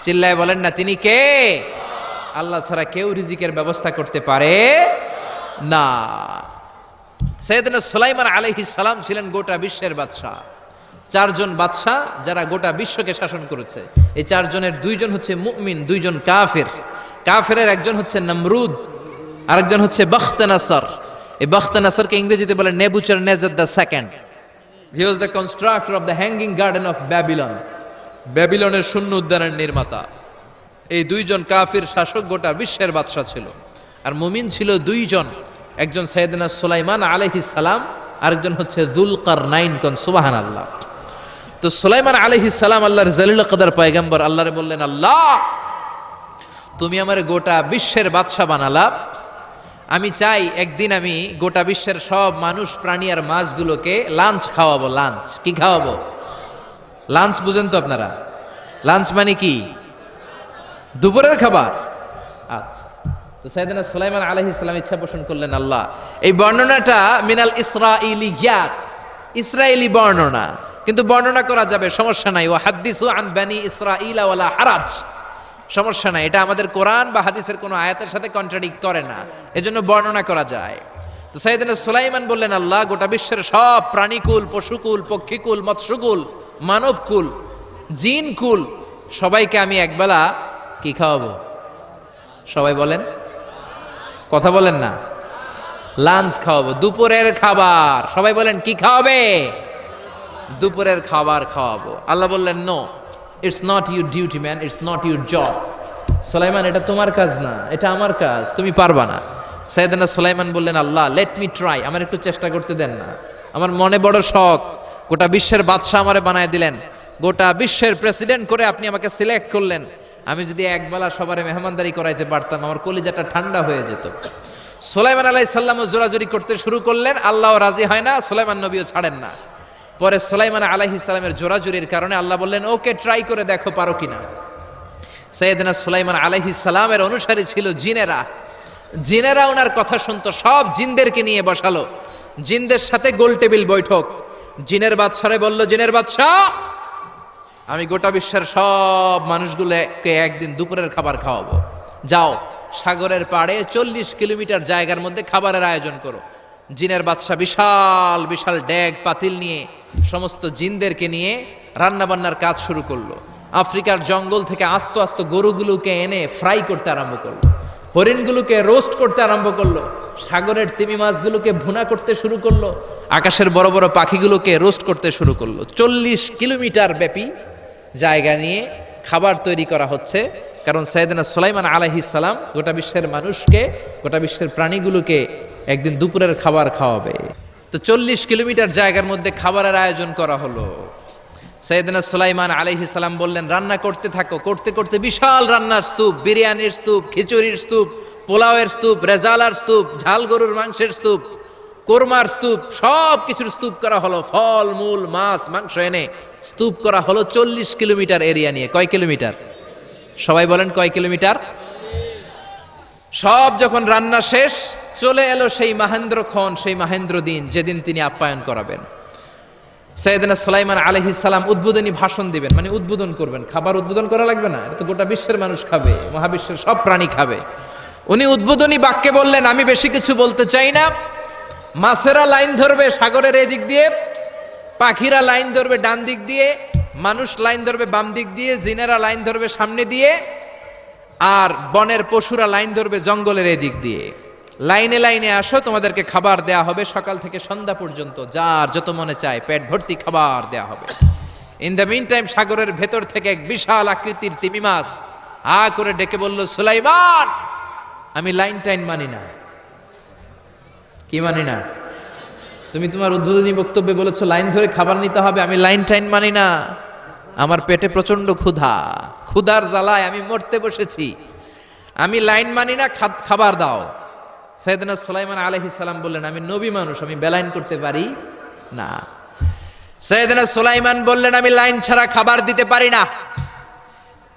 চিল্লায় বলেন না, তিনি কে? আল্লাহ ছাড়া কেউ রিজিকের ব্যবস্থা করতে পারে না। সাইয়েদনা সুলাইমান আলাইহিস সালাম ছিলেন গোটা বিশ্বের বাদশা। চারজন বাদশা যারা গোটা বিশ্বকে শাসন করেছে, এই চারজনের দুইজন হচ্ছে মুমিন, দুইজন কাফের। কাফেরের একজন হচ্ছে নমরুদ, আরেকজন হচ্ছে বখতনাসর। এই বখতনাসরকে ইংরেজিতে বলে Nebuchadnezzar the second. He was the constructor of the hanging garden of Babylon. ব্যাবিলনের শূন্য উদ্যানের নির্মাতা। এই দুইজন কাফির শাসক গোটা বিশ্বের বাদশা ছিল। আর মুমিন ছিল দুইজন, একজন সাইয়েদনা সুলাইমান আলাইহিস সালাম, আরেকজন হচ্ছে যুলকারনাইন। কোন সুবহানাল্লাহ। তো সুলাইমান আলাইহিস সালাম আল্লাহর জলিল কদর পয়গম্বর, আল্লাহরে বললেন, আল্লাহ তুমি আমারে গোটা বিশ্বের বাদশা বানালা, আমি চাই একদিন আমি গোটা বিশ্বের সব মানুষ, প্রাণী আর মাছগুলোকে লাঞ্চ খাওয়াবো। লাঞ্চ কি খাওয়াবো? লাঞ্চ বুঝেন তো আপনারা? লাঞ্চ মানে কি? দুপুরের খাবার। আচ্ছা, তো সাইয়েদনা সুলাইমান আলাইহিস সালাম ইচ্ছা পোষণ করলেন, আল্লাহ এই বর্ণনাটা মিনাল ইসরাইলিয়াত, ইসরায়েলি বর্ণনা, কিন্তু বর্ণনা করা যাবে, সমস্যা নাই। ওয়া হাদিসু আন বানি ইসরাঈলা ওয়ালা হারাজ, সমস্যা নাই। এটা আমাদের কোরআন বা হাদিসের কোনো আয়াতের সাথে কন্ট্রাডিক্ট করে না, এজন্য বর্ণনা করা যায়। তো সাইয়েদনা সুলাইমান বললেন, আল্লাহ গোটা বিশ্বের সব প্রাণীকুল, পশুকুল, পক্ষীকুল, মৎস্যকুল, মানবকুল, জিনকুল, সবাইকে আমি একবেলা কি খাওয়াবো? সবাই বলেন, কথা বলেন না। লাঞ্চ খাওয়াবো, দুপুরের খাবার। সবাই বলেন কি খাওয়াবে? দুপুরের খাবার খাওয়াবো। আল্লাহ বললেন, no, it's not your duty man, it's not your job. Sulaiman, এটা তোমার কাজ না, এটা আমার কাজ, তুমি পারবা না। সাইয়েদনা সুলাইমান বললেন, আল্লাহ লেট মি ট্রাই, আমার একটু চেষ্টা করতে দেন না, আমার মনে বড় শখ। গোটা বিশ্বের বাদশা আমারে বানায় দিলেন, গোটা বিশ্বের প্রেসিডেন্ট করে আপনি আমাকে সিলেক্ট করলেন। আমি যদি একবেলা সবারে মেহমানদারি করাইতে পারতাম, আমার কলিজাটা ঠান্ডা হয়ে যেত। সুলাইমান আলাইহিস সালামও জোরাজুরি করতে শুরু করলেন, আল্লাহও রাজি হয় না, সুলাইমান নবীও ছাড়েন না। পরে সুলাইমান আলাইহিস সালামের জোরাজুরির কারণে আল্লাহ বললেন, ওকে ট্রাই করে দেখো পারো কিনা। সাইয়েদনা সুলাইমান আলাইহিস সালামের অনুসারী ছিল জিনেরা। জিনেরা ওনার কথা শুনতো, সব জিনদেরকে নিয়ে বসালো, জিনদের সাথে গোল টেবিল বৈঠক। জিনের বাদশারে বলল, জিনের বাদশা, আমি গোটা বিশ্বের সব মানুষগুলোকে একদিন দুপুরের খাবার খাওয়াবো। যাও সাগরের পাড়ে 40 কিলোমিটার জায়গার মধ্যে খাবারের আয়োজন করো। জিনের বাদশা বিশাল বিশাল ড্যাগ পাতিল নিয়ে সমস্ত জিনদেরকে নিয়ে রান্না বান্নার কাজ শুরু করলো। আফ্রিকার জঙ্গল থেকে আস্ত আস্ত গরুগুলোকে এনে ফ্রাই করতে আরম্ভ করলো, হরিণগুলোকে রোস্ট করতে আরম্ভ করলো, সাগরের তিমি মাছগুলোকে ভুনা করতে শুরু করলো, আকাশের বড় বড় পাখিগুলোকে রোস্ট করতে শুরু করলো। 40 কিলোমিটার ব্যাপী জায়গা নিয়ে খাবার তৈরি করা হচ্ছে, কারণ সাইয়েদনা সুলাইমান আলাইহিস সালাম গোটা বিশ্বের মানুষকে, গোটা বিশ্বের প্রাণীগুলোকে একদিন দুপুরের খাবার খাওয়াবে। তো 40 কিলোমিটার জায়গার মধ্যে খাবারের আয়োজন করা হলো। সাইয়েদনা সুলাইমান আলাইহিস সালাম বললেন, রান্না করতে থাকো। করতে করতে বিশাল রান্নার স্তূপ, বিরিয়ানির স্তূপ, খিচুড়ির স্তূপ, পোলাওয়ের স্তূপ, রেজালার স্তূপ, ঝাল গরুর মাংসের স্তূপ, কোরমার স্তূপ, সব কিছুর স্তূপ করা হলো। ফল মূল মাছ মাংস এনে স্তূপ করা হলো 40 কিলোমিটার এরিয়া নিয়ে। কয় কিলোমিটার? সবাই বলেন কয় কিলোমিটার? সব যখন রান্না শেষ, চলে এলো সেই মাহেন্দ্রক্ষণ, সেই মাহেন্দ্র দিন, যেদিন তিনি আপ্যায়ন করাবেন। সাইয়েদনা সুলাইমান আলাইহিস সালাম উদ্বোধনী ভাষণ দিবেন, মানে উদ্বোধন করবেন। খাবার উদ্বোধন করা লাগবে না, এটা তো গোটা বিশ্বের মানুষ খাবে, মহাবিশ্বের সব প্রাণী খাবে। উনি উদ্বোধনী বাক্যে বললেন, আমি বেশি কিছু বলতে চাই না। মাছেরা লাইন ধরবে সাগরের এই দিক দিয়ে, পাখিরা লাইন ধরবে ডান দিক দিয়ে, মানুষ লাইন ধরবে বাম দিক দিয়ে, জিনেরা লাইন ধরবে সামনে দিয়ে, আর বনের পশুরা লাইন ধরবে জঙ্গলের এই দিক দিয়ে। লাইনে লাইনে আসো, তোমাদেরকে খাবার দেয়া হবে সকাল থেকে সন্ধ্যা পর্যন্ত, যার যত মনে চায় পেট ভর্তি খাবার দেয়া হবে। ইন দ্য মিন টাইম সাগরের ভেতর থেকে এক বিশাল আকৃতির তিমি মাছ আ করে ডেকে বলল, সুলাইমান, আমি লাইন টাইন মানি না। কি মানি না? তুমি তোমার উদ্বোধনী বক্তব্যে বলেছো লাইন ধরে খাবার নিতে হবে, আমি লাইন টাইন মানি না। আমার পেটে প্রচন্ড ক্ষুধা, ক্ষুধার জ্বালায় আমি মরতে বসেছি, আমি লাইন মানি না, খাবার দাও। সাইয়েদনা সুলাইমান আলাইহিস সালাম বললেন, আমি নবী মানুষ, আমি বেলাইন করতে পারি না। সাইয়েদনা সুলাইমান বললেন, আমি লাইন ছাড়া খাবার দিতে পারি না।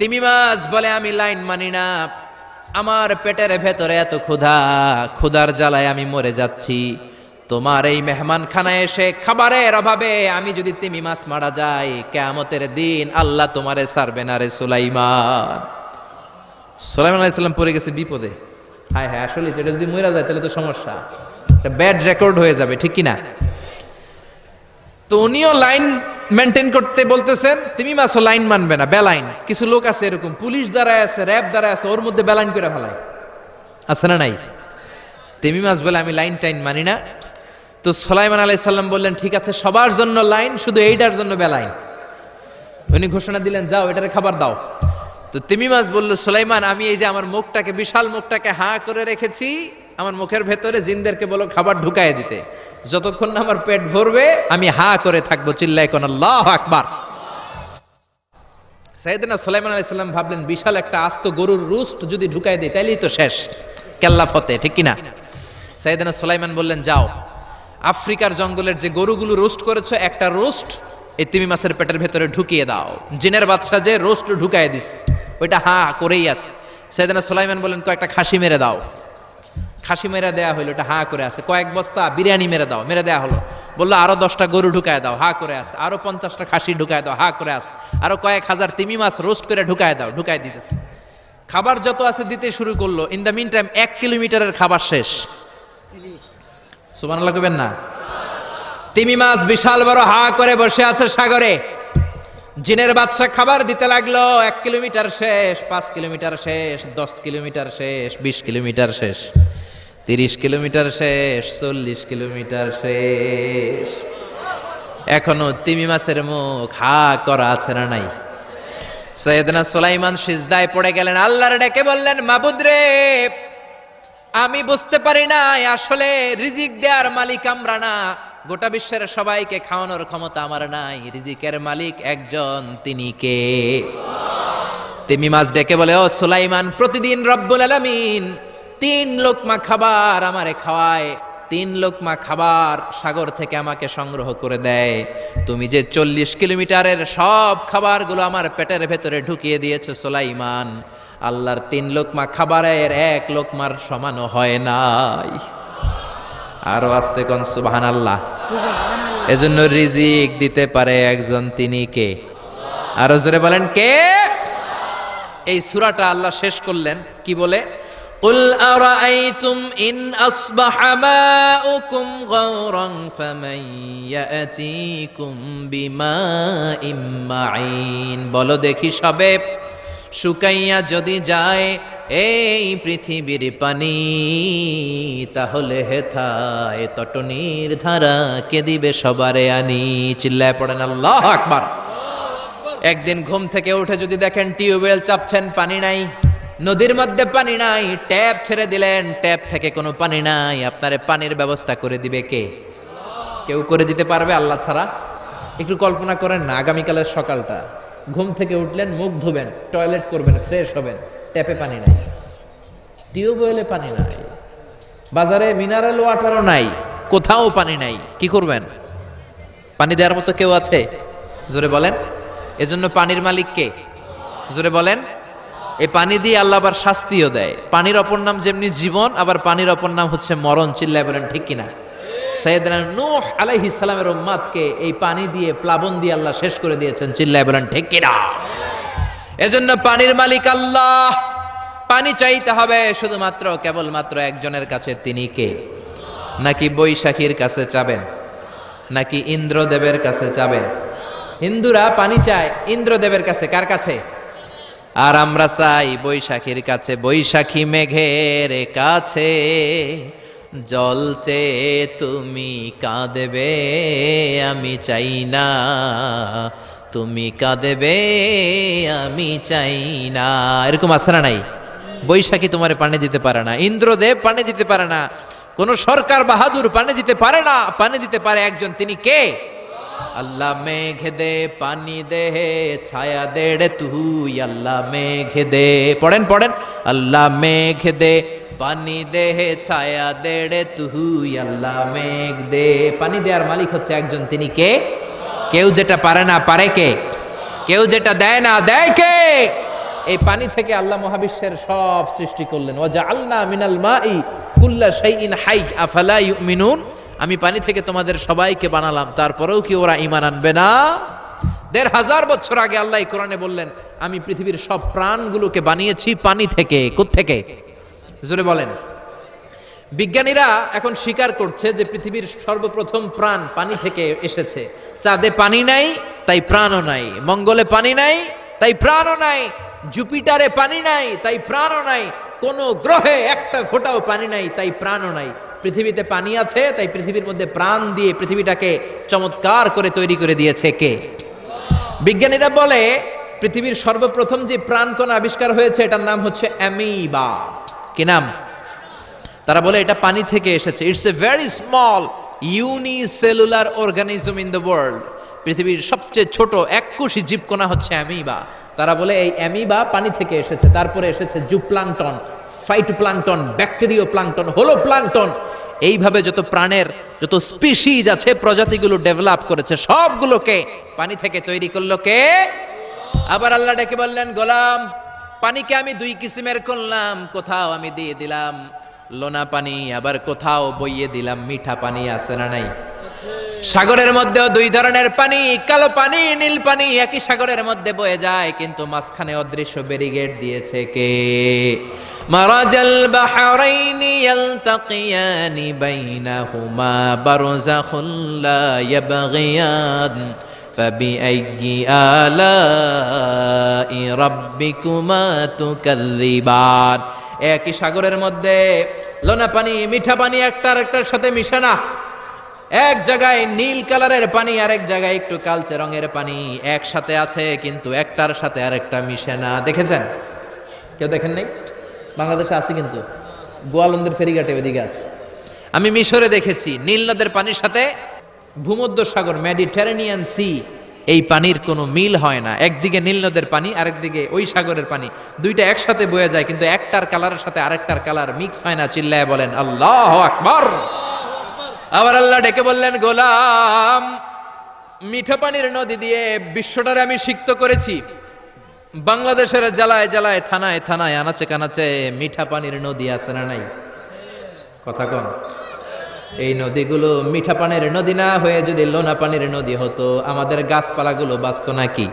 তিমি মাছ বলে, আমি লাইন মানি না, আমার পেটের ভেতরে এত ক্ষুধা, ক্ষুধার জ্বালায় আমি মরে যাচ্ছি। তোমার এই মেহমান খানায় এসে খাবারের অভাবে আমি যদি তিমি মাছ মারা যাই, কিয়ামতের দিন আল্লাহ তোমারে ছাড়বে না রে সুলাইমান। সুলাইমান আলাইহিস সালাম পড়ে গেছে বিপদে। হায় হায়, আসলে এটা যদি মরে যায় তাহলে তো সমস্যা, একটা ব্যাড রেকর্ড হয়ে যাবে, ঠিক কি না? তো উনিও লাইন মেনটেন করতে বলতেছেন, তিমি মাছও লাইন মানবে না, বেলাইন। কিছু লোক আছে এরকম, পুলিশ দাঁড়ায় আছে, র্যাব দাঁড়ায় আছে, ওর মধ্যে বেলাইন করে ফেলায়, আছে না নাই? তিমি মাছ বলে, আমি লাইন টাইন মানি না। তো সুলাইমান আলাইহিস সালাম বললেন, ঠিক আছে, সবার জন্য লাইন, শুধু এইটার জন্য বেলাইন। উনি ঘোষণা দিলেন, যাও এটারে খাবার দাও। তো তিমি মাছ বলল, সুলাইমান, আমি এই যে আমার মুখটাকে, বিশাল মুখটাকে হা করে রেখেছি, আমার মুখের ভেতরে জিনদেরকে বলো খাবার ঢুকায় দিতে, যতক্ষণ না আমার পেট ভরবে আমি হা করে থাকবো, চিল্লায় কোন আল্লাহু আকবার। সাইয়েদনা সুলাইমান আলাইহিস সালাম ভাবলেন, বিশাল একটা আস্ত গরুর রোস্ট যদি ঢুকায় দেয় তাইলেই তো শেষ, কেল্লা ফতে, ঠিক কিনা? সাইয়েদনা সুলাইমান বললেন, যাও আফ্রিকার জঙ্গলের যে গরুগুলো রোস্ট করেছো, একটা রোস্ট এই তিমি মাছের পেটের ভেতরে ঢুকিয়ে দাও। জিনের বাদশা যে রোস্ট ঢুকায় দিছে, ওইটা হা করেই আছে। সাইয়েদনা সুলাইমান বললেন, কয়েকটা খাসি মেরে দাও। খাসি মেরে দেয়া হলো, এটা হা করে আছে। কয়েক বস্তা বিরিয়ানি মেরে দাও, মেরে দেয়া হলো। বললো আরো 10টা গরু ঢুকায় দাও, হা করে আছে। আরো 50টা খাসি ঢুকায় দাও, হা করে আছে। আরো কয়েক হাজার তিমি মাছ রোস্ট করে ঢুকায় দাও, ঢুকায় দিতেছে। খাবার যত আছে দিতে শুরু করলো। ইন দ্য মিন টাইম 1 কিলোমিটারের খাবার শেষ। সুবহানাল্লাহ কইবেন না? তিমি মাছ বিশাল বড় হা করে বসে আছে সাগরে। জিনের বাদশা খাবার দিতে লাগলো। 1 কিলোমিটার শেষ, 5 কিলোমিটার শেষ, 10 কিলোমিটার শেষ, 20 কিলোমিটার শেষ, 30 কিলোমিটার শেষ, 40 কিলোমিটার শেষ। এখনো তিমি মাছের মুখ হা করা আছে না নাই? সাইয়েদনা সুলাইমান সিজদায় পড়ে গেলেন, আল্লাহর ডেকে বললেন, মাবুদ রে, আমি বুঝতে পারি না আসলে রিজিক দেওয়ার মালিক আমরা না, গোটা বিশ্বের সবাইকে খাওয়ানোর ক্ষমতা আমার নাই, রিজিকের মালিক একজন, তিনি কে? তিমি মাছ ডেকে বলে, ও সুলাইমান, প্রতিদিন রব্বুল আলামিন 3 লোকমা খাবার আমারে খাওয়ায়, 3 লোকমা খাবার সাগর থেকে আমাকে সংগ্রহ করে দেয়। তুমি যে 40 কিলোমিটারের সব খাবারগুলো আমার পেটের ভেতরে ঢুকিয়ে দিয়েছো সুলাইমান, আল্লাহর 3 লোকমা খাবারের 1 লোকমার সমানও হয় নাই। আরো আস্তে কোন সুবহানাল্লাহ। এজন্য রিজিক দিতে পারে একজন, তিনি কে? আরো জোরে বলেন, কে? এই সূরাটা আল্লাহ শেষ করলেন কি বলে? কুল আরাআইতুম ইন আসবাহা মাউকুম গাওরান ফামান ইয়াতিকুম বিমাইম মাইন। বলো দেখি সবে, শুকাইয়া যদি যায় এই পৃথিবীর পানি, তাহলে হেথায় তটনির ধারা কে দিবে সবারে আনি? চিল্লায় পড়েন আল্লাহু আকবার। একদিন ঘুম থেকে উঠে যদি দেখেন টিউবওয়েল চাপছেন, পানি নাই, নদীর মধ্যে পানি নাই, ট্যাপ ছেড়ে দিলেন, ট্যাপ থেকে কোনো পানি নাই, আপনারে পানির ব্যবস্থা করে দিবে কে? কেউ করে দিতে পারবে আল্লাহ ছাড়া? একটু কল্পনা করেন না, আগামীকালের সকালটা, ঘুম থেকে উঠলেন, মুখ ধুবেন, টয়লেট করবেন, ফ্রেশ হবেন, ট্যাপে পানি নাই, টিউবওয়েলে পানি নাই, বাজারে মিনারেল ওয়াটারও নাই, কোথাও পানি নাই, কি করবেন? পানি দেওয়ার মতো কেউ আছে? জোরে বলেন। এজন্য পানির মালিক কে? জোরে বলেন। এই পানি দিয়ে আল্লাহ আবার শাস্তিও দেয়। পানির অপর নাম যেমনি জীবন, আবার পানির অপর নাম হচ্ছে মরণ। চিল্লায় বলেন ঠিক কিনা? সাইয়েদনা নূহ আলাইহিস সালামের উম্মতকে এই পানি দিয়ে, প্লাবন দিয়ে আল্লাহ শেষ করে দিয়েছেন। চিল্লায় বলেন ঠিক কিনা? এজন্য পানির মালিক আল্লাহ। পানি চাইতে হবে শুধুমাত্র কেবলমাত্র একজনের কাছে, তিনি কে? নাকি বৈশাখীর কাছে চাবেন? নাকি ইন্দ্রদেবের কাছে চাবেন? হিন্দুরা পানি চায় ইন্দ্রদেবের কাছে। কার কাছে? আর আমরা চাই বৈশাখীর কাছে। বৈশাখী মেঘের কাছে জল চেয়ে তুমি কাঁদবে, আমি চাই না, তুমি কাঁদবে, আমি চাই না। এরকম আছে না নাই? বৈশাখী তোমারে পানি দিতে পারে না, ইন্দ্রদেব পানি দিতে পারে না, কোন সরকার বাহাদুর পানি দিতে পারে না। পানি দিতে পারে একজন, তিনি কে? আল্লাহ মেঘ দে পানি দে ছায়া দে রে তুই আল্লাহ মেঘ দে পড়েন পড়েন আল্লাহ মেঘ দে পানি দে ছায়া দে রে তুই আল্লাহ মেঘ দে পানি দেওয়ার মালিক হচ্ছে একজন তিনি কে কেউ যেটা পারে না পারে কে কেউ যেটা দেয় না দেয় কে এই পানি থেকে আল্লাহ মহাবিশ্বের সব সৃষ্টি করলেন ওয়াজআলনা মিনাল মাই কুল্লা শাইইন হাই আফালা ইউমিনুন আমি পানি থেকে তোমাদের সবাইকে বানালাম তারপরেও কি ওরা ঈমান আনবে না ১৫০০ বছর আগে আল্লাহ কোরআনে বললেন আমি পৃথিবীর সব প্রাণগুলোকে বানিয়েছি পানি থেকে কোত্থেকে জোরে বলেন বিজ্ঞানীরা এখন স্বীকার করছে যে পৃথিবীর সর্বপ্রথম প্রাণ পানি থেকে এসেছে চাঁদে পানি নাই তাই প্রাণও নাই মঙ্গলে পানি নাই তাই প্রাণও নাই জুপিটারে পানি নাই তাই প্রাণও নাই কোন গ্রহে একটা ফোঁটাও পানি নাই তাই প্রাণও নাই পৃথিবীতে পানি আছে তাই পৃথিবীর মধ্যে প্রাণ দিয়ে পৃথিবীটাকে চমৎকার করে তৈরি করে দিয়েছে কে বিজ্ঞানীরা বলে পৃথিবীর সর্বপ্রথম যে প্রাণকণা আবিষ্কার হয়েছে এটার নাম হচ্ছে অ্যামিবা কি নাম তারা বলে এটা পানি থেকে এসেছে it's a very small unicellular organism in the world পৃথিবীর সবচেয়ে ছোট এককোষী জীবকণা হচ্ছে অ্যামিবা তারা বলে এই অ্যামিবা পানি থেকে এসেছে তারপরে এসেছে জুপ্লাঙ্কটন ফাইটোপ্লাঙ্কটন ব্যাকটেরিও প্লাঙ্কটন হোলো প্লাঙ্কটন এইভাবে যত প্রাণের যত স্পিসিজ আছে প্রজাতিগুলো ডেভেলপ করেছে সবগুলোকে পানি থেকে তৈরি করলো কে আবার আল্লাহ ডেকে বললেন গোলাম পানিকে আমি দুই কিসিমের করলাম কোথাও আমি দিয়ে দিলাম লোনা পানি আবার কোথাও বইয়ে দিলাম মিঠা পানি আছে না নাই সাগরের মধ্যেও দুই ধরনের পানি কালো পানি নীল পানি একই সাগরের মধ্যে বয়ে যায় কিন্তু মাঝখানে অদৃশ্য ব্যারিকেড দিয়েছে কে মারাজাল বাহরাইনি ইয়ালতাকিয়ানি বাইনাহুমা বারযাখুন লা ইয়াবগিয়ান ফাবিআইয়ি আলাই রাব্বিকুমা তুকাযযিবান একই সাগরের মধ্যে লোনা পানি মিঠা পানি একটার একটার সাথে মিশে না এক জায়গায় নীল কালারের পানি আরেক জায়গায় একটু কালচে রঙের পানি একসাথে আছে কিন্তু একটার সাথে আরেকটা মিশে না দেখেছেন কেউ দেখেন নাই বাংলাদেশে আছে কিন্তু গোয়ালন্দের ফেরিঘাটে ওইদিকে আছে আমি মিশরে দেখেছি নীল নদের পানির সাথে ভূমধ্য সাগর মেডিটেরেনিয়ান সি এই পানির কোনো মিল হয় না একদিকে নীল নদের পানি আরেকদিকে ওই সাগরের পানি দুইটা একসাথে বয়ে যায় কিন্তু একটার কালারের সাথে আরেকটার কালার মিক্স হয় না চিল্লায় বলেন আল্লাহু আকবার আবার আল্লাহ ডেকে বললেন গোলাম মিঠা পানির নদী দিয়ে বিশ্বটারে আমি সিক্ত করেছি বাংলাদেশের জেলায় জেলায় থানায় থানায় আনাচে কানাচে মিঠা পানির নদী আছে না নাই কথা কন এই নদীগুলো মিঠা পানির নদী না হয়ে যদি লোনা পানির নদী হতো আমাদের গাছপালাগুলো বাঁচত নাকি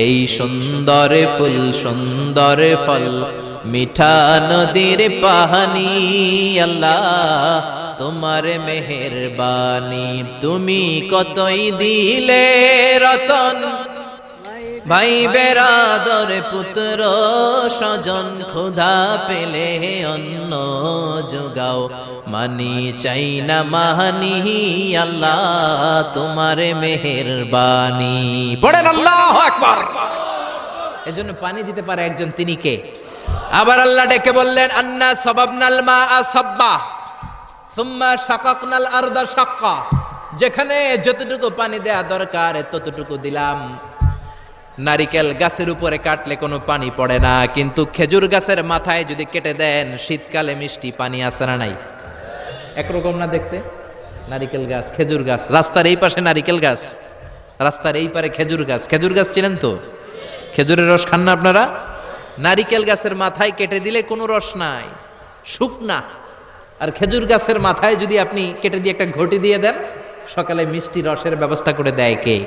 এই সুন্দর ফুল সুন্দর ফল মিঠা নদীর পানি আল্লাহ তোমার মেহেরবানি তুমি কতই দিলে রতন ভাই বেরাদর পুত্র স্বজন ক্ষুধা পেলে অন্ন যোগাও মানি চাই না মানি আল্লাহ তোমার মেহেরবানি পড়েন আল্লাহু আকবার এজন্য পানি দিতে পারে একজন তিনি কে আবার আল্লাহ ডেকে বললেন আন্না সাবাবনাল মাআ সাব্বা সুম্মা শাকাকনাল আরদা শাক্কা যেখানে যতটুকু পানি দেয়া দরকার ততটুকু দিলাম নারিকেল গাছের উপরে কাটলে কোনো পানি পড়ে না কিন্তু খেজুর গাছের মাথায় যদি কেটে দেন শীতকালে মিষ্টি পানি আসে না নাই একরকম না দেখতে নারিকেল গাছ খেজুর গাছ রাস্তার এই পাশে নারিকেল গাছ রাস্তার এই পারে খেজুর গাছ চিনেন তো খেজুরের রস খান না আপনারা নারিকেল গাছের মাথায় কেটে দিলে কোনো রস নাই শুকনা আর খেজুর গাছের মাথায় যদি আপনি কেটে দিয়ে একটা ঘটি দিয়ে দেন সকালে মিষ্টি রসের ব্যবস্থা করে দেয় কে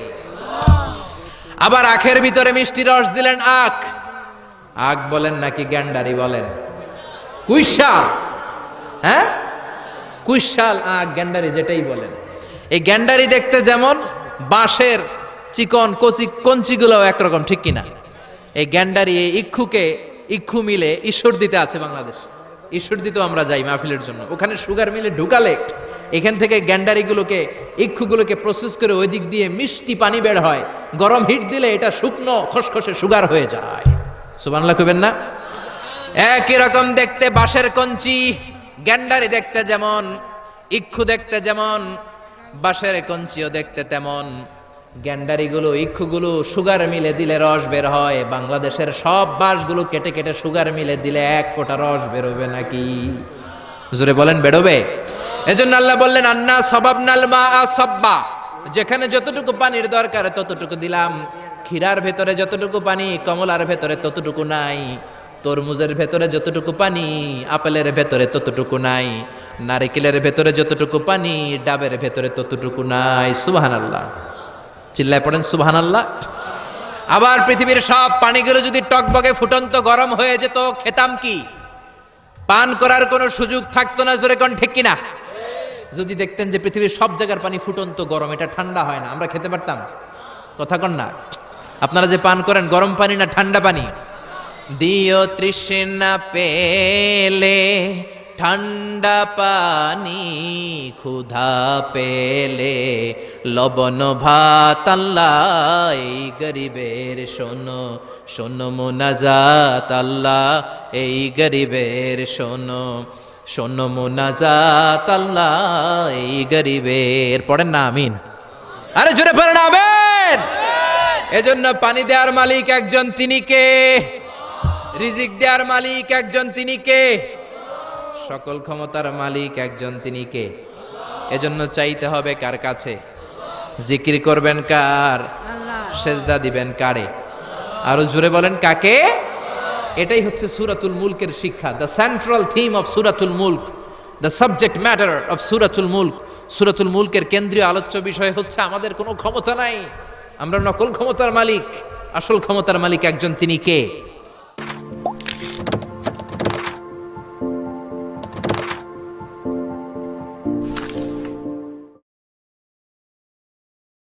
আবার আখের ভিতরে মিষ্টি রস দিলেন আখ বলেন নাকি গ্যান্ডারি বলেন কুইশাল হ্যাঁ কুইশাল আখ গ্যান্ডারি যেটাই বলেন এই গ্যান্ডারি দেখতে যেমন বাঁশের চিকন কঞ্চিগুলো একরকম ঠিক কিনা এই গ্যান্ডারি এই ইক্ষু মিলে ঈশ্বর দিতে আছে বাংলাদেশ ঈশ্বর দিতেও আমরা যাই মাহফিলের জন্য ওখানে সুগার মিলে ঢুকালে এখান থেকে গ্যান্ডারিগুলোকে ইক্ষুগুলোকে প্রসেস করে ওই দিক দিয়ে মিষ্টি পানি বের হয় গরম হিট দিলে এটা শুকনো খসখসে সুগার হয়ে যায় সুবহানাল্লাহ কইবেন না একই রকম দেখতে বাঁশের কঞ্চি গ্যান্ডারি দেখতে যেমন ইক্ষু দেখতে যেমন বাঁশের কঞ্চিও দেখতে তেমন, গ্যান্ডারিগুলো ইক্ষুগুলো সুগার মিলে দিলে রস বের হয়। বাংলাদেশের সব বাঁশগুলো কেটে কেটে সুগার মিলে দিলে এক ফোঁটা রস বেরোবে নাকি? জোরে বলেন, বেরোবে? এজন্য আল্লাহ বললেন আন্না সাবাবনাল মাআ সাব্বা, যেখানে যতটুকু পানির দরকার ততটুকু দিলাম। ক্ষীরার ভেতরে যতটুকু পানি কমলার ভেতরে ততটুকু নাই, তরমুজের ভেতরে যতটুকু পানি আপেলের ভেতরে ততটুকু নাই, নারকেলের ভেতরে যতটুকু পানি ডাবের ভেতরে ততটুকু নাই। সুবহানাল্লাহ, চিল্লায় পড়েন সুবহানাল্লাহ। আবার পৃথিবীর সব পানিগুলো যদি টকবগে ফুটন্ত গরম হয়ে যেত, খেতাম কি? পান করার কোনো সুযোগ থাকতো না। জোরে কোন ঠিক কিনা? যদি দেখতেন যে পৃথিবীর সব জায়গার পানি ফুটন্ত গরম, এটা ঠান্ডা হয় না, আমরা খেতে পারতাম? কথা কন না। আপনারা যে পান করেন গরম পানি না ঠান্ডা পানি? দিও তৃষ্ণা পেলে ঠান্ডা পানি, ক্ষুধা পেলে লবণ ভাত। আল্লাহ এই গরিবের শোনো শোনো মুনাজাত, আল্লাহ এই গরিবের শোনো শোনো মুনাজাত, আল্লাহ এই গরিবের। পড়েন না আমিন? আরে জোরে পড়েন আমিন। এজন্য পানি দেওয়ার মালিক একজন, তিনি কে? রিজিক দেওয়ার মালিক একজন, তিনি কে? সকল ক্ষমতার মালিক একজন, তিনি কে? এজন্য চাইতে হবে কার কাছে? জিকির করবেন কার? সেজদা দিবেন কারে? আরো জোরে বলেন কাকে? এটাই হচ্ছে সূরাতুল মুলকের শিক্ষা। দ্য সেন্ট্রাল থিম অফ সূরাতুল মুলক, দ্য সাবজেক্ট ম্যাটার অফ সূরাতুল মুলক। সূরাতুল মুলকের কেন্দ্রীয় আলোচ্য বিষয় হচ্ছে আমাদের কোনো ক্ষমতা নাই, আমরা নকল ক্ষমতার মালিক, আসল ক্ষমতার মালিক একজন, তিনি কে?